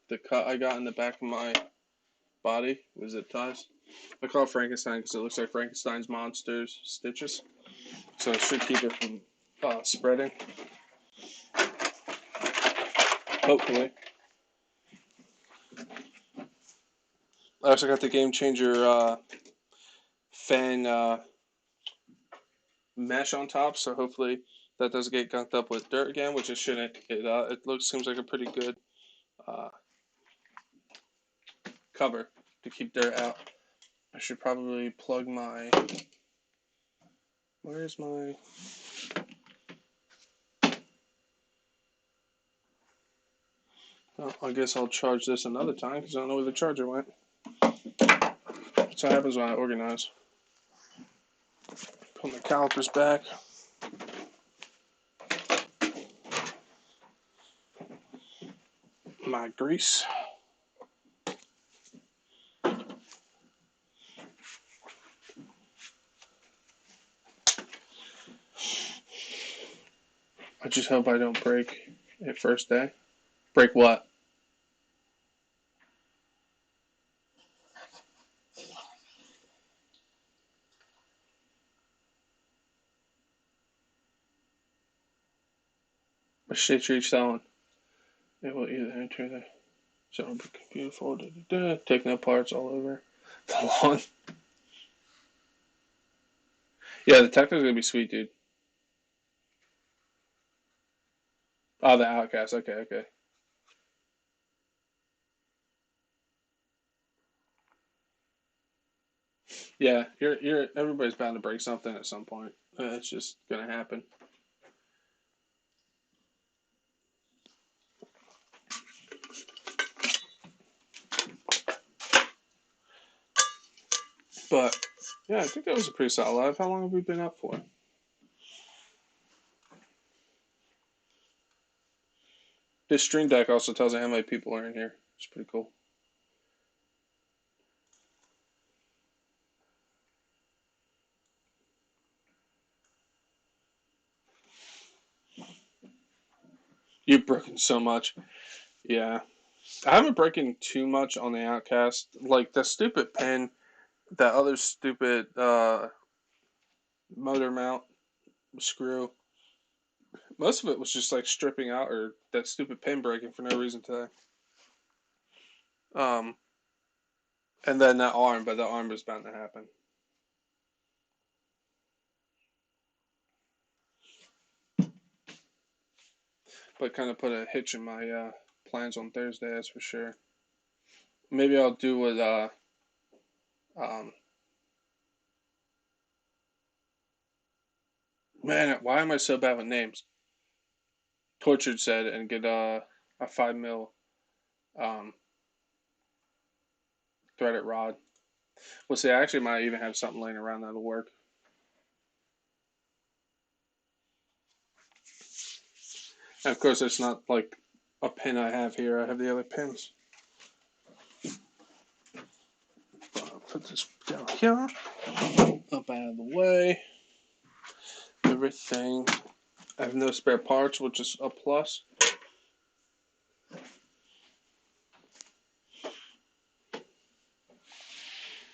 the cut I got in the back of my body with zip ties. I call it Frankenstein because it looks like Frankenstein's monsters stitches. So it should keep it from spreading. Hopefully. I also got the Game Changer fan mesh on top, so hopefully that doesn't get gunked up with dirt again, which it shouldn't. It seems like a pretty good cover to keep dirt out. I should probably plug my. Where's my? Well, I guess I'll charge this another time because I don't know where the charger went. That's what happens when I organize. Put my calipers back. My grease. I just hope I don't break it first day. Break what? A shit you're selling. It will either enter the general computer folder. Take no parts all over the lawn. Yeah, the Techno's gonna be sweet, dude. Oh, the Outcast. Okay. Yeah, you're everybody's bound to break something at some point. It's just gonna happen. But yeah, I think that was a pretty solid live. How long have we been up for? This stream deck also tells me how many people are in here. It's pretty cool. You've broken so much. Yeah. I haven't broken too much on the Outcast. Like the stupid pin, that other stupid motor mount screw. Most of it was just like stripping out or that stupid pin breaking for no reason today. Um, and then that arm, but the arm was bound to happen. But kind of put a hitch in my plans on Thursday, that's for sure. Maybe I'll do what um, man, why am I so bad with names? Tortured said and get a 5mm um, threaded rod. We'll see. I actually might even have something laying around that'll work. And of course, it's not like a pin I have here. I have the other pins. I'll put this down here, up out of the way. Everything. I have no spare parts, which is a plus.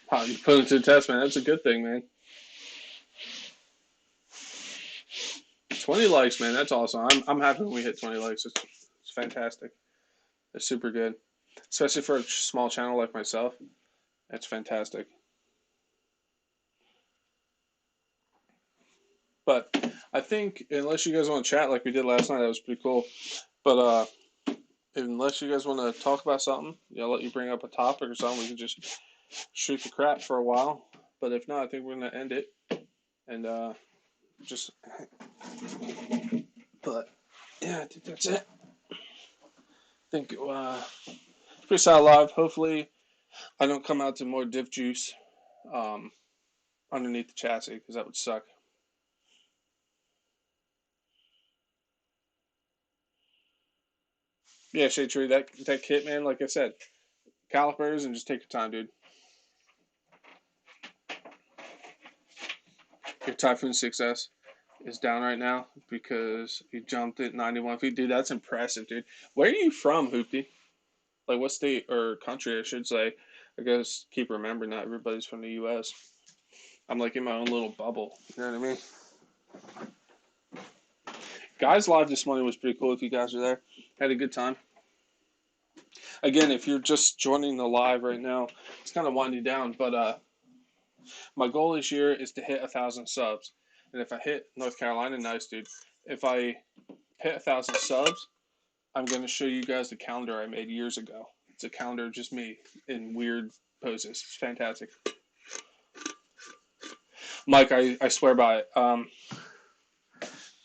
How you put it to the test, man. That's a good thing, man. 20 likes, man. That's awesome. I'm happy when we hit 20 likes. It's fantastic. It's super good, especially for a small channel like myself. It's fantastic. But I think unless you guys want to chat like we did last night, that was pretty cool. But unless you guys want to talk about something, I'll let you bring up a topic or something. We can just shoot the crap for a while. But if not, I think we're gonna end it and just. But yeah, I think that's it. I think pretty solid live. Hopefully, I don't come out to more diff juice um, underneath the chassis because that would suck. Yeah, Shade Tree, that kit, man. Like I said, calipers and just take your time, dude. Your Typhoon 6S is down right now because you jumped it 91 feet, dude. That's impressive, dude. Where are you from, Hoopty? Like what state or country, I should say? I guess keep remembering not everybody's from the U.S. I'm like in my own little bubble. You know what I mean? Guys Live this morning was pretty cool. If you guys are there, had a good time. Again, if you're just joining the live right now, it's kind of winding down. But my goal this year is to hit 1,000 subs. And if I hit North Carolina, nice, dude. If I hit 1,000 subs, I'm going to show you guys the calendar I made years ago. It's a calendar of just me in weird poses. It's fantastic. Mike, I swear by it.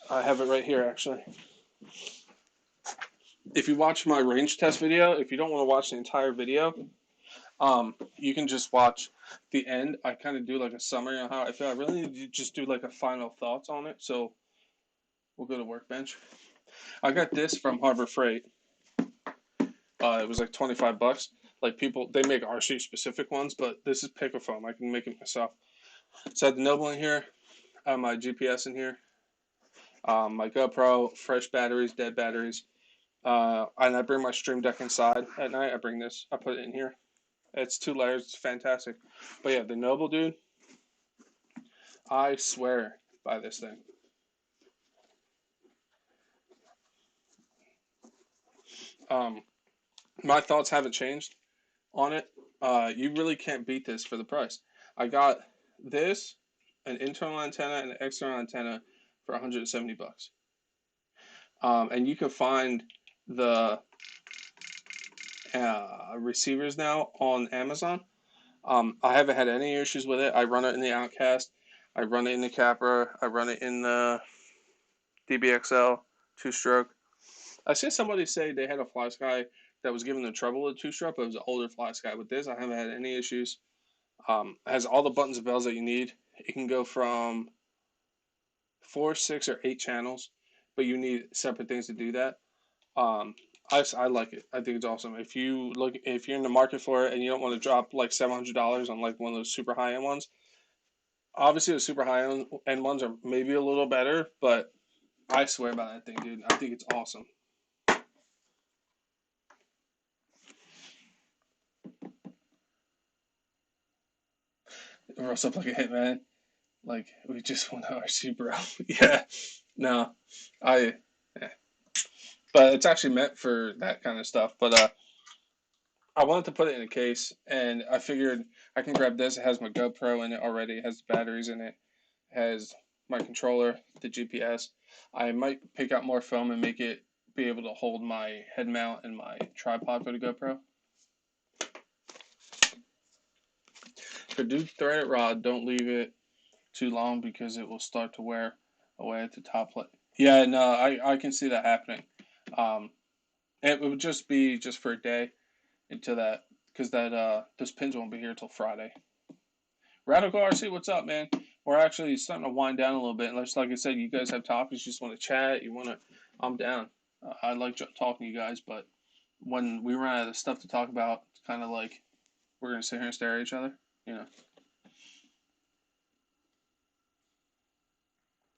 I have it right here, actually. If you watch my range test video, if you don't want to watch the entire video, you can just watch the end. I kind of do like a summary on how I feel. I really need to just do like a final thoughts on it. So we'll go to Workbench. I got this from Harbor Freight. It was like $25. Like people, they make RC specific ones, but this is picker foam. I can make it myself. So I have the Noble in here. I have my GPS in here. My GoPro, fresh batteries, dead batteries. And I bring my Stream Deck inside at night. I bring this. I put it in here. It's 2 layers. It's fantastic. But yeah, the Noble, dude. I swear by this thing. My thoughts haven't changed on it. You really can't beat this for the price. I got this, an internal antenna and an external antenna for 170 bucks. And you can find the receivers now on Amazon. I haven't had any issues with it. I run it in the OUTCAST. I run it in the Capra. I run it in the DBXL 2-stroke. I see somebody say they had a FlySky that was giving them trouble with 2-stroke, but it was an older FlySky. With this, I haven't had any issues. It has all the buttons and bells that you need. It can go from 4, 6, or 8 channels, but you need separate things to do that. I like it. I think it's awesome. If you're in the market for it and you don't want to drop like $700 on like one of those super high end ones, obviously the super high end ones are maybe a little better, but I swear by that thing, dude. I think it's awesome. Roast up like a hitman. Like we just want our super. Yeah, no, I. Yeah. But it's actually meant for that kind of stuff. But I wanted to put it in a case, and I figured I can grab this. It has my GoPro in it already. It has batteries in it. It has my controller, the GPS. I might pick out more foam and make it be able to hold my head mount and my tripod for the GoPro. For dude threaded rod, don't leave it too long because it will start to wear away at the top plate. Yeah, no, I can see that happening. It would just be just for a day. into that because that those pins won't be here till Friday. Radical RC, what's up, man? We're actually starting to wind down a little bit. Unless, like I said, you guys have topics, you just want to chat, you want to, I'm down. I like talking to you guys, but when we run out of stuff to talk about, it's kind of like we're gonna sit here and stare at each other, you know.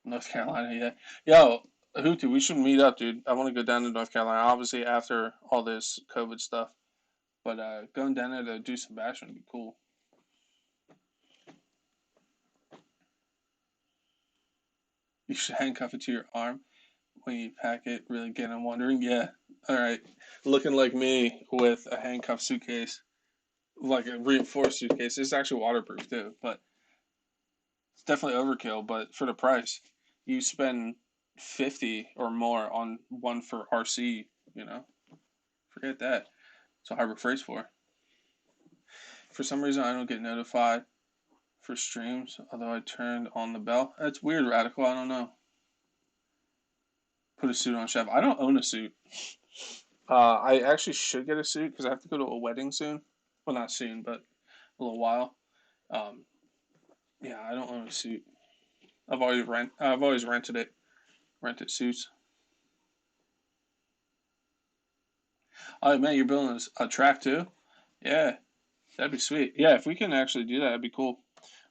North Carolina, yeah. Yo, Hutu, we should meet up, dude. I want to go down to North Carolina, obviously after all this COVID stuff. But going down there to do some bashing would be cool. You should handcuff it to your arm when you pack it. Really get I'm wondering. Yeah. All right. Looking like me with a handcuff suitcase, like a reinforced suitcase. It's actually waterproof too, but it's definitely overkill. But for the price, you spend 50 or more on one for RC. You know, forget that. It's a Harbor Freight's for. For some reason, I don't get notified for streams, although I turned on the bell. That's weird, Radical. I don't know. Put a suit on, chef. I don't own a suit. I actually should get a suit because I have to go to a wedding soon. Well, not soon, but a little while. Um, yeah, I don't own a suit. I've always rented it. Rented suits. Oh man, you're building a track too? Yeah, that'd be sweet. Yeah, if we can actually do that, that'd be cool.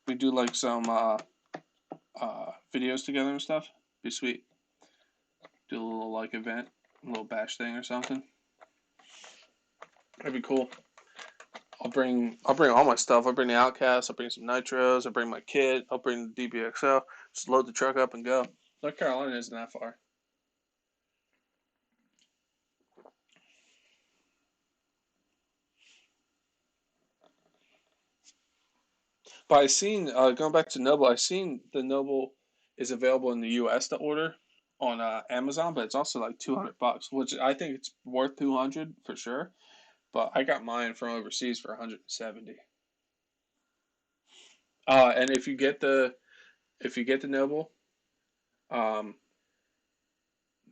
We do like some videos together and stuff. Be sweet. Do a little like event, a little bash thing or something. That'd be cool. I'll bring all my stuff. I'll bring the OUTCAST. I'll bring some nitros. I'll bring my kit. I'll bring the DBXL. Just load the truck up and go. North Carolina isn't that far. But I seen going back to Noble. I seen the Noble is available in the U.S. to order on Amazon, but it's also like $200, which I think it's worth 200 for sure. But I got mine from overseas for 170. And if you get the Noble, um,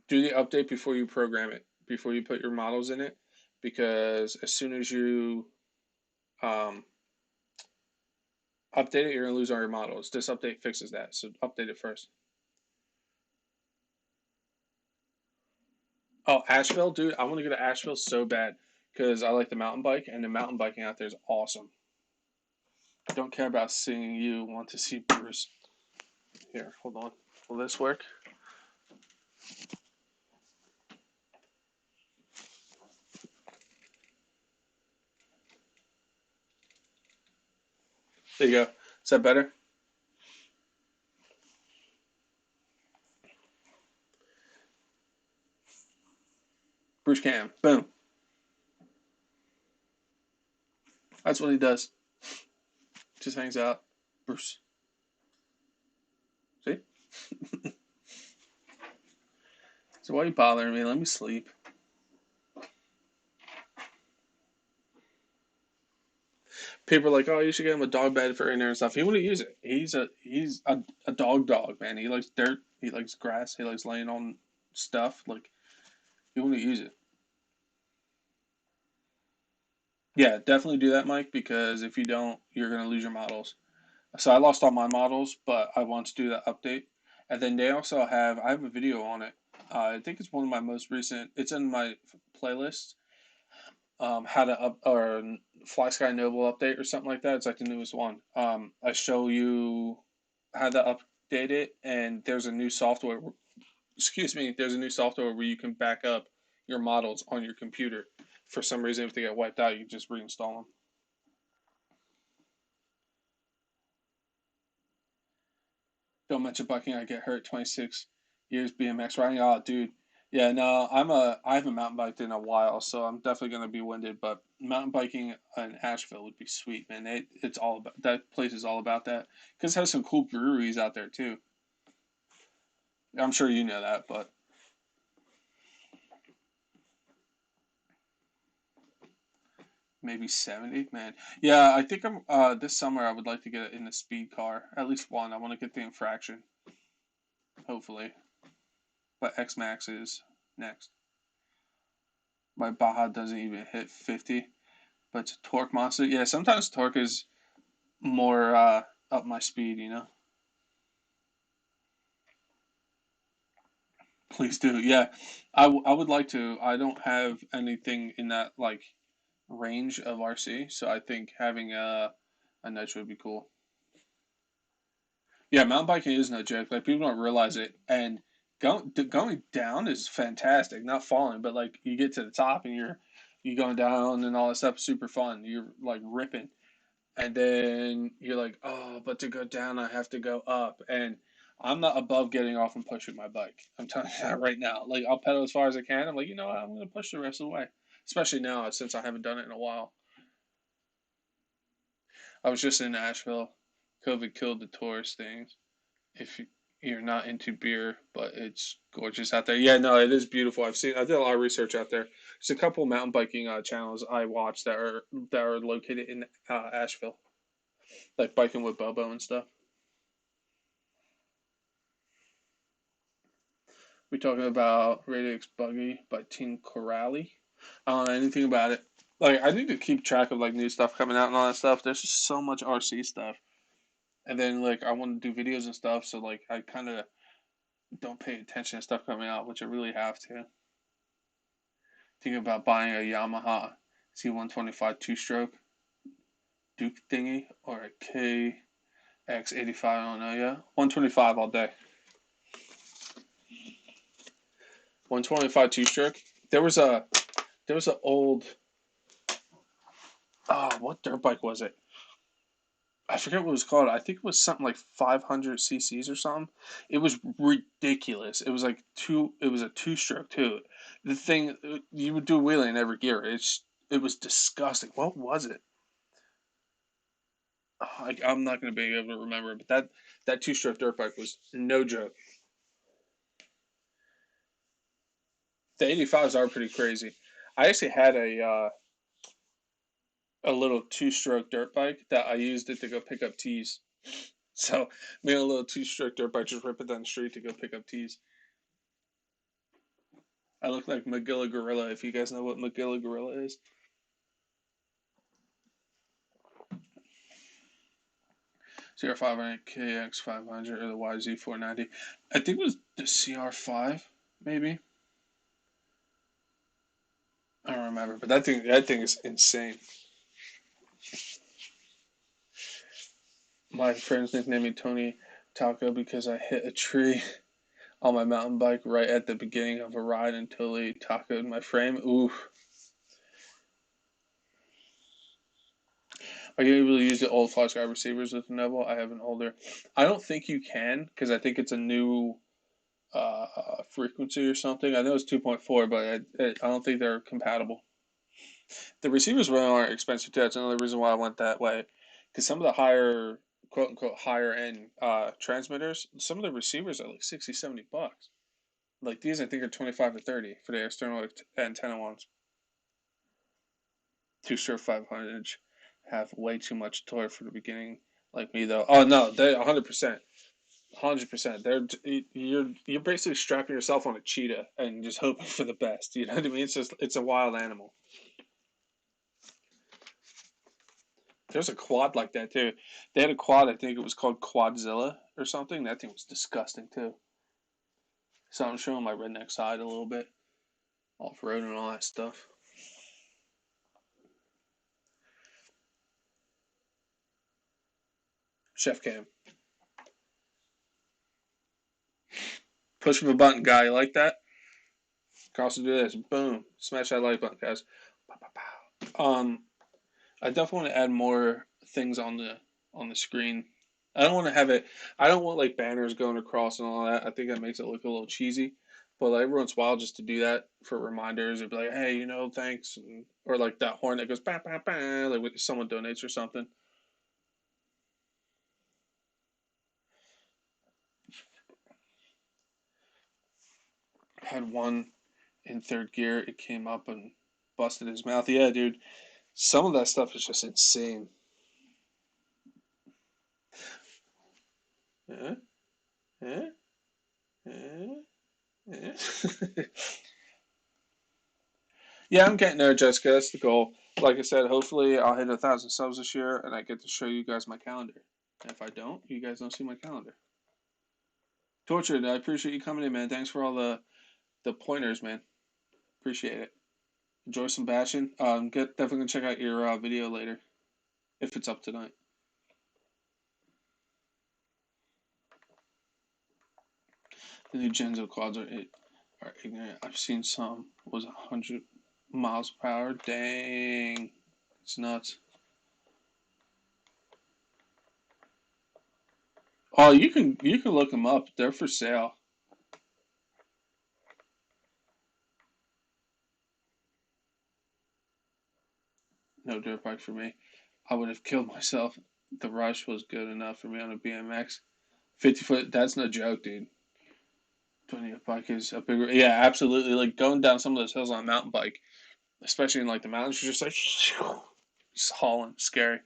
do the update before you program it, before you put your models in it, because as soon as you um, update it, you're gonna lose all your models. This update fixes that, so update it first. Oh, Asheville, dude, I want to go to Asheville so bad because I like the mountain bike, and the mountain biking out there is awesome. Don't care about seeing you. Want to see Bruce? Here, hold on. Will this work? There you go. Is that better? Bruce Cam. Boom. That's what he does. Just hangs out. Bruce. See? So why are you bothering me? Let me sleep. People are like, oh, you should get him a dog bed for in there and stuff. He wouldn't use it. He's a dog, man. He likes dirt. He likes grass. He likes laying on stuff. Like he wouldn't use it. Yeah, definitely do that, Mike, because if you don't, you're gonna lose your models. So I lost all my models, but I want to do that update. And then they also I have a video on it. I think it's one of my most recent. It's in my playlist. How to up or Fly Sky Noble update or something like that. It's like the newest one. I show you how to update it, and there's a new software. Excuse me. There's a new software where you can back up your models on your computer. For some reason, if they get wiped out, you just reinstall them. Don't mention bucking. I get hurt. 26 years BMX riding. Oh, dude. Yeah, no, I haven't mountain biked in a while, so I'm definitely gonna be winded. But mountain biking in Asheville would be sweet, man. It's all about that place is all about that because it has some cool breweries out there too. I'm sure you know that, but maybe 70, man. Yeah, I think I'm this summer I would like to get in a speed car, at least one. I want to get the infraction, hopefully. But X Max is next. My Baja doesn't even hit 50. but it's a torque monster. Yeah, sometimes torque is more up my speed, you know. Please do. Yeah, I would like to. I don't have anything in that like range of RC, so I think having a nitro would be cool. Yeah, mountain biking is no joke. Like people don't realize it, and going down is fantastic. Not falling, but like you get to the top and you going down and all that stuff is super fun. You're like ripping, and then you're like, oh, but to go down, I have to go up, and I'm not above getting off and pushing my bike. I'm telling you that right now. Like I'll pedal as far as I can. I'm like, you know what? I'm gonna push the rest of the way, especially now since I haven't done it in a while. I was just in Nashville. COVID killed the tourist things. If you're not into beer, but it's gorgeous out there. Yeah, no, it is beautiful. I did a lot of research out there. There's a couple mountain biking channels I watch that are located in Asheville, like biking with Bobo and stuff. We talking about Radix Buggy by Team Corrali. I don't know anything about it. Like I need to keep track of like new stuff coming out and all that stuff. There's just so much RC stuff, and then like I want to do videos and stuff, so like I kind of don't pay attention to stuff coming out, which I really have to. Thinking about buying a Yamaha C125 two-stroke Duke thingy or a KX85. I don't know yet. 125 all day. 125 two-stroke. There was a old what dirt bike was it? I forget what it was called. I think it was something like 500 cc's or something. It was ridiculous. It was like two. It was a two-stroke too. The thing you would do wheeling in every gear. It was disgusting. What was it? I'm not going to be able to remember, but that two-stroke dirt bike was no joke. The 85s are pretty crazy. I actually had a little two-stroke dirt bike that I used it to go pick up tees. So me and a little two-stroke dirt bike just rip it down the street to go pick up tees. I look like Magilla Gorilla if you guys know what Magilla Gorilla is. CR500, KX500, or the YZ490. I think it was the CR5, maybe. I don't remember, but that thing is insane. My friends nicknamed me Tony Taco because I hit a tree on my mountain bike right at the beginning of a ride and totally tacoed my frame. Ooh. Are you able to use the old flash guide receivers with the Neville? I have an older. I don't think you can because I think it's a new frequency or something. I know it's 2.4, but I don't think they're compatible. The receivers really aren't expensive too. That's another reason why I went that way. Because some of the higher, quote unquote, higher end transmitters, some of the receivers are like 60, $70. Like these, I think are 25 to 30 for the external antenna ones. Two stroke 500 have way too much torque for the beginning, like me though. Oh no, they 100%, 100%. You're basically strapping yourself on a cheetah and just hoping for the best. You know what I mean? It's a wild animal. There's a quad like that too. They had a quad. I think it was called Quadzilla or something. That thing was disgusting too. So I'm showing my redneck side a little bit, off road and all that stuff. Chef cam. Push of a button, guy. You like that? Can also do this. Boom. Smash that like button, guys. Pow, pow, pow. I definitely want to add more things on the screen. I don't want to have it. I don't want like banners going across and all that. I think that makes it look a little cheesy. But like, every once in a while, just to do that for reminders, or be like, hey, thanks, or like that horn that goes bah, bah, bah, like when someone donates or something. I had one in third gear. It came up and busted his mouth. Yeah, dude. Some of that stuff is just insane. Yeah, yeah, yeah, yeah. Yeah, I'm getting there, Jessica. That's the goal. Like I said, hopefully I'll hit 1,000 subs this year, and I get to show you guys my calendar. And if I don't, you guys don't see my calendar. Tortured, I appreciate you coming in, man. Thanks for all the pointers, man. Appreciate it. Enjoy some bashing. Definitely gonna check out your video later if it's up tonight. The new Genzo quads are ignorant. I've seen some was 100 miles per hour. Dang, it's nuts. Oh, you can look them up. They're for sale. No dirt bike for me. I would have killed myself. The rush was good enough for me on a BMX. 50 foot. That's no joke, dude. 20 bike is a bigger. Yeah, absolutely. Like going down some of those hills on a mountain bike, especially in like the mountains, you're just like just hauling. Scary.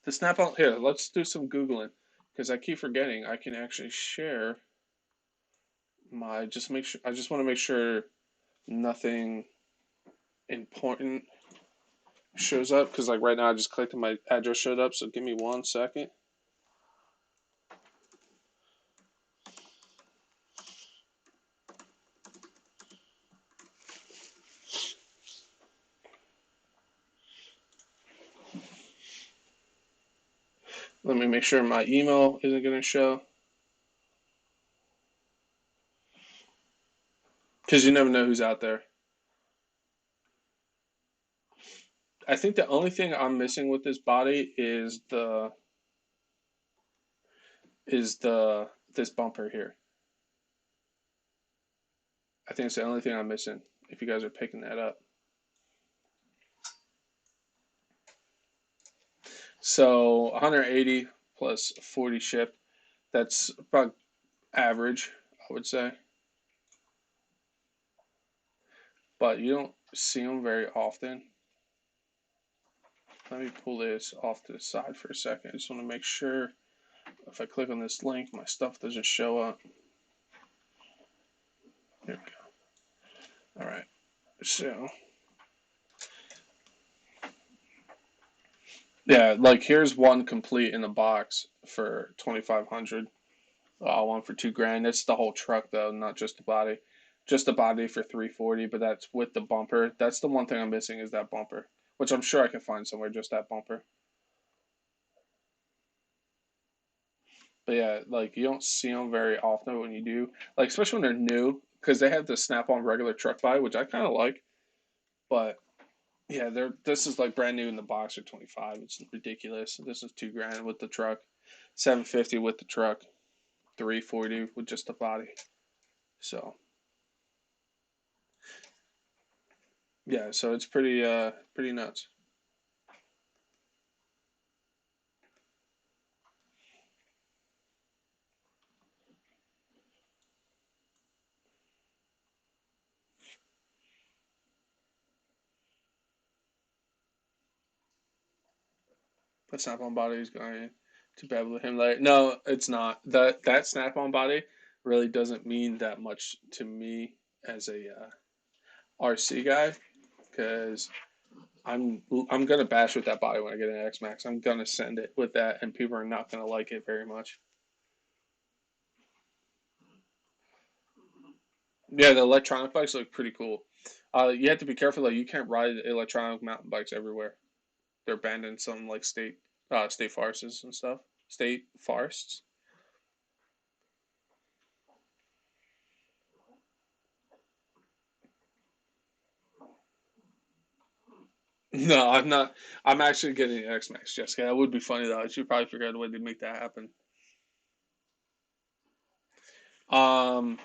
The snap on here. Let's do some googling because I keep forgetting I can actually share my. Just make sure. I just want to make sure nothing important shows up because like right now I just clicked and my address showed up. So give me 1 second. Let me make sure my email isn't going to show because you never know who's out there. I think the only thing I'm missing with this body is the this bumper here. I think it's the only thing I'm missing. If you guys are picking that up, so 180 plus 40 shipped. That's about average, I would say. But you don't see them very often. Let me pull this off to the side for a second. I just want to make sure if I click on this link, my stuff doesn't show up. There we go. All right. So, yeah, like here's one complete in the box for 2,500. One for 2 grand. It's the whole truck though, not just the body. Just the body for 340, but that's with the bumper. That's the one thing I'm missing is that bumper, which I'm sure I can find somewhere. Just that bumper. But yeah, like you don't see them very often. When you do, like especially when they're new, because they have the snap-on regular truck body, which I kind of like. But yeah, they're this is like brand new in the box for 25. It's ridiculous. This is 2 grand with the truck, 750 with the truck, 340 with just the body. So yeah, so it's pretty nuts. The snap-on body is going to be able to him like no, it's not. That snap-on body really doesn't mean that much to me as a RC guy because I'm gonna bash with that body when I get an X Max. I'm gonna send it with that, and people are not gonna like it very much. Yeah, the electronic bikes look pretty cool. You have to be careful though. You can't ride electronic mountain bikes everywhere. They're banned in some like state forests and stuff. State forests. No, I'm not. I'm actually getting an X Max, Jessica. That would be funny though. I should probably figure out a way to make that happen. Um,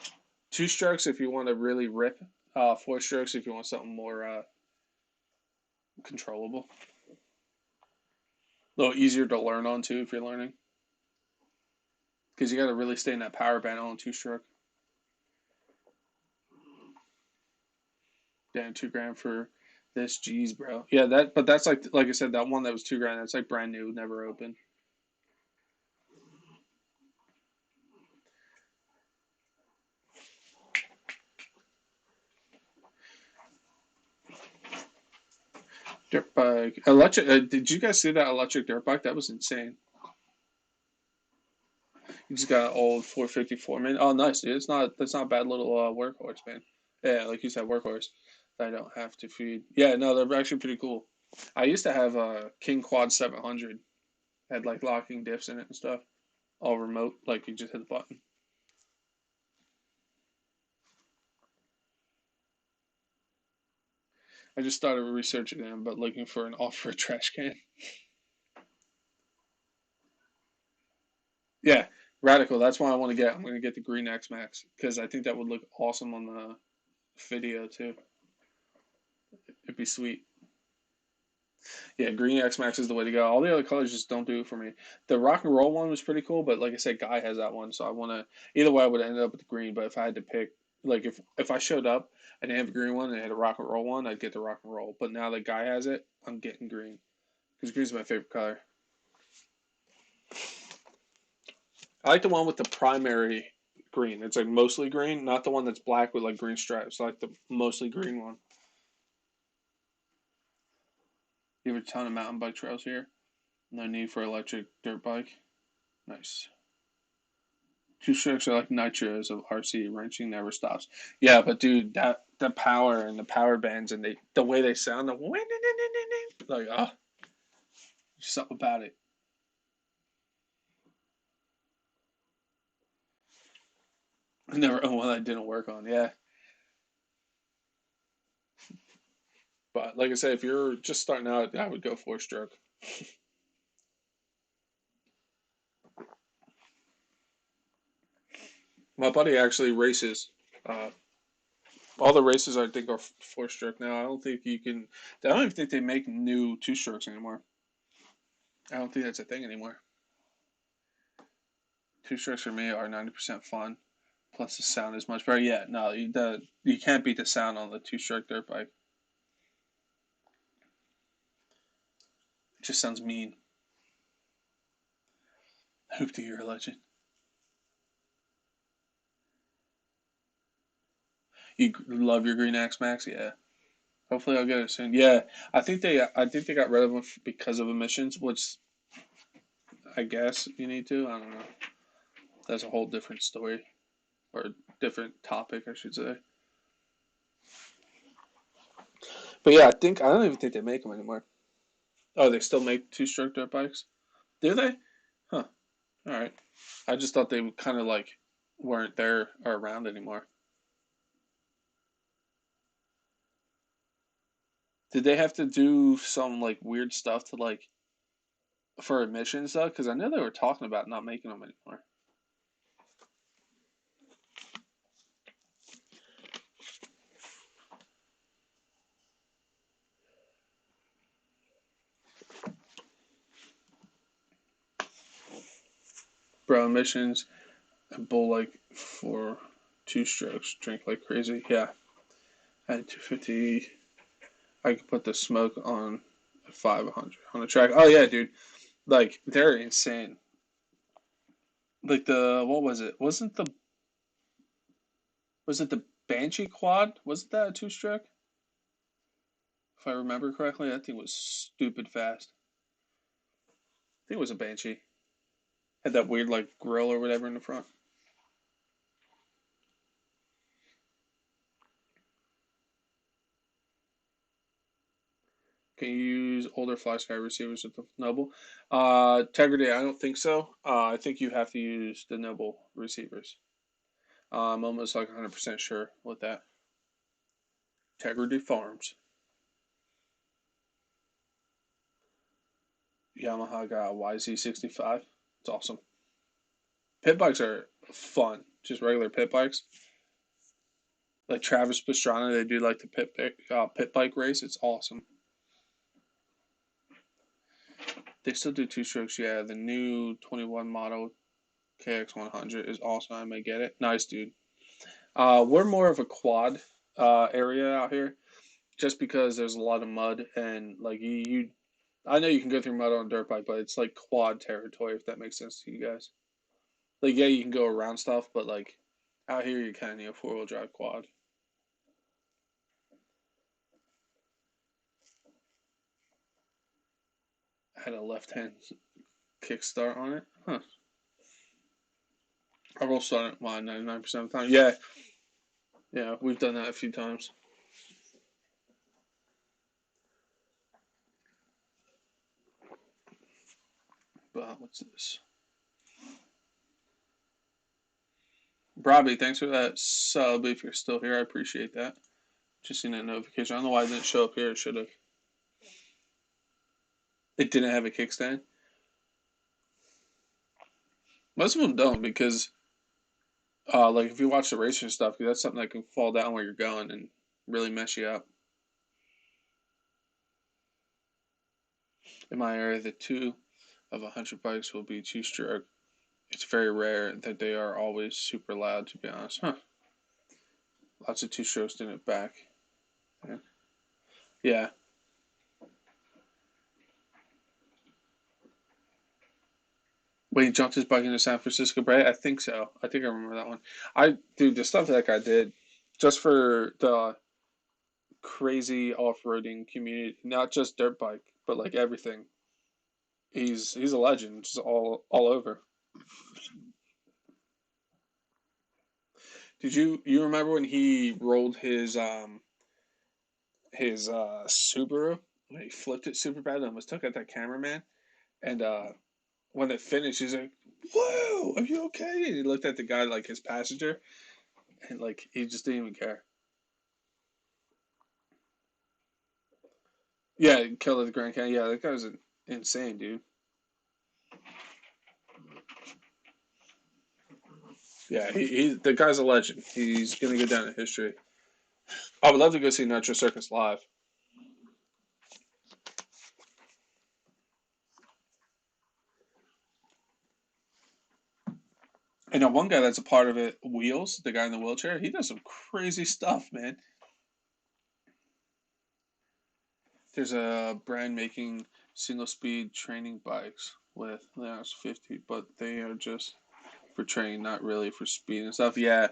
2 strokes if you want to really rip. 4 strokes if you want something more controllable. A little easier to learn on too if you're learning. Because you got to really stay in that power band on 2 stroke. Damn, 2 grand for this. Jeez, bro. Yeah, but that's like I said, that one that was 2 grand. That's like brand new, never opened. Dirt bike. Electric. Did you guys see that electric dirt bike? That was insane. You just got an old 454 man. Oh, nice, dude. That's not a bad little workhorse, man. Yeah, like you said, workhorse. That I don't have to feed. Yeah, no, they're actually pretty cool. I used to have a King Quad 700. Had like locking diffs in it and stuff. All remote, like you just hit the button. I just started researching them, but looking for an off-road trash can. Yeah, radical. That's what I want to get. I'm going to get the green X Max because I think that would look awesome on the video too. It'd be sweet. Yeah, green X Max is the way to go. All the other colors just don't do it for me. The rock and roll one was pretty cool, but like I said, Guy has that one, so I want to. Either way, I would end up with the green. But if I had to pick, like if I showed up and they have a green one and I had a rock and roll one, I'd get the rock and roll. But now that Guy has it, I'm getting green because green's my favorite color. I like the one with the primary green. It's like mostly green, not the one that's black with like green stripes. I like the mostly green one. You have a ton of mountain bike trails here. No need for electric dirt bike. Nice. Two strokes are like nitros of RC. Wrenching never stops. Yeah, but dude, that the power and the power bands and the way they sound, like something about it. I never owned one I didn't work on. Yeah, but like I said, if you're just starting out, I would go four stroke. My buddy actually races. Uh, all the races I think are four stroke now. I don't think you can. I don't even think they make new two strokes anymore. I don't think that's a thing anymore. Two strokes for me are 90% fun. Plus the sound is much better. Yeah, no, you can't beat the sound on the two stroke dirt bike. It just sounds mean. Hope to you're a legend. You love your Green X Max, yeah. Hopefully I'll get it soon. Yeah, I think they got rid of them because of emissions, which I guess you need to. I don't know. That's a whole different story or a different topic, I should say. But yeah, I don't even think they make them anymore. Oh, they still make two stroke dirt bikes? Do they? Huh. All right. I just thought they kind of like weren't there or around anymore. Did they have to do some like weird stuff to like for emissions though? Because I know they were talking about not making them anymore. Bro, emissions, a bull like for two strokes, drink like crazy. Yeah, at 250, I could put the smoke on 500 on the track. Oh yeah, dude, like they're insane. Like the what was it? Was it the Banshee quad? Wasn't that a two stroke? If I remember correctly, that thing was stupid fast. I think it was a Banshee. Had that weird like grill or whatever in the front. Can you use older fly sky receivers with the Noble? Integrity, I don't think so. I think you have to use the Noble receivers. I'm almost like 100% sure with that. Integrity Farms. Yamaha got a YZ65. It's awesome. Pit bikes are fun. Just regular pit bikes. Like Travis Pastrana, they do like the pit bike race. It's awesome. They still do two strokes. Yeah, the new 21 model KX100 is awesome. I may get it. Nice, dude. We're more of a quad area out here, just because there's a lot of mud and like I know you can go through mud on a dirt bike, but it's like quad territory if that makes sense to you guys. Like yeah, you can go around stuff, but like out here you kind of need a four-wheel drive quad. had a left hand kickstart on it. Huh. I roll start it 99% of the time. Yeah, yeah, we've done that a few times. But what's this? Robbie, thanks for that sub. If you're still here, I appreciate that. Just seen that notification. I don't know why it didn't show up here. It should have. It didn't have a kickstand. Most of them don't because, like, if you watch the racing stuff, that's something that can fall down where you're going and really mess you up. In my area, the two of 100 bikes will be two-stroke. It's very rare that they are always super loud, to be honest. Huh. Lots of two-strokes in it back. Yeah. Yeah. When he jumped his bike into San Francisco Bay, I think so. I think I remember that one. Dude, the stuff that guy did, just for the crazy off-roading community, not just dirt bike, but like everything. He's a legend, just all over. Did you remember when he rolled his Subaru? When he flipped it super bad and almost took out that cameraman, and when it finished, he's like, "Whoa, are you okay?" And he looked at the guy like his passenger, and like he just didn't even care. Yeah, killed at the Grand Canyon. Yeah, that guy was insane, dude. Yeah, he the guy's a legend. He's gonna go down in history. I would love to go see Nitro Circus live. And one guy that's a part of it, Wheels, the guy in the wheelchair, he does some crazy stuff, man. There's a brand making single speed training bikes with that's 50, but they are just for training, not really for speed and stuff. Yeah,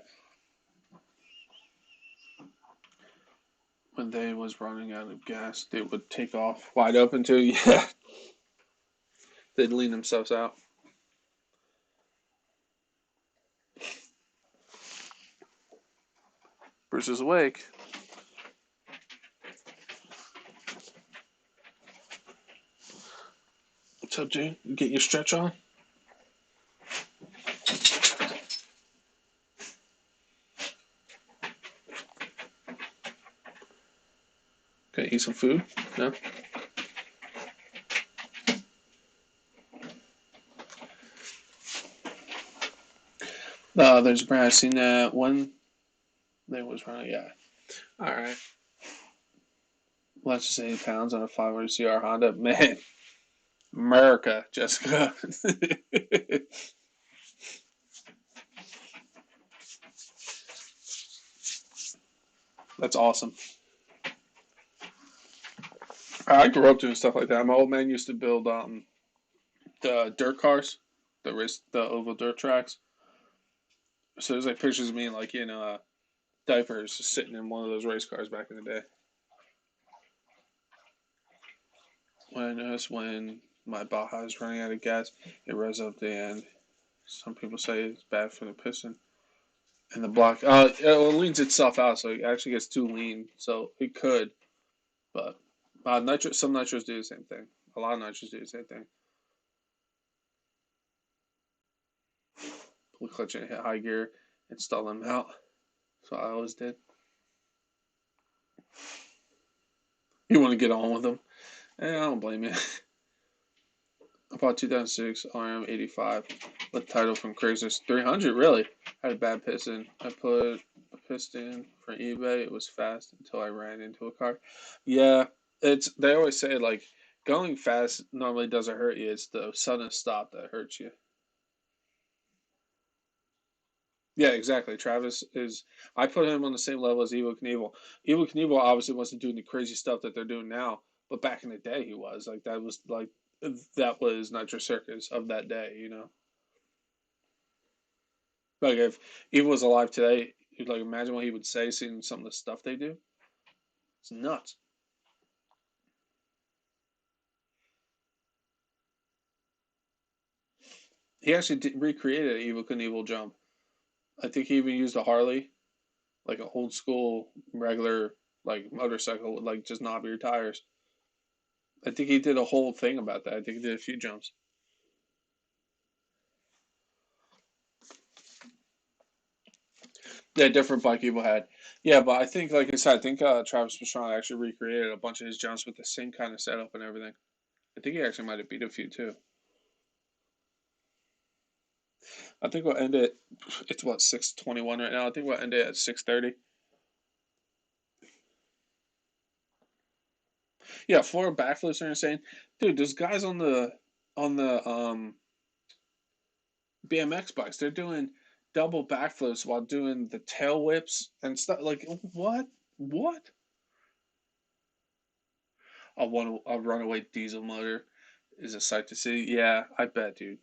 when they was running out of gas, they would take off wide open too. Yeah, they'd lean themselves out. Bruce is awake. What's up, Jay? You get your stretch on? Okay, eat some food? No? There's a brand. I've seen that one. There was running. Yeah. All right. Let's just say 8 pounds on a 500 CR Honda. Man, America, Jessica. That's awesome. I grew up doing stuff like that. My old man used to build the dirt cars, the oval dirt tracks. So there's like pictures of me like in diapers, just sitting in one of those race cars back in the day. When I noticed when my Baja is running out of gas, it revs up the end. Some people say it's bad for the piston and the block. It leans itself out, so it actually gets too lean. So it could, but some nitros do the same thing. A lot of nitros do the same thing. Pull the clutch and hit high gear and stall them out. That's what I always did. You want to get on with them? I don't blame you. I bought 2006 RM85 with title from Craigslist 300. Really, had a bad piston. I put a piston for eBay. It was fast until I ran into a car. Yeah, they always say like going fast normally doesn't hurt you. It's the sudden stop that hurts you. Yeah, exactly. Travis is. I put him on the same level as Evo Knievel. Evo Knievel obviously wasn't doing the crazy stuff that they're doing now, but back in the day he was. That was Nitro Circus of that day. Like if Evo was alive today, you'd like imagine what he would say seeing some of the stuff they do. It's nuts. He actually recreated a Evel Knievel jump. I think he even used a Harley, like an old school regular like motorcycle with like just knobbier tires. I think he did a whole thing about that. I think he did a few jumps. Yeah, different bike people had. Yeah, but I think, like I said, I think Travis Pastrana actually recreated a bunch of his jumps with the same kind of setup and everything. I think he actually might have beat a few too. I think we'll end it. It's what 6:21 right now. I think we'll end it at 6:30. Yeah, four backflips are insane, dude. There's guys on the BMX bikes. They're doing double backflips while doing the tail whips and stuff. Like what? What? A runaway diesel motor is a sight to see. Yeah, I bet, dude.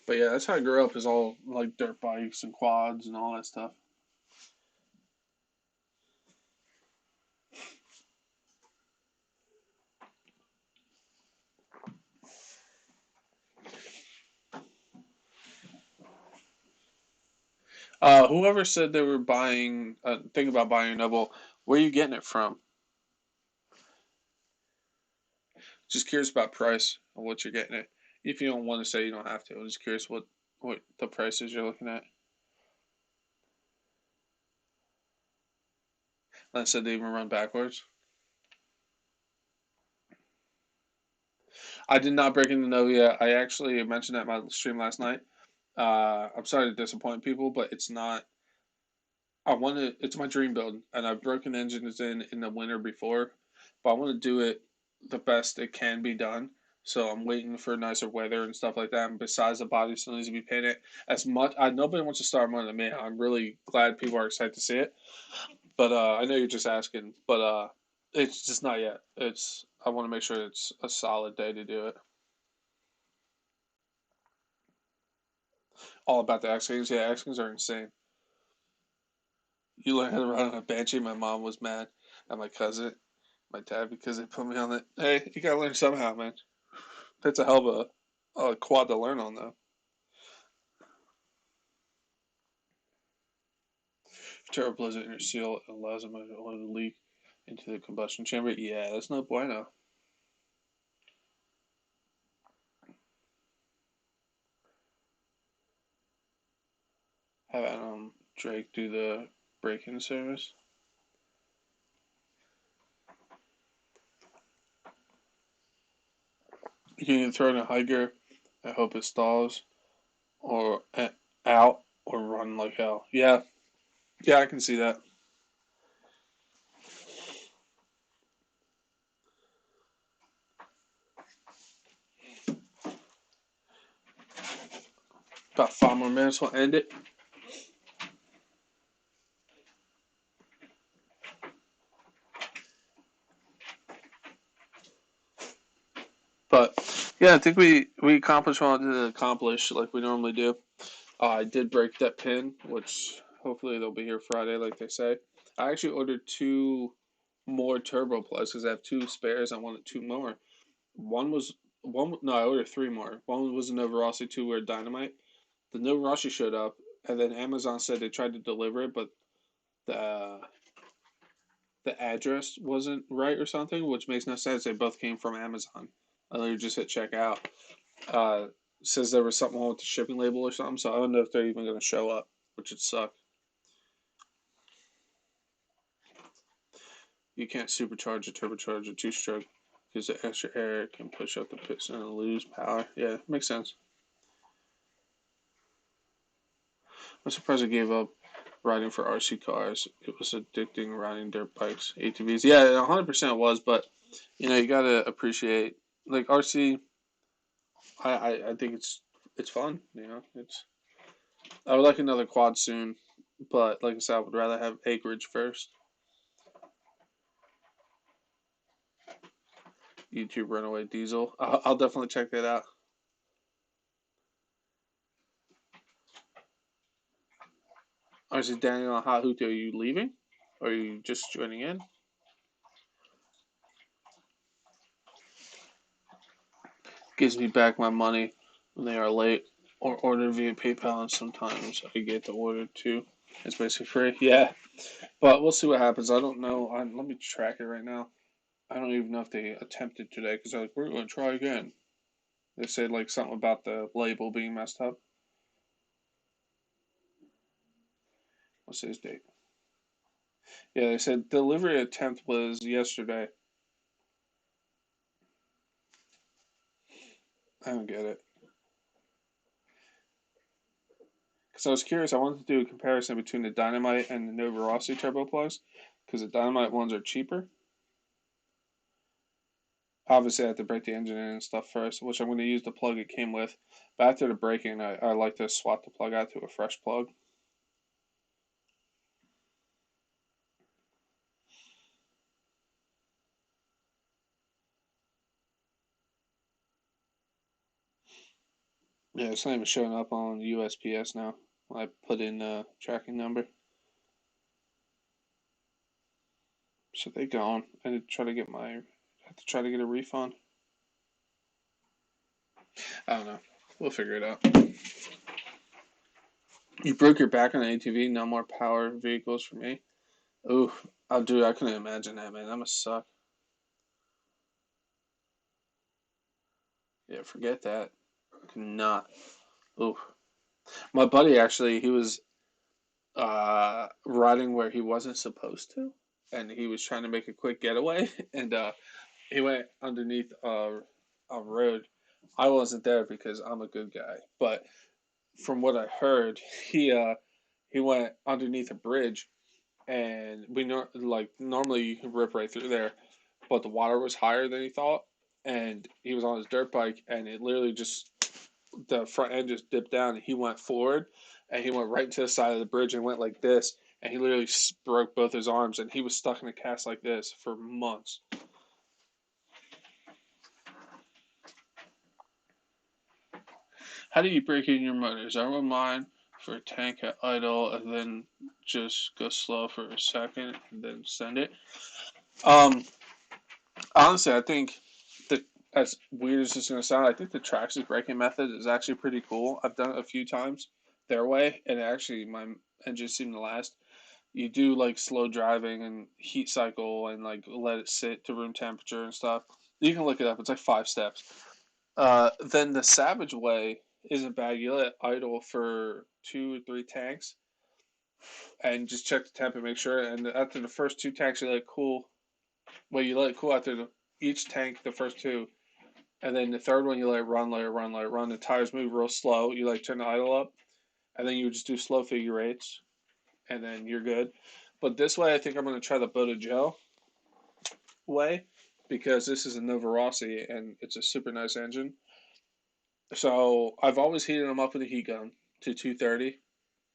But yeah, that's how I grew up. Is all like dirt bikes and quads and all that stuff. Whoever said they were buying, think about buying a Noble, where are you getting it from? Just curious about price and what you're getting it. If you don't want to say, you don't have to. I'm just curious what the prices you're looking at. I said they even run backwards. I did not break into Nova yet. I actually mentioned that in my stream last night. I'm sorry to disappoint people, but it's not. I want to. It's my dream build, and I've broken engines in the winter before, but I want to do it the best it can be done. So I'm waiting for nicer weather and stuff like that. And besides, the body still needs to be painted. As much, nobody wants to start more than me. I'm really glad people are excited to see it. But I know you're just asking, but it's just not yet. It's I want to make sure it's a solid day to do it. All about the X Games. Yeah, X Games are insane. You learn how to ride on a banshee. My mom was mad at my cousin, my dad, because they put me on it. Hey, you gotta learn somehow, man. That's a hell of a quad to learn on, though. If turbo blows it in your seal, it allows them to leak into the combustion chamber. Yeah, that's no bueno. Have Drake do the break-in service. You can either throw it in a high gear, I hope it stalls, or out, or run like hell. Yeah, yeah, I can see that. About 5 more minutes, we'll end it. But yeah, I think we accomplished what I wanted to accomplish, like we normally do. I did break that pin, which hopefully they'll be here Friday, like they say. I actually ordered two more turbo plugs because I have two spares. I wanted two more. One was one. No, I ordered three more. One was a Novarossi two-wear dynamite. The Novarossi showed up, and then Amazon said they tried to deliver it, but the the address wasn't right or something, which makes no sense. They both came from Amazon. I literally just hit checkout. Uh, Says there was something wrong with the shipping label or something, so I don't know if they're even going to show up, which would suck. You can't supercharge or turbocharge a two-stroke because the extra air can push up the piston and lose power. Yeah, makes sense. I'm surprised I gave up riding for RC cars. It was addicting riding dirt bikes, ATVs. Yeah, 100% was, but you gotta appreciate like RC. I think it's fun. It's I would like another quad soon, but like I said, I would rather have acreage first. YouTube Runaway Diesel. I'll definitely check that out. Is it Daniel and Hahuto? Are you leaving? Or are you just joining in? Gives me back my money when they are late or order via PayPal, and sometimes I get the order too. It's basically free. Yeah, but we'll see what happens. I don't know. Let me track it right now. I don't even know if they attempted today because I was like, we're going to try again. They said like something about the label being messed up. What's his date? Yeah, they said delivery attempt was yesterday. I don't get it. Because I was curious. I wanted to do a comparison between the Dynamite and the Nova Rossi turbo plugs because the Dynamite ones are cheaper. Obviously, I have to break the engine in and stuff first, which I'm going to use the plug it came with. But after the breaking, I like to swap the plug out to a fresh plug. Yeah, it's not even showing up on USPS now. I put in the tracking number. So they gone. I had to try to get a refund. I don't know. We'll figure it out. You broke your back on an ATV. No more power vehicles for me. Ooh, I'll do. I couldn't imagine that, man. That must suck. Yeah, forget that. I could not. Ooh, my buddy actually, he was riding where he wasn't supposed to, and he was trying to make a quick getaway, and he went underneath a road. I wasn't there because I'm a good guy, but from what I heard, he went underneath a bridge, and we know like normally you can rip right through there, but the water was higher than he thought, and he was on his dirt bike, and it literally just the front end just dipped down, and he went forward, and he went right to the side of the bridge and went like this, and he literally broke both his arms, and he was stuck in a cast like this for months. How do you break in your motors? I run mine for a tank at idle and then just go slow for a second and then send it. Um, Honestly, I think the as weird as it's gonna sound, I think the traction braking method is actually pretty cool. I've done it a few times their way, and actually my engines seem to last. You do like slow driving and heat cycle and like let it sit to room temperature and stuff. You can look it up. It's like 5 steps. Then the Savage way isn't bad. You let it idle for 2 or 3 tanks and just check the temp and make sure. And after the first 2 tanks, you let it cool. Well, you let it cool after each tank, the first two, and then the third one you let it run, let it run, let it run. The tires move real slow. You like turn the idle up, and then you just do slow figure eights, and then you're good. But this way, I think I'm going to try the Boda Joe way because this is a Nova Rossi and it's a super nice engine. So I've always heated them up with a heat gun to 230.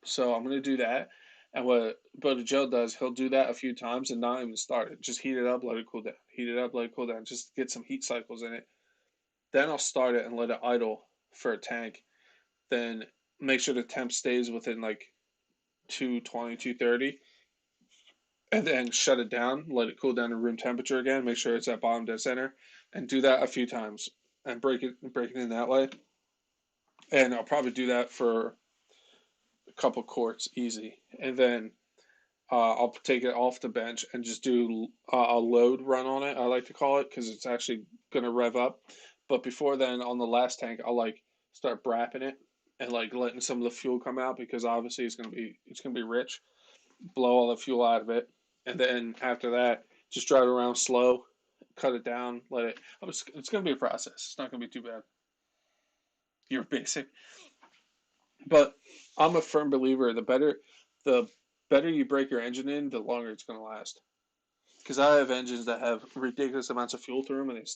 So I'm going to do that. And what Boda Joe does, he'll do that a few times and not even start it. Just heat it up, let it cool down. Heat it up, let it cool down. Just get some heat cycles in it. Then I'll start it and let it idle for a tank. Then make sure the temp stays within like 220, 230. And then shut it down, let it cool down to room temperature again, make sure it's at bottom dead center, and do that a few times and break it in that way. And I'll probably do that for a couple quarts easy. And then I'll take it off the bench and just do a load run on it. I like to call it because it's actually gonna rev up. But before then, on the last tank, I'll like start brapping it and like letting some of the fuel come out because obviously it's gonna be rich. Blow all the fuel out of it, and then after that, just drive it around slow, cut it down, let it. It's gonna be a process. It's not gonna be too bad. You're basic, but I'm a firm believer. The better you break your engine in, the longer it's gonna last. Because I have engines that have ridiculous amounts of fuel through them, and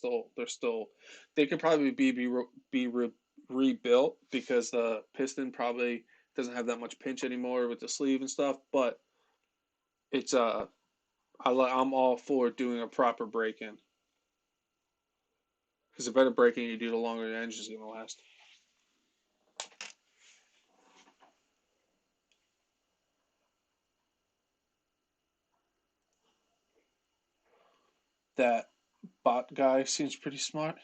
they can probably be rebuilt because the piston probably doesn't have that much pinch anymore with the sleeve and stuff. But it's I'm all for doing a proper break in because the better break in you do, the longer the engine's gonna last. That bot guy seems pretty smart.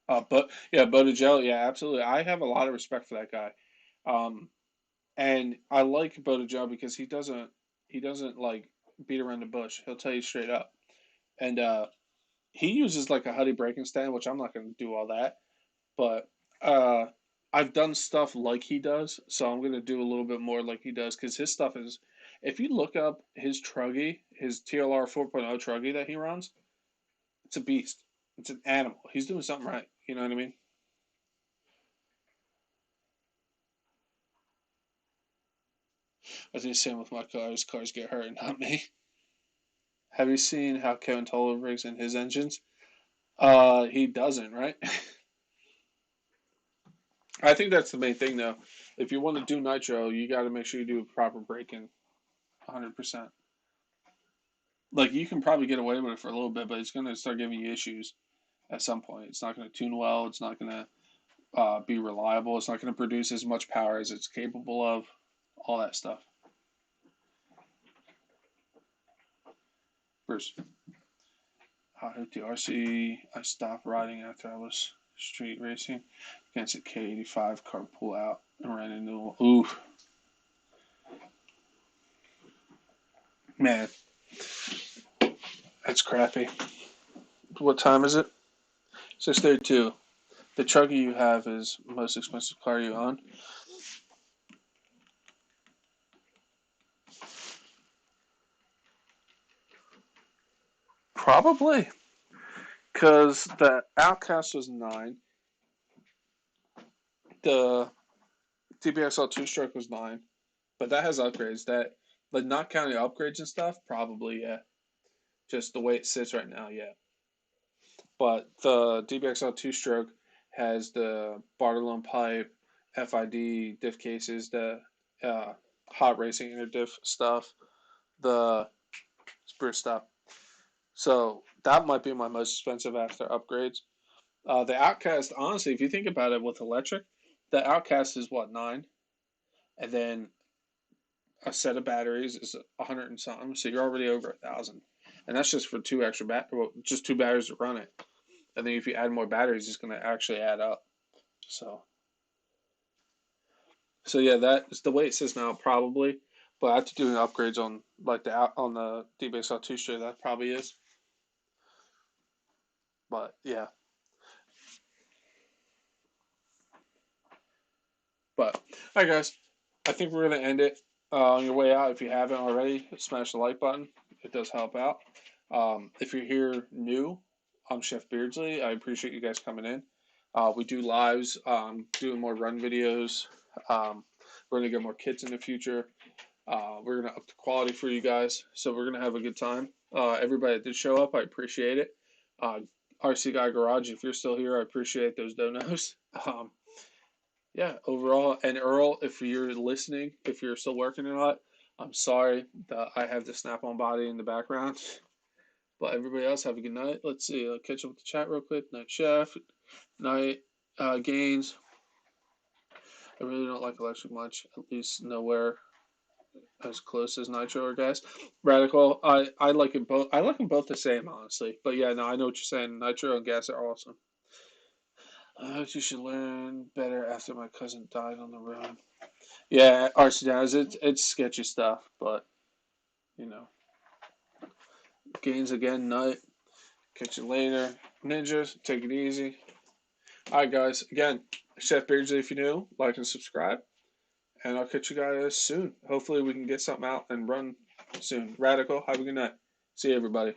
But yeah, Botticelli, yeah, absolutely. I have a lot of respect for that guy. Um, and I like Botticelli because he doesn't like beat around the bush. He'll tell you straight up. And he uses like a Huddy breaking stand, which I'm not going to do all that. But uh, I've done stuff like he does, so I'm going to do a little bit more like he does because his stuff is. If you look up his truggy, his TLR 4.0 truggy that he runs, it's a beast. It's an animal. He's doing something right. You know what I mean? I think the same with my cars. Cars get hurt, not me. Have you seen how Kevin Toller rigs in his engines? He doesn't, right? I think that's the main thing, though. If you want to do nitro, you got to make sure you do a proper braking, 100%. Like you can probably get away with it for a little bit, but it's going to start giving you issues at some point. It's not going to tune well. It's not going to be reliable. It's not going to produce as much power as it's capable of. All that stuff. First, at the RC, I stopped riding after I was street racing against a K85 car pull out and ran into. Ooh, man, that's crappy. What time is it? 6:32. The Chuggy you have is the most expensive car you own. Probably, because the Outcast was 9, the DBXL 2-stroke was 9, but that has upgrades. That, like, not counting upgrades and stuff, probably, yeah. Just the way it sits right now, yeah. But the DBXL 2-stroke has the Bartolone pipe, FID diff cases, the uh, hot racing inner diff stuff, the sprue stuff. So that might be my most expensive after upgrades. The Outcast, honestly, if you think about it with electric, the Outcast is what, 9? And then a set of batteries is 100 and something. So you're already over 1,000. And that's just for two extra well, just two batteries to run it. I think if you add more batteries, it's going to actually add up. So, so yeah, that is the way it sits now, probably. But after doing upgrades on like the DBSL 2 straight, that probably is. But yeah, but all right, guys, I think we're gonna end it. On your way out, if you haven't already, smash the like button. It does help out. If you're here new, I'm Chef Beardsley. I appreciate you guys coming in. We do lives, doing more run videos. We're gonna get more kits in the future. We're gonna up the quality for you guys, so we're gonna have a good time. Everybody that did show up, I appreciate it. Uh, RC Guy Garage, if you're still here, I appreciate those donos. Yeah, overall, and Earl, if you're listening, if you're still working or not, I'm sorry that I have the Snap-on body in the background. But everybody else, have a good night. Let's see. I'll catch up with the chat real quick. Night Chef, night Gaines. I really don't like electric much, at least nowhere as close as Nitro or Gas. Radical, I like it both. I like them both the same, honestly. But yeah, no, I know what you're saying. Nitro and Gas are awesome. You should learn better after my cousin died on the road. Yeah, Arsenal's it's sketchy stuff, but you know, gains again, nut. Catch you later, ninjas. Take it easy. All right, guys. Again, Chef Beardsley, if you're new, like and subscribe, and I'll catch you guys soon. Hopefully, we can get something out and run soon. Radical. Have a good night. See you, everybody.